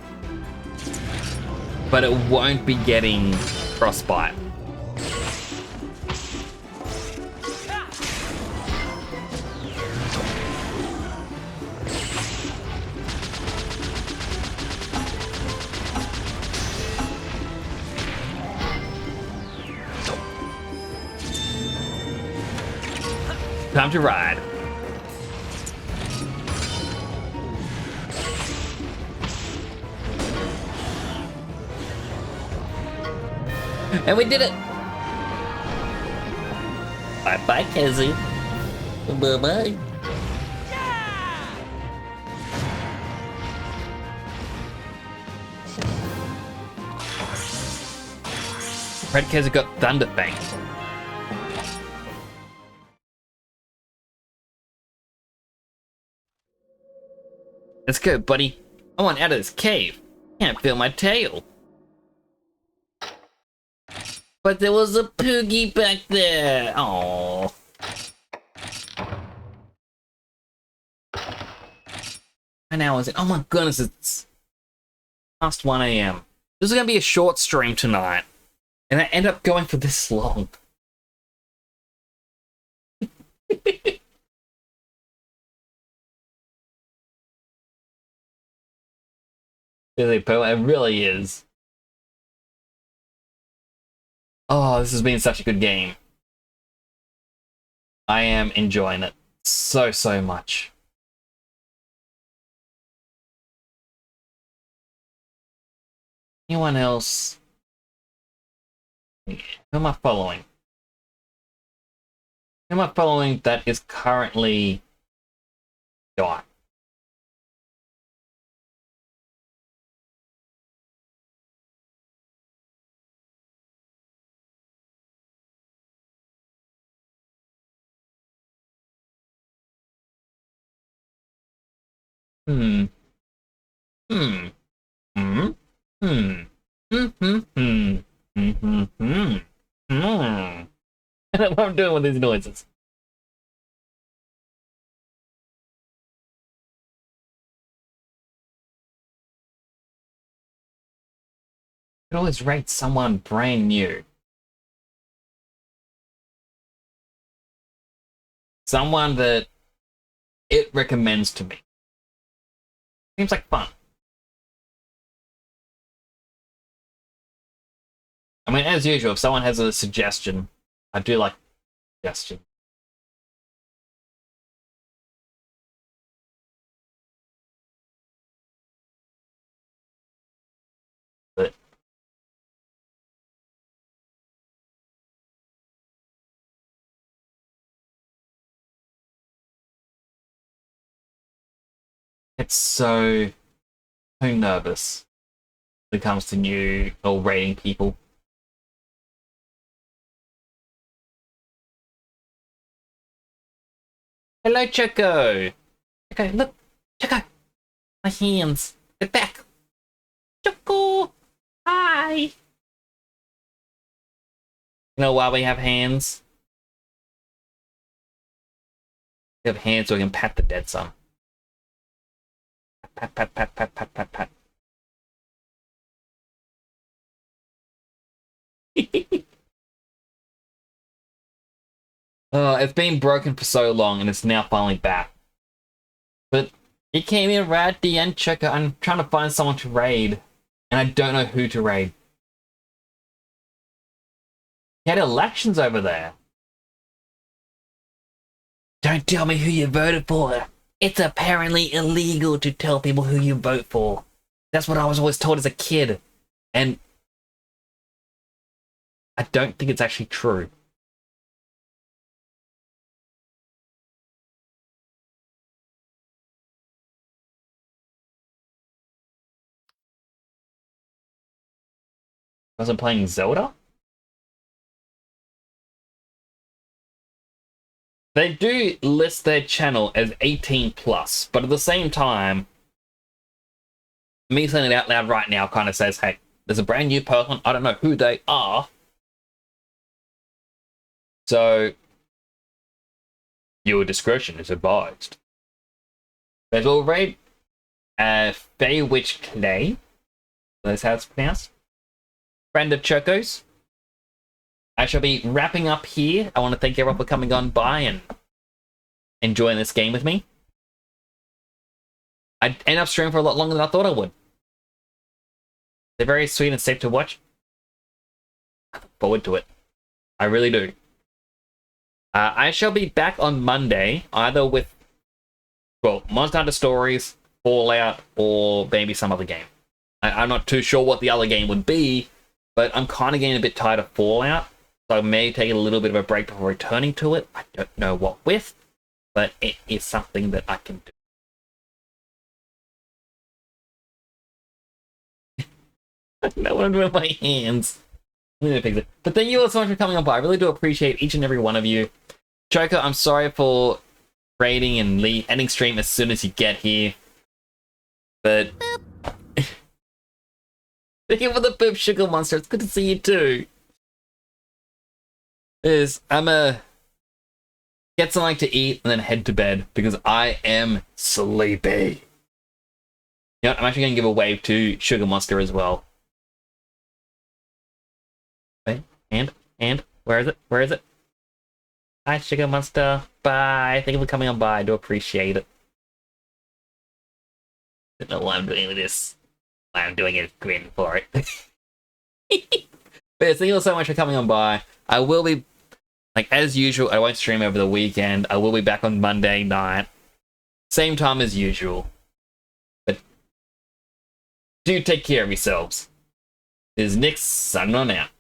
but it won't be getting frostbite. Time to ride. And we did it! Bye-bye, Cassie. Bye-bye. Red Cassie got Thunder Fang. Let's go, buddy. I want out of this cave. Can't feel my tail. But there was a Poogie back there. Aww. And now is it? Oh my goodness, it's past 1 AM. This is gonna be a short stream tonight. And I end up going for this long. It really is. Oh, this has been such a good game. I am enjoying it so much. Anyone else? Who am I following? Who am I following that is currently dying? Hmm. Hmm. Hmm. Hmm. Hmm. Hmm. Hmm. Hmm. Hmm. Hmm. Hmm. I don't know what I'm doing with these noises. I could always rate someone brand new. Someone that it recommends to me. Seems like fun. I mean, as usual, if someone has a suggestion, I do like suggestion. But it's so nervous when it comes to new or rating people. Hello, Choco. Choco, look, Choco, my hands. Get back, Choco. Hi. You know why we have hands? We have hands so we can pat the dead son. Pat, pat, pat, pat, pat, pat, pat. It's been broken for so long and it's now finally back. But it came in right at the end, Checker. I'm trying to find someone to raid. And I don't know who to raid. He had elections over there. Don't tell me who you voted for. It's apparently illegal to tell people who you vote for. That's what I was always told as a kid. And I don't think it's actually true. Wasn't playing Zelda? They do list their channel as 18 plus, but at the same time, me saying it out loud right now kind of says, hey, there's a brand new person, I don't know who they are. So, your discretion is advised. May as well raid Fey Witch Clay. That's how it's pronounced. Friend of Choco's. I shall be wrapping up here. I want to thank everyone for coming on by and enjoying this game with me. I end up streaming for a lot longer than I thought I would. They're very sweet and safe to watch. I look forward to it. I really do. I shall be back on Monday, either with, well, Monster Hunter Stories, Fallout, or maybe some other game. I'm not too sure what the other game would be, but I'm kind of getting a bit tired of Fallout, so I may take a little bit of a break before returning to it. I don't know what with, but it is something that I can do. I don't know what I'm doing with my hands. I'm gonna fix it. But thank you all so much for coming on by. I really do appreciate each and every one of you. Choco, I'm sorry for raiding and ending stream as soon as you get here. But thank you for the poop, Sugar Monster. It's good to see you too. I'm a get something to eat and then head to bed because I am sleepy. You know, I'm actually gonna give a wave to Sugar Monster as well. Okay, and where is it? Where is it? Hi, Sugar Monster. Bye. Thank you for coming on by. I do appreciate it. I don't know why I'm doing this. Why I'm doing it is grin for it. But thank you all so much for coming on by. I will be, like, as usual, I won't stream over the weekend. I will be back on Monday night. Same time as usual. But do take care of yourselves. This is Nick signing on out.